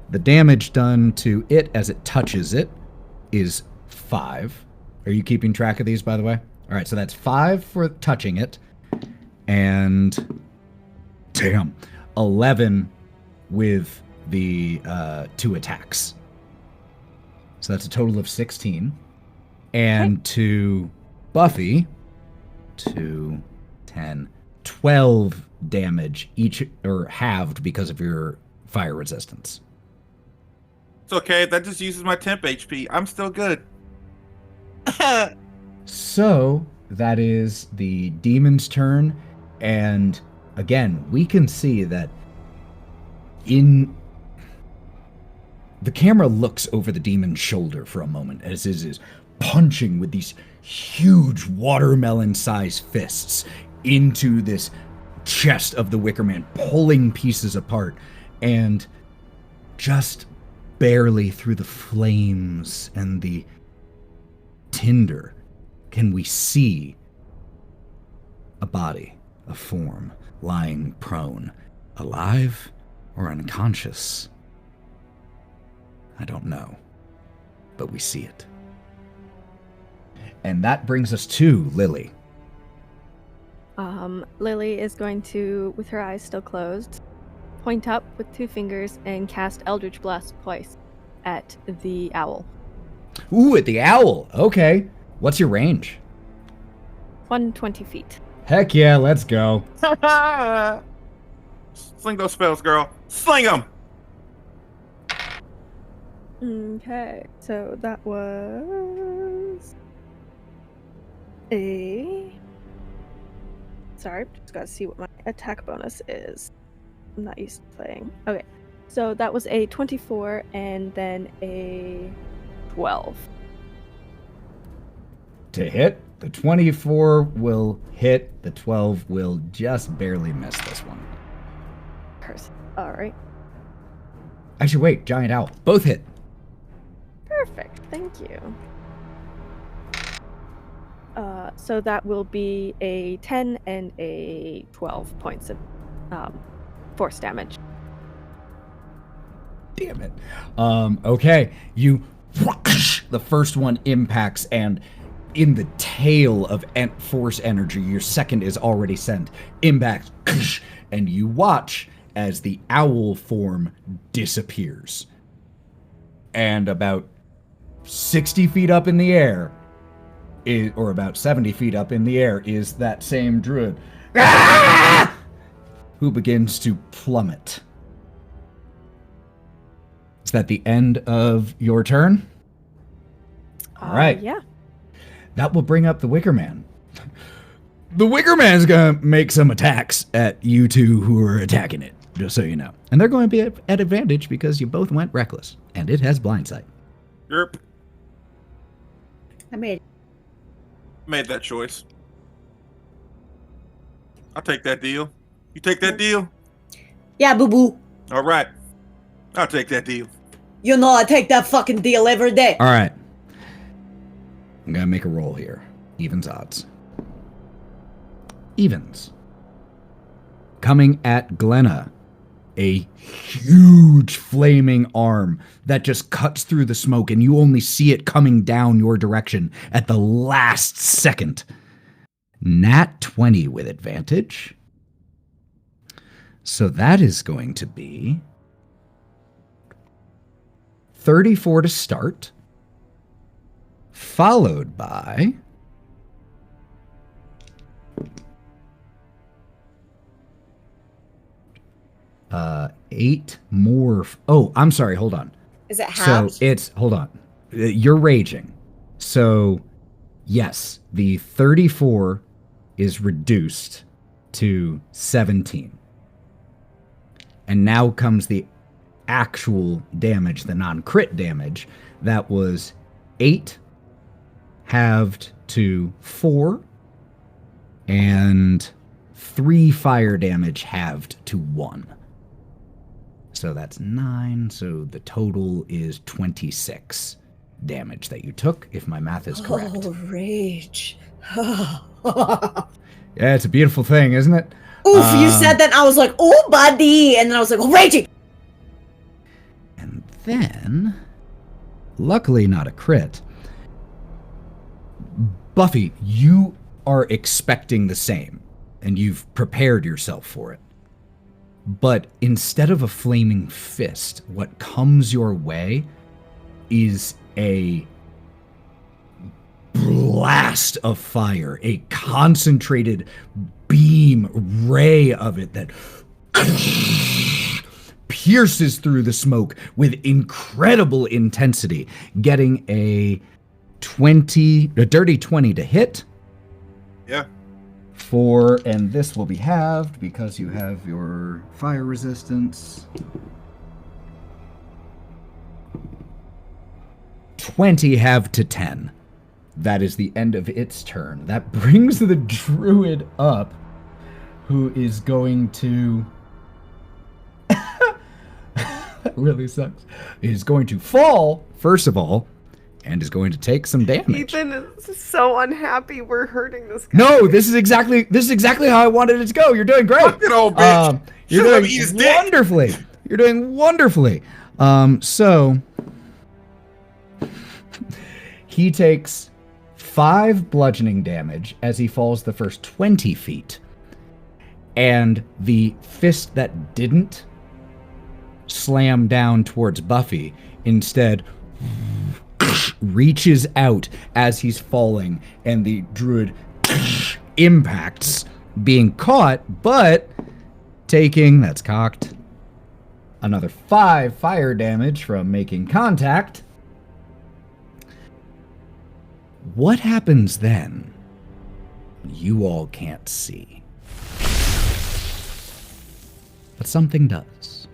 the damage done to it as it touches it is 5. Are you keeping track of these, by the way? All right, so that's 5 for touching it, and 11 with the 2 attacks. So that's a total of 16. And to Buffy, 2, 10, 12 damage each, or halved because of your fire resistance. It's okay. That just uses my temp HP. I'm still good. So that is the demon's turn, and again, we can see that the camera looks over the demon's shoulder for a moment as it is punching with these huge watermelon-sized fists into this chest of the Wickerman, pulling pieces apart, and just barely through the flames and the tinder can we see a body, a form, lying prone, alive or unconscious. I don't know, but we see it. And that brings us to Lily. Lily is going to, with her eyes still closed, point up with 2 fingers and cast Eldritch Blast twice at the owl. Ooh, at the owl. Okay. What's your range? 120 feet. Heck yeah, let's go. Sling those spells, girl. Sling them. Okay, so that was a... Sorry, just gotta see what my attack bonus is. I'm not used to playing. Okay, so that was a 24 and then a 12. To hit, the 24 will hit, the 12 will just barely miss this one. Alright. Actually, wait, giant owl. Both hit. Perfect, thank you. So that will be a 10 and a 12 points of force damage. Damn it. Okay, you... The first one impacts, and in the tail of force energy, your second is already sent. Impact, and you watch as the owl form disappears. And about 60 feet up in the air, or about 70 feet up in the air, is that same druid, who begins to plummet. Is that the end of your turn? All right. Yeah. That will bring up the Wickerman. The Wickerman's going to make some attacks at you two who are attacking it, just so you know. And they're going to be at advantage because you both went reckless, and it has blindsight. Yerp. I made that choice. I'll take that deal. You take that deal? Yeah, boo-boo. All right. I'll take that deal. You know I take that fucking deal every day. All right. I'm going to make a roll here. Evens odds. Evens. Coming at Glenna, a huge flaming arm that just cuts through the smoke, and you only see it coming down your direction at the last second. Nat 20 with advantage. So that is going to be 34 to start, followed by 8 more. Oh, I'm sorry. Hold on. Is it halved? So it's, hold on. You're raging. So yes, the 34 is reduced to 17. And now comes the actual damage, the non-crit damage. That was 8 halved to 4, and 3 fire damage halved to 1. So that's 9, so the total is 26 damage that you took, if my math is correct. Oh, rage. Yeah, it's a beautiful thing, isn't it? Oof, you said that, and I was like, oh, buddy. And then I was like, oh, raging. And then, luckily not a crit, Buffy, you are expecting the same, and you've prepared yourself for it. But instead of a flaming fist, what comes your way is a blast of fire, a concentrated beam ray of it that pierces through the smoke with incredible intensity, getting a dirty 20 to hit. Yeah. And this will be halved because you have your fire resistance. 20 halved to 10. That is the end of its turn. That brings the druid up, who is going to... That really sucks. He's going to fall, first of all, and is going to take some damage. Ethan is so unhappy we're hurting this guy. No, this is exactly how I wanted it to go. You're doing great. Fucking old bitch. You're Should've let doing me eat his dick. wonderfully. You're doing wonderfully. So he takes 5 bludgeoning damage as he falls the first 20 feet. And the fist that didn't slam down towards Buffy instead reaches out as he's falling, and the druid impacts, being caught, but taking, that's cocked, another 5 fire damage from making contact. What happens then? You all can't see. But something does.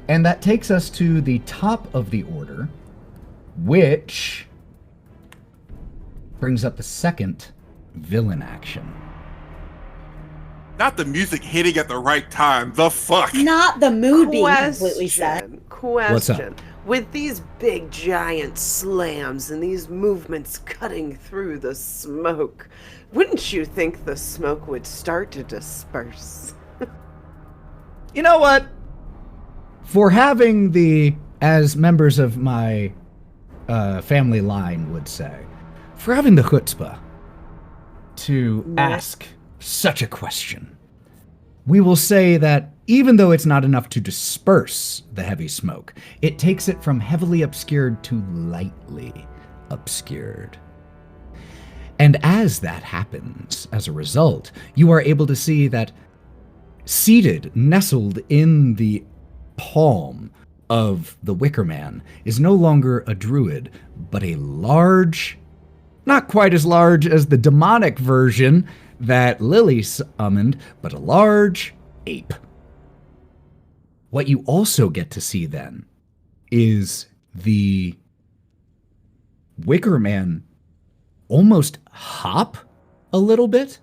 And that takes us to the top of the order, which brings up the second villain action. Not the music hitting at the right time. The fuck? Not the mood being completely set. What's up? With these big giant slams and these movements cutting through the smoke, wouldn't you think the smoke would start to disperse? You know what? For having as members of my family line would say, for having the chutzpah to ask such a question, we will say that even though it's not enough to disperse the heavy smoke, it takes it from heavily obscured to lightly obscured. And as that happens, as a result, you are able to see that seated, nestled in the palm of the Wickerman is no longer a druid, but a large, not quite as large as the demonic version that Lily summoned, but a large ape. What you also get to see then is the Wickerman almost hop a little bit.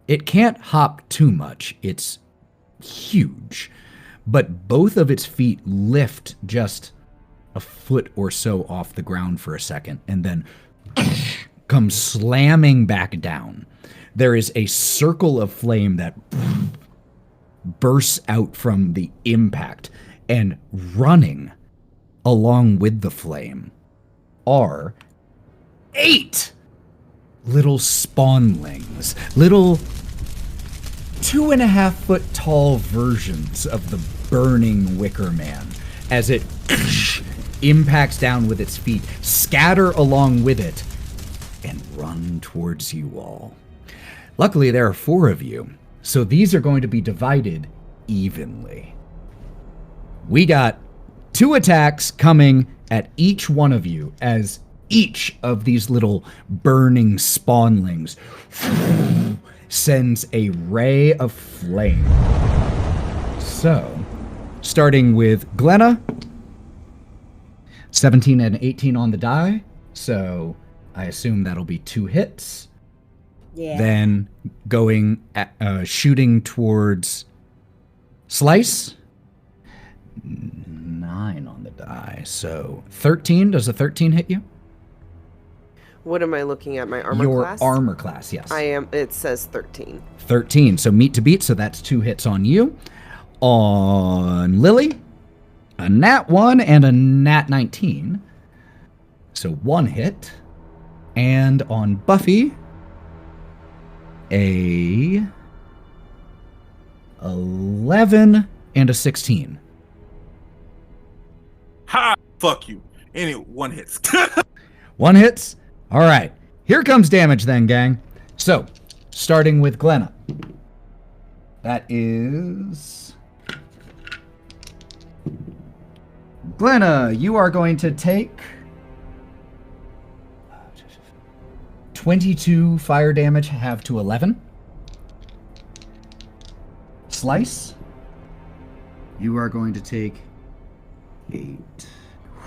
It can't hop too much. It's huge. But both of its feet lift just a foot or so off the ground for a second and then come slamming back down. There is a circle of flame that bursts out from the impact, and running along with the flame are 8 little spawnlings, little 2.5 foot tall versions of the burning Wicker Man as it impacts down with its feet, scatter along with it, and run towards you all. Luckily, there are 4 of you, so these are going to be divided evenly. We got 2 attacks coming at each one of you as each of these little burning spawnlings sends a ray of flame. So, starting with Glenna, 17 and 18 on the die, so I assume that'll be 2 hits. Yeah. Then going at, shooting towards Slice, 9 on the die, so 13. Does a 13 hit you? What am I looking at? My armor Your class? armor class, yes. I am. It says 13. 13. So meet to beat. So that's 2 hits on you. On Lily, a nat 1 and a nat 19. So 1 hit. And on Buffy, a 11 and a 16. Ha! Fuck you. Anyway, 1 hits. 1 hits. All right. Here comes damage then, gang. So, starting with Glenna. That is... Glenna, you are going to take 22 fire damage, halved to 11. Slice, you are going to take 8.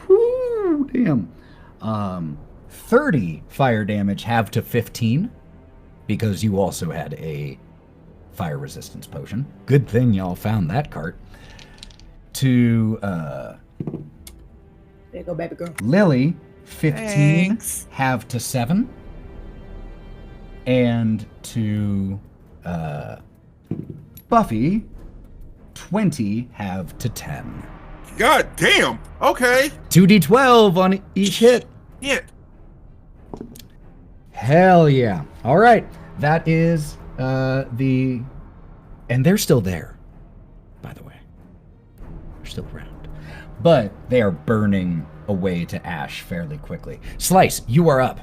Whoo, damn. 30 fire damage, halved to 15, because you also had a fire resistance potion. Good thing y'all found that cart. To, There you go, baby girl. Lily, 15, Thanks. halved to 7. And to Buffy, 20, halved to 10. God damn. Okay. 2d12 on each hit. Yeah. Hell yeah. All right. That is the... And they're still there, by the way. They're still around. But they are burning away to ash fairly quickly. Slice, you are up.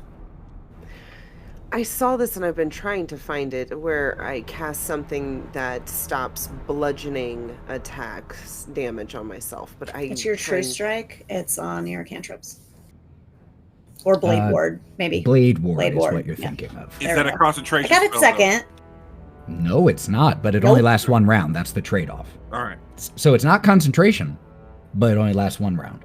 I saw this and I've been trying to find it where I cast something that stops bludgeoning attacks damage on myself, but It's your True Strike. It's on your cantrips. Or Blade Ward, maybe. Blade Ward Blade is Ward, what you're yeah. thinking of. Is There that we a go. concentration? I got it spell, second. No, it's not, but it Nope. only lasts 1 round. That's the trade-off. though? All right. So it's not concentration, but it only lasts 1 round.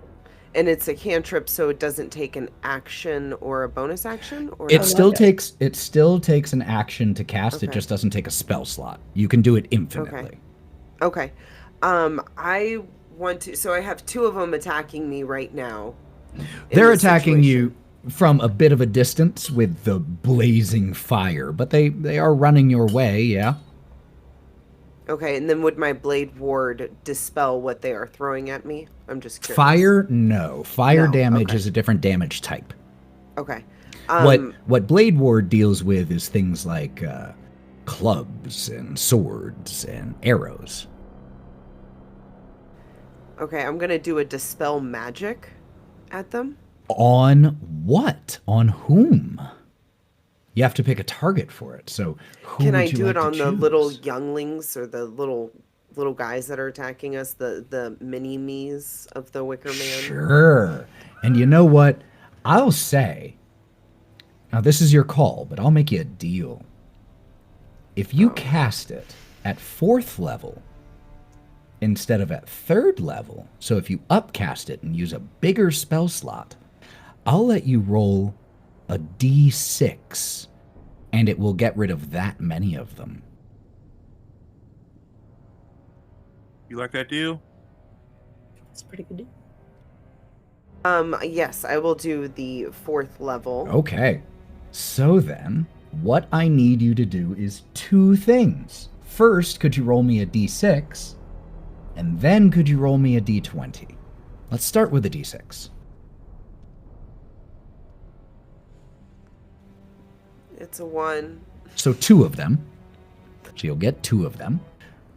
And it's a cantrip, so it doesn't take an action or a bonus action? Or It no? still it. takes an action to cast. It Okay. just doesn't take a spell slot. You can do it infinitely. Okay. I want to... So I have 2 of them attacking me right now. in They're this attacking situation. you from a bit of a distance with the blazing fire, but they are running your way, yeah. Okay, and then would my Blade Ward dispel what they are throwing at me? I'm just curious. Fire, no. Fire No, damage okay. is a different damage type. Okay. What Blade Ward deals with is things like clubs and swords and arrows. Okay, I'm going to do a Dispel Magic at them. On what? On whom? You have to pick a target for it. So who Can would I you do like it to on the choose? little younglings or the little guys that are attacking us, the mini-me's of the Wickerman? Sure. And you know what? I'll say, now this is your call, but I'll make you a deal. If you cast it at 4th level instead of at 3rd level, so if you upcast it and use a bigger spell slot, I'll let you roll a d6 and it will get rid of that many of them. You like that deal? It's a pretty good deal. Yes, I will do the 4th level. Okay. So then, what I need you to do is 2 things. First, could you roll me a d6? And then could you roll me a d20? Let's start with a d6. It's a 1. So 2 of them. So you'll get 2 of them.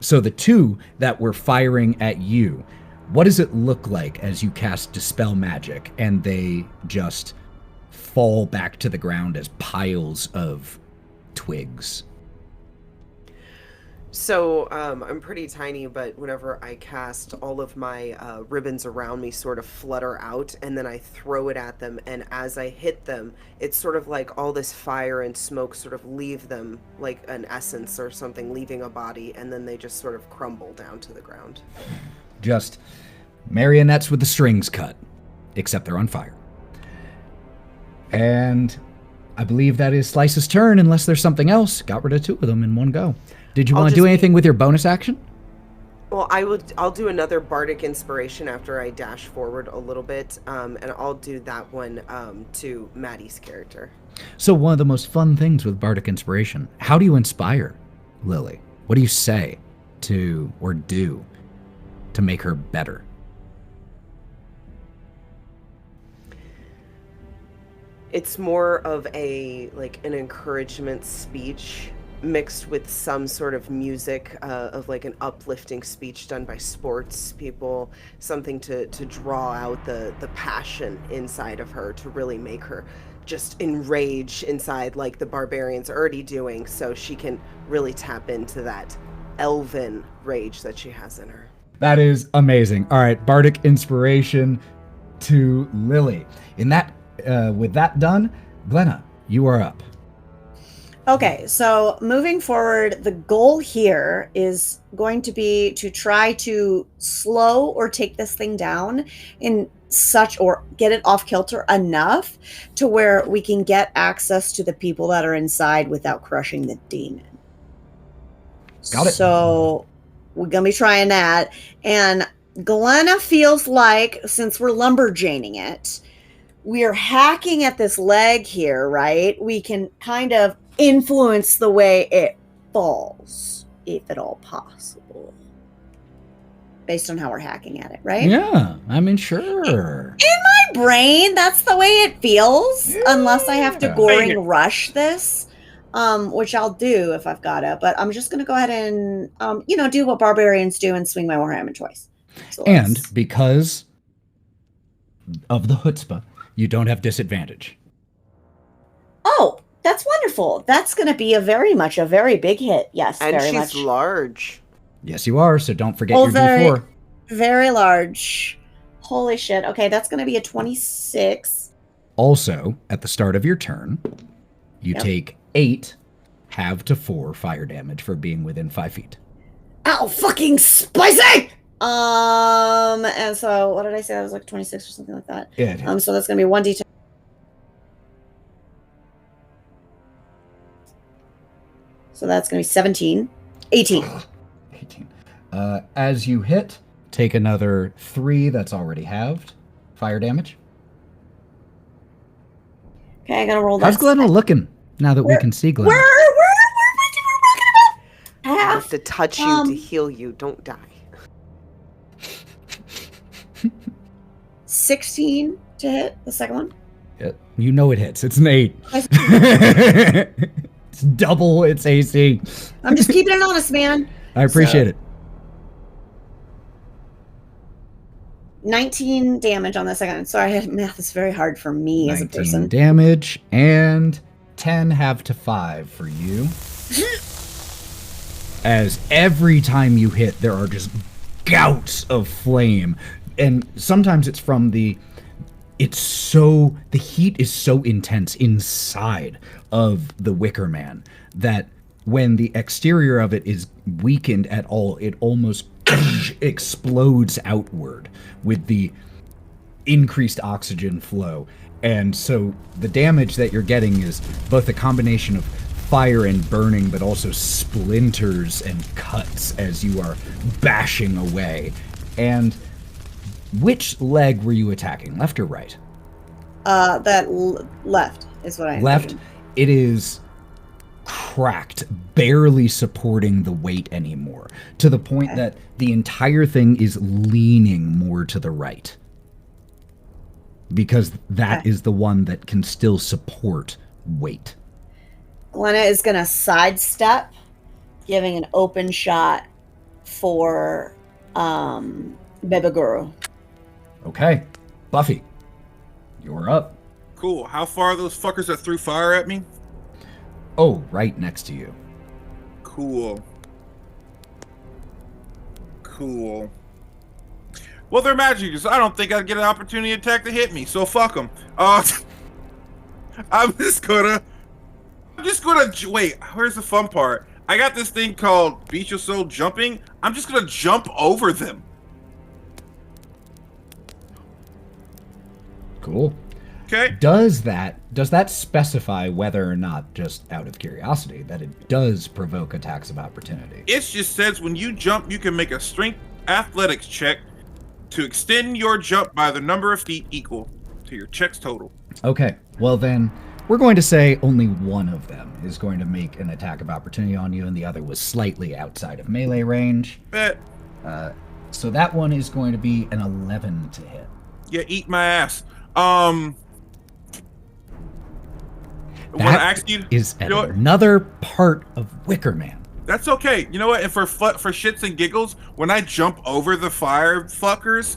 So the 2 that were firing at you, what does it look like as you cast Dispel Magic and they just fall back to the ground as piles of twigs? So, I'm pretty tiny, but whenever I cast, all of my ribbons around me sort of flutter out, and then I throw it at them, and as I hit them, it's sort of like all this fire and smoke sort of leave them, like an essence or something leaving a body, and then they just sort of crumble down to the ground. Just marionettes with the strings cut, except they're on fire. And I believe that is Slice's turn, unless there's something else. Got rid of 2 of them in one go. Did you I'll want to do just- anything with your bonus action? Well, I'll do another bardic inspiration after I dash forward a little bit, and I'll do that one to Matty's character. So one of the most fun things with Bardic Inspiration, how do you inspire Lily? What do you say to or do to make her better? It's more of an encouragement speech mixed with some sort of music of like an uplifting speech done by sports people, something to draw out the passion inside of her, to really make her just enrage inside like the barbarian's already doing, so she can really tap into that elven rage that she has in her. That is amazing. All right, Bardic Inspiration to Lily. With that done, Glenna, you are up. Okay, so moving forward, the goal here is going to be to try to slow or take this thing down or get it off kilter enough to where we can get access to the people that are inside without crushing the demon. Got it. So we're going to be trying that. And Glenna feels like, since we're lumberjaning it, we are hacking at this leg here, right? We can kind of influence the way it falls, if at all possible, based on how we're hacking at it, right? Yeah, I mean, sure. In my brain, that's the way it feels, unless I have to Hey. goring rush this, which I'll do if I've got it. But I'm just going to go ahead and, do what barbarians do and swing my warhammer twice. So And because of the chutzpah, you don't have disadvantage. Oh, that's wonderful. That's going to be a very big hit. Yes, And very she's much. large. Yes, you are, so don't forget your very, D4. very large. Holy shit. Okay, that's going to be a 26. Also, at the start of your turn, you Yep. take 8 half to 4 fire damage for being within 5 feet. Ow, fucking spicy! And so, what did I say? That was like 26 or something like that. Yeah, it hits. So that's going to be 1d10. So that's going to be 17. 18. 18. As you hit, take another 3 that's already halved. Fire damage. Okay, I got to roll that. How's Glenna looking now that we Where- can see Glenna? Where talking about? I Half. have to touch you to heal you. Don't die. 16 to hit the second one. Yeah, you know it hits. It's an 8. I- It's double its AC. I'm just keeping it honest, man. I appreciate it. 19 damage on the second. Sorry, math is very hard for me as a 19 person. damage and 10 half to 5 for you. As every time you hit, there are just gouts of flame. And sometimes it's from the heat is so intense inside of the Wickerman that when the exterior of it is weakened at all, it almost explodes outward with the increased oxygen flow. And so the damage that you're getting is both a combination of fire and burning, but also splinters and cuts as you are bashing away. And which leg were you attacking, left or right? Left is what I Left. envisioned. It is cracked, barely supporting the weight anymore, to the point Okay. that the entire thing is leaning more to the right. Because that Okay. is the one that can still support weight. Glenna is going to sidestep, giving an open shot for Beba Guru. Okay. Buffy, you're up. Cool. How far are those fuckers that threw fire at me? Oh, right next to you. Cool. Well, they're magic, so I don't think I'd get an opportunity attack to hit me, so fuck them. I'm just gonna wait, where's the fun part? I got this thing called Beat Your Soul Jumping. I'm just gonna jump over them. Cool. Okay? Does that specify whether or not, just out of curiosity, that it does provoke attacks of opportunity? It just says when you jump, you can make a strength athletics check to extend your jump by the number of feet equal to your check's total. Okay, well then, We're going to say only one of them is going to make an attack of opportunity on you, and the other was slightly outside of melee range. Bet. So that one is going to be an 11 to hit. Yeah, eat my ass. When I asked you, is you know what? another part of Wickerman. That's okay. You know what? And for shits and giggles, when I jump over the fire fuckers,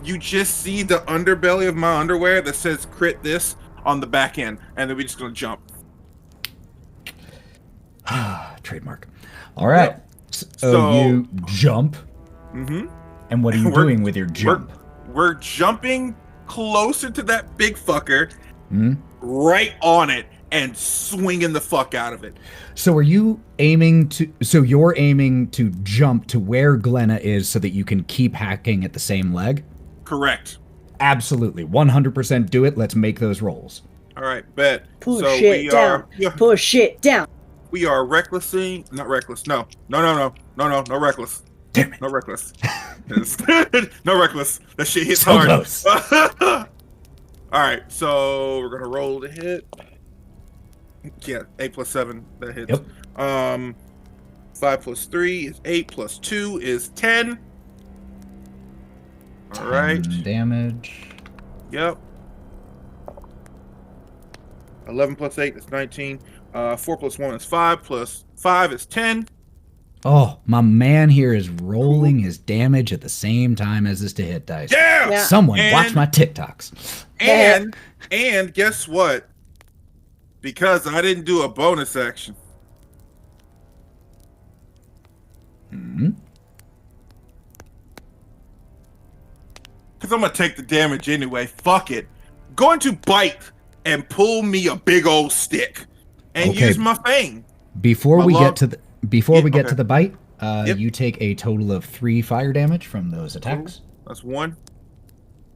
you just see the underbelly of my underwear that says "crit this" on the back end, and then we're just gonna jump. Trademark. All right. Yep. So you jump. Mm-hmm. And what are you doing with your jump? We're jumping closer to that big fucker, Hmm? right on it, and swinging the fuck out of it. So are you aiming to? So you're aiming to jump to where Glenna is, so that you can keep hacking at the same leg? Correct. Absolutely, 100% do it. Let's make those rolls. All right, bet. Push So it down. Push it down. We are recklessly, not reckless. No, reckless. Damn it. No reckless. No reckless. That shit hits So hard. close. All right, so we're gonna roll to hit. Yeah, 8 plus 7 that hits. Yep. 5 plus 3 is 8 plus 2 is 10. All right. 10 damage. Yep. 11 plus 8 is 19. 4 plus 1 is 5 plus 5 is 10. Oh, my man here is rolling his damage at the same time as his to hit dice. Yeah. Someone And- watch my TikToks. And guess what? Because I didn't do a bonus action. Hmm? Because I'm going to take the damage anyway. Fuck it. Going to bite and pull me a big old stick. And Okay. use my fang. Before My we long- get to the we get okay. to the bite, Yep. you take a total of 3 fire damage from those attacks. That's 1.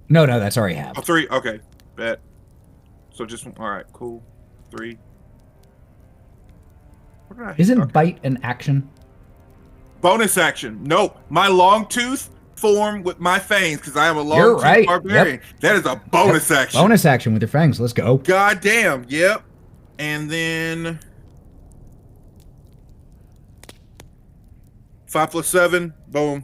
No, that's already half. Oh, 3. Okay. Bet. So just, all right, cool. 3. What did I hit? Isn't Okay. bite an action? Bonus action. Nope. My long tooth form with my fangs because I am a long You're tooth right. barbarian. That is a bonus action. Bonus action with your fangs. Let's go. God damn. Yep. And then 5 plus 7. Boom.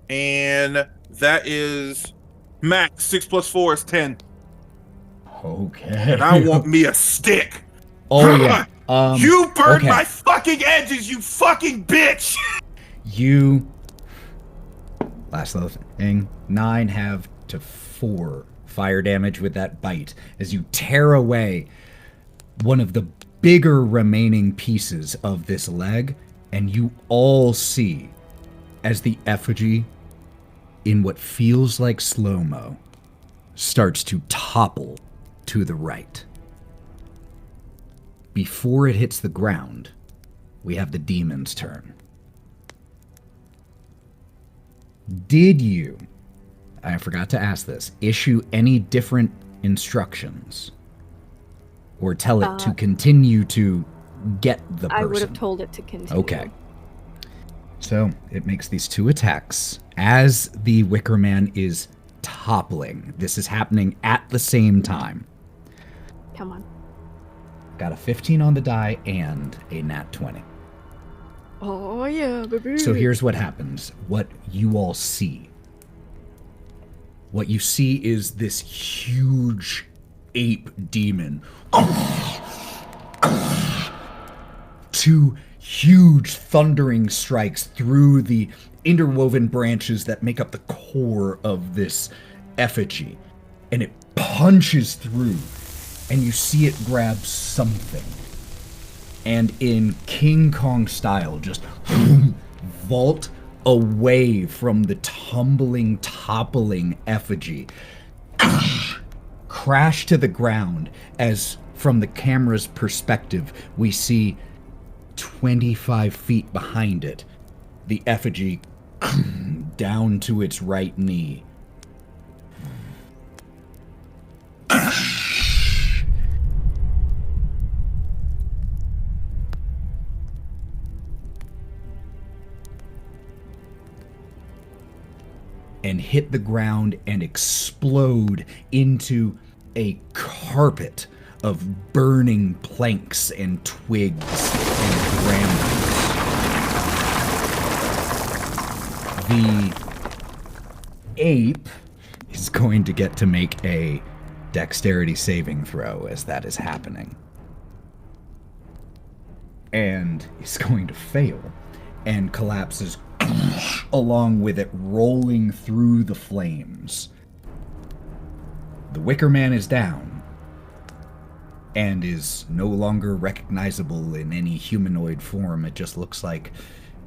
And that is max. 6 plus 4 is 10. Okay. And I want me a stick. Oh yeah. You burned okay. my fucking edges, you fucking bitch. You last little thing. 9 have to 4 fire damage with that bite as you tear away one of the bigger remaining pieces of this leg, and you all see as the effigy, in what feels like slow-mo, starts to topple to the right. Before it hits the ground, we have the demon's turn. Did you, I forgot to ask this, issue any different instructions? Or tell it to continue to get the person? I would have told it to continue. Okay. So it makes these 2 attacks as the Wickerman is toppling. This is happening at the same time. Come on. Got a 15 on the die and a nat 20. Oh yeah, baby. So here's what happens. What you all see. What you see is this huge ape demon. 2 huge thundering strikes through the interwoven branches that make up the core of this effigy. And it punches through, and you see it grab something. And in King Kong style, just vault away from the tumbling, toppling effigy. Crash to the ground as, from the camera's perspective, we see 25 feet behind it, the effigy down to its right knee. And hit the ground and explode into a carpet of burning planks and twigs and brambles. The ape is going to get to make a dexterity saving throw as that is happening. And he's going to fail and collapses along with it, rolling through the flames. The Wickerman is down and is no longer recognizable in any humanoid form. It just looks like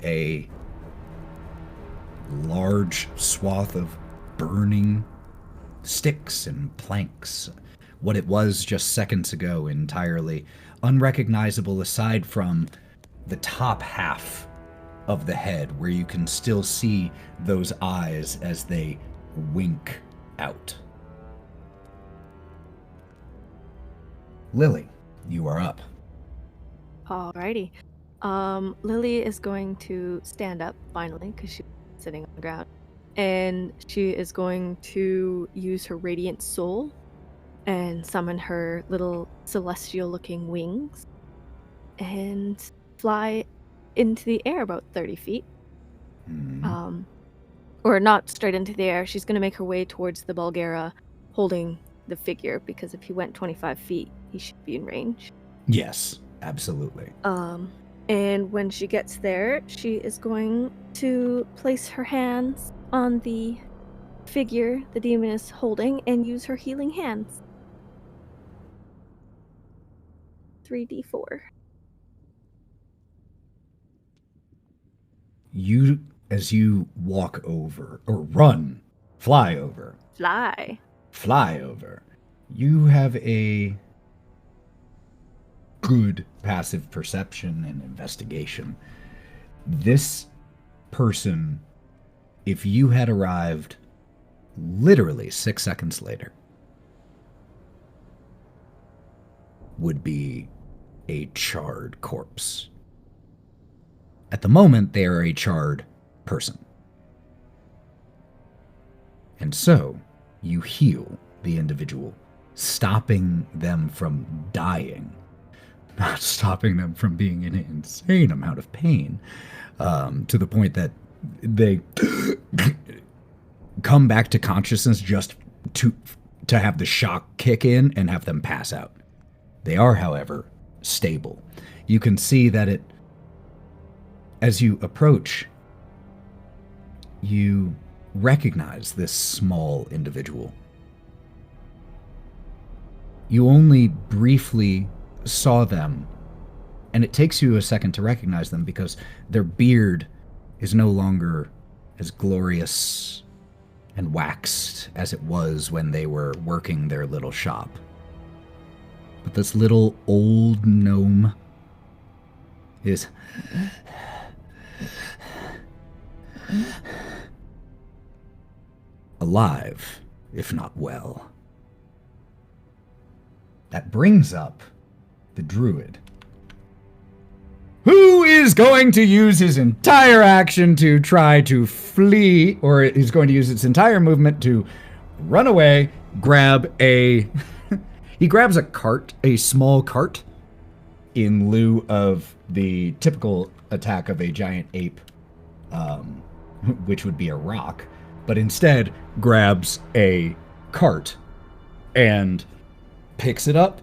a large swath of burning sticks and planks. What it was just seconds ago, entirely unrecognizable aside from the top half of the head, where you can still see those eyes as they wink out. Lily, you are up. Alrighty. Lily is going to stand up finally because she's sitting on the ground, and she is going to use her radiant soul and summon her little celestial-looking wings and fly into the air about 30 feet. Or not straight into the air. She's going to make her way towards the Bulgara holding the figure, because if he went 25 feet, he should be in range. Yes, absolutely. And when she gets there, she is going to place her hands on the figure the demon is holding and use her healing hands. 3d4. As you walk over, or run, fly over, you have a good passive perception and investigation. This person, if you had arrived literally 6 seconds later, would be a charred corpse. At the moment, they are a charred person. And so, you heal the individual, stopping them from dying, not stopping them from being in an insane amount of pain, to the point that they come back to consciousness just to have the shock kick in and have them pass out. They are, however, stable. You can see that as you approach, you recognize this small individual. You only briefly saw them, and it takes you a second to recognize them because their beard is no longer as glorious and waxed as it was when they were working their little shop. But this little old gnome is alive, if not well. That brings up the druid, who is going to use his entire action to try to flee, or is going to use its entire movement to run away, he grabs a cart, a small cart, in lieu of the typical attack of a giant ape, which would be a rock, but instead grabs a cart and picks it up,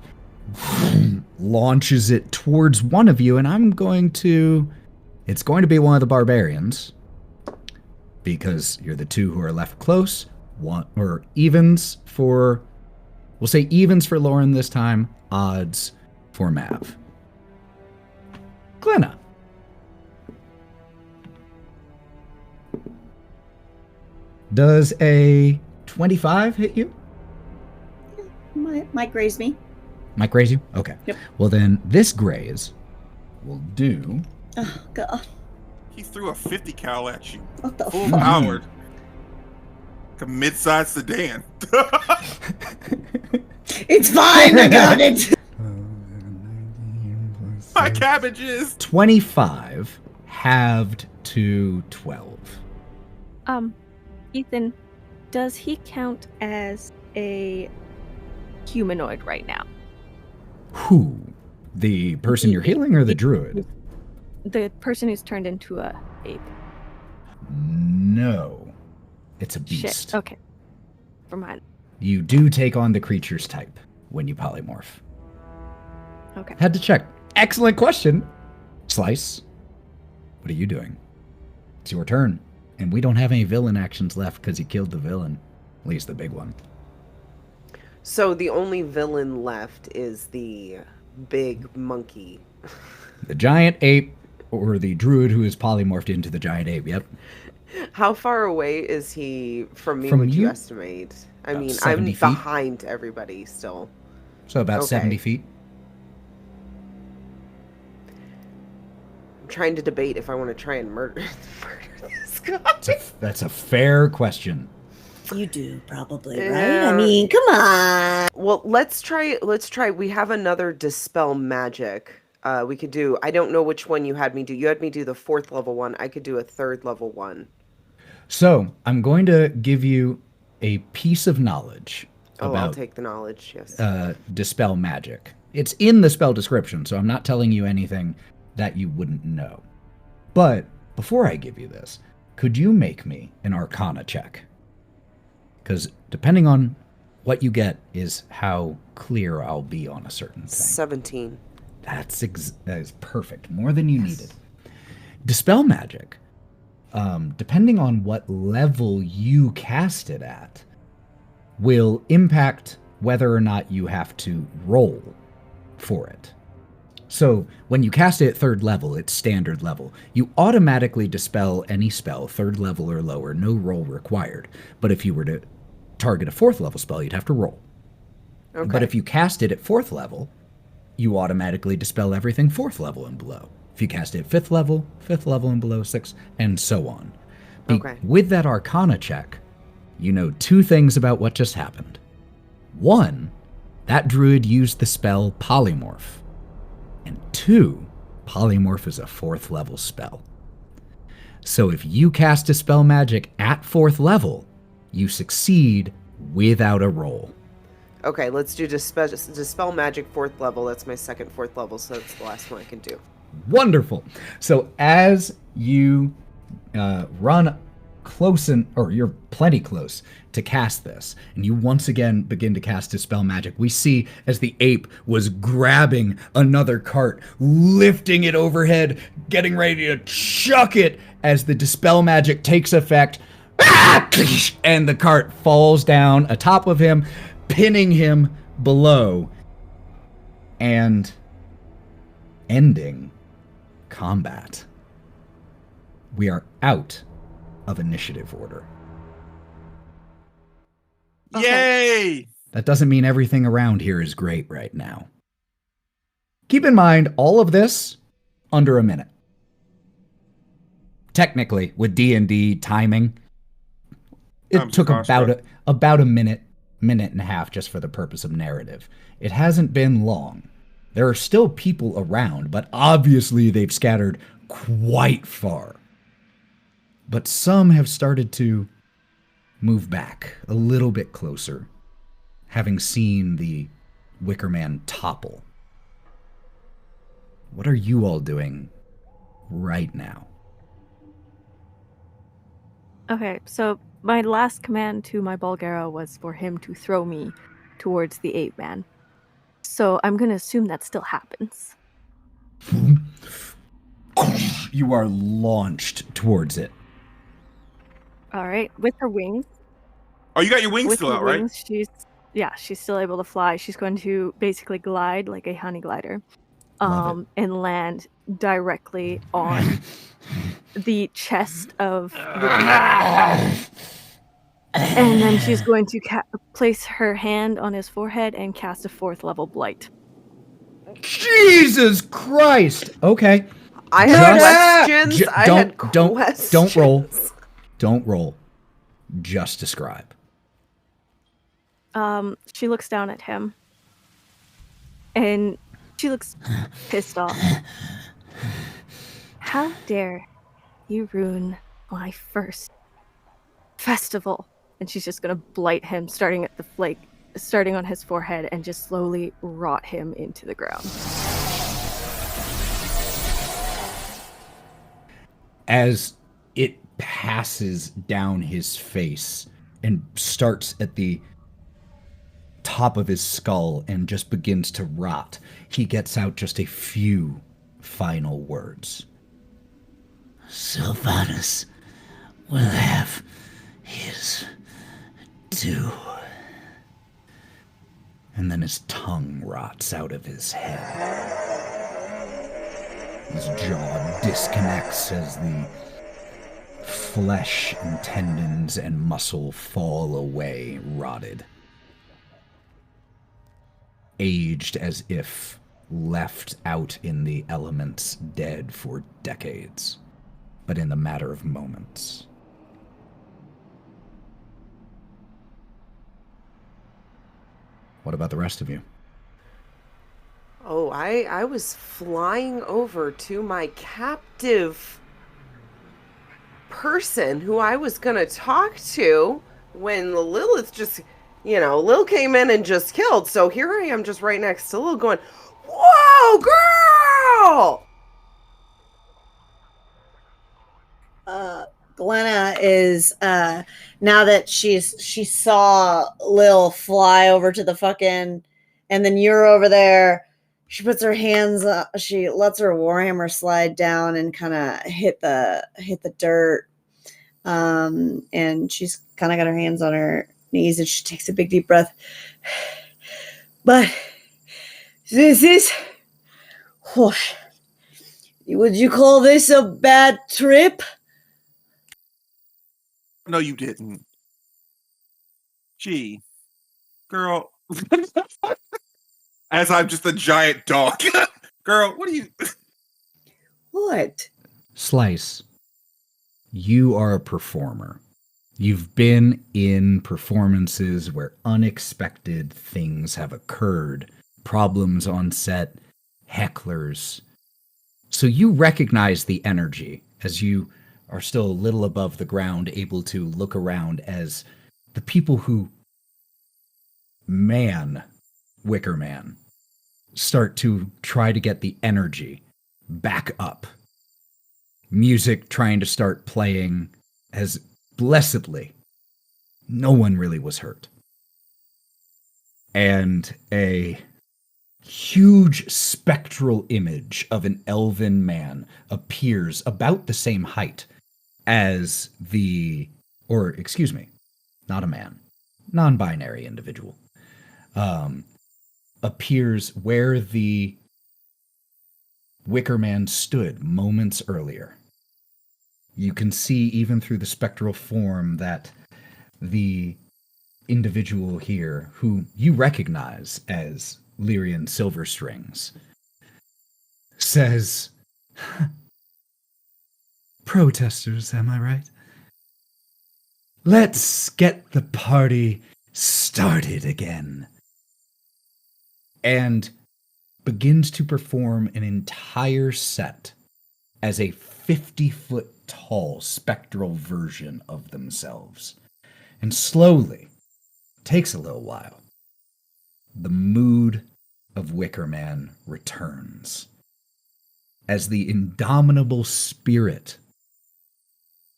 launches it towards one of you, and it's going to be one of the barbarians, because you're the two who are left close. We'll say evens for Lauren this time, odds for Mav. Glenna. Does a 25 hit you? Might graze me. Might graze you? Okay. Yep. Well, then this graze will do... Oh, God. He threw a 50 cal at you. What the Full fuck? powered. Like a mid-sized sedan. It's fine, I got it. My cabbages. 25 halved to 12. Ethan, does he count as a humanoid right now? Who? The person you're healing or the druid? The person who's turned into a ape. No. It's a beast. Shit. Okay. For mine. You do take on the creature's type when you polymorph. Okay. Had to check. Excellent question. Slice, what are you doing? It's your turn. And we don't have any villain actions left because you killed the villain. At least the big one. So the only villain left is the big monkey. The giant ape or the druid who is polymorphed into the giant ape. Yep. How far away is he from me, From would you you? estimate? I About mean, 70 I'm feet. behind everybody still. So about Okay. 70 feet. I'm trying to debate if I want to try and murder this guy. That's a fair question. You do probably, right? Yeah. I mean, come on. Well, let's try. We have another dispel magic. We could do. I don't know which one you had me do. You had me do the 4th level one. I could do a 3rd level one. So I'm going to give you a piece of knowledge Oh, I'll about take the knowledge. Yes. dispel magic. It's in the spell description, so I'm not telling you anything that you wouldn't know. But before I give you this, could you make me an Arcana check? Because depending on what you get is how clear I'll be on a certain thing. 17. That is perfect. More than you needed. Dispel magic, depending on what level you cast it at, will impact whether or not you have to roll for it. So when you cast it at 3rd level, it's standard level. You automatically dispel any spell, 3rd level or lower, no roll required. But if you were to target a 4th level spell, you'd have to roll. Okay. But if you cast it at 4th level, you automatically dispel everything 4th level and below. If you cast it at 5th level and below, 6th, and so on. Okay. With that Arcana check, you know 2 things about what just happened. 1, that druid used the spell Polymorph. And 2, Polymorph is a 4th level spell. So if you cast Dispel Magic at 4th level, you succeed without a roll. Okay, let's do dispel magic 4th level. That's my second 4th level, so that's the last one I can do. Wonderful. So as you run close or you're plenty close to cast this, and you once again begin to cast Dispel Magic, we see as the ape was grabbing another cart, lifting it overhead, getting ready to chuck it as the Dispel Magic takes effect, and the cart falls down atop of him, pinning him below, and ending combat. We are out of initiative order. Yay! That doesn't mean everything around here is great right now. Keep in mind, all of this under a minute. Technically, with D&D timing, it Time's took a construct. about a minute and a half just for the purpose of narrative. It hasn't been long. There are still people around, but obviously they've scattered quite far. But some have started to move back a little bit closer, having seen the Wickerman topple. What are you all doing right now? Okay, so my last command to my Bulgara was for him to throw me towards the ape man. So I'm going to assume that still happens. You are launched towards it. All right, with her wings. Oh, you got your wings With still her out, right? wings, she's still able to fly. She's going to basically glide like a honey glider, Love it. and land directly on the chest of Wickerman. And then she's going to place her hand on his forehead and cast a 4th level blight. Jesus Christ! Okay. I had Just- questions. Ju- I don't- had don't- questions. don't roll. Don't roll. Just describe. She looks down at him, and she looks pissed off. How dare you ruin my first festival? And she's just gonna blight him, starting at the starting on his forehead and just slowly rot him into the ground. As it passes down his face and starts at the top of his skull and just begins to rot, he gets out just a few final words. Sylvanus will have his due. And then his tongue rots out of his head. His jaw disconnects as the flesh and tendons and muscle fall away, rotted. Aged as if left out in the elements, dead for decades, but in the matter of moments. What about the rest of you? Oh, I was flying over to my captive person who I was going to talk to when Lilith just, Lil came in and just killed. So here I am just right next to Lil going, whoa, girl! Glenna is, now that she saw Lil fly over to the fucking, and then you're over there, she puts her hands, she lets her warhammer slide down and kind of hit the dirt. And she's kind of got her hands on her knees and she takes a big deep breath. But this is, whoosh, would you call this a bad trip? No, you didn't. Gee, girl. As I'm just a giant dog. Girl, what are you... What? Slice, you are a performer. You've been in performances where unexpected things have occurred, problems on set, hecklers. So you recognize the energy as you are still a little above the ground, able to look around as the people who man Wickerman start to try to get the energy back up. Music trying to start playing as blessedly no one really was hurt. And a huge spectral image of an elven man appears about the same height as not a man, non-binary individual, appears where the Wickerman stood moments earlier. You can see even through the spectral form that the individual here, who you recognize as Lyrian Silverstrings, says, "Protesters, am I right? Let's get the party started again." And begins to perform an entire set as a 50-foot tall spectral version of themselves. And slowly, takes a little while, the mood of Wickerman returns as the indomitable spirit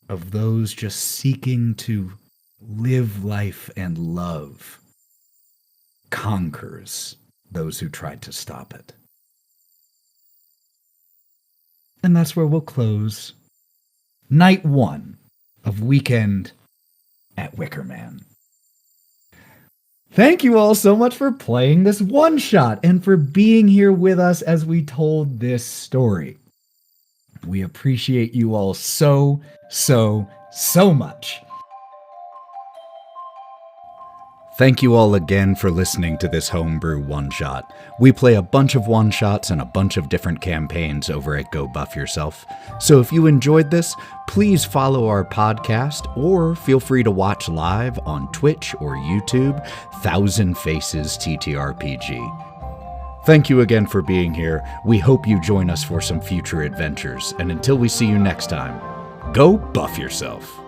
of those just seeking to live life and love conquers those who tried to stop it. And that's where we'll close night 1 of Weekend at Wickerman. Thank you all so much for playing this one-shot and for being here with us as we told this story. We appreciate you all so much. Thank you all again for listening to this Homebrew one-shot. We play a bunch of one-shots and a bunch of different campaigns over at Go Buff Yourself. So if you enjoyed this, please follow our podcast or feel free to watch live on Twitch or YouTube, Thousand Faces TTRPG. Thank you again for being here. We hope you join us for some future adventures. And until we see you next time, go buff yourself.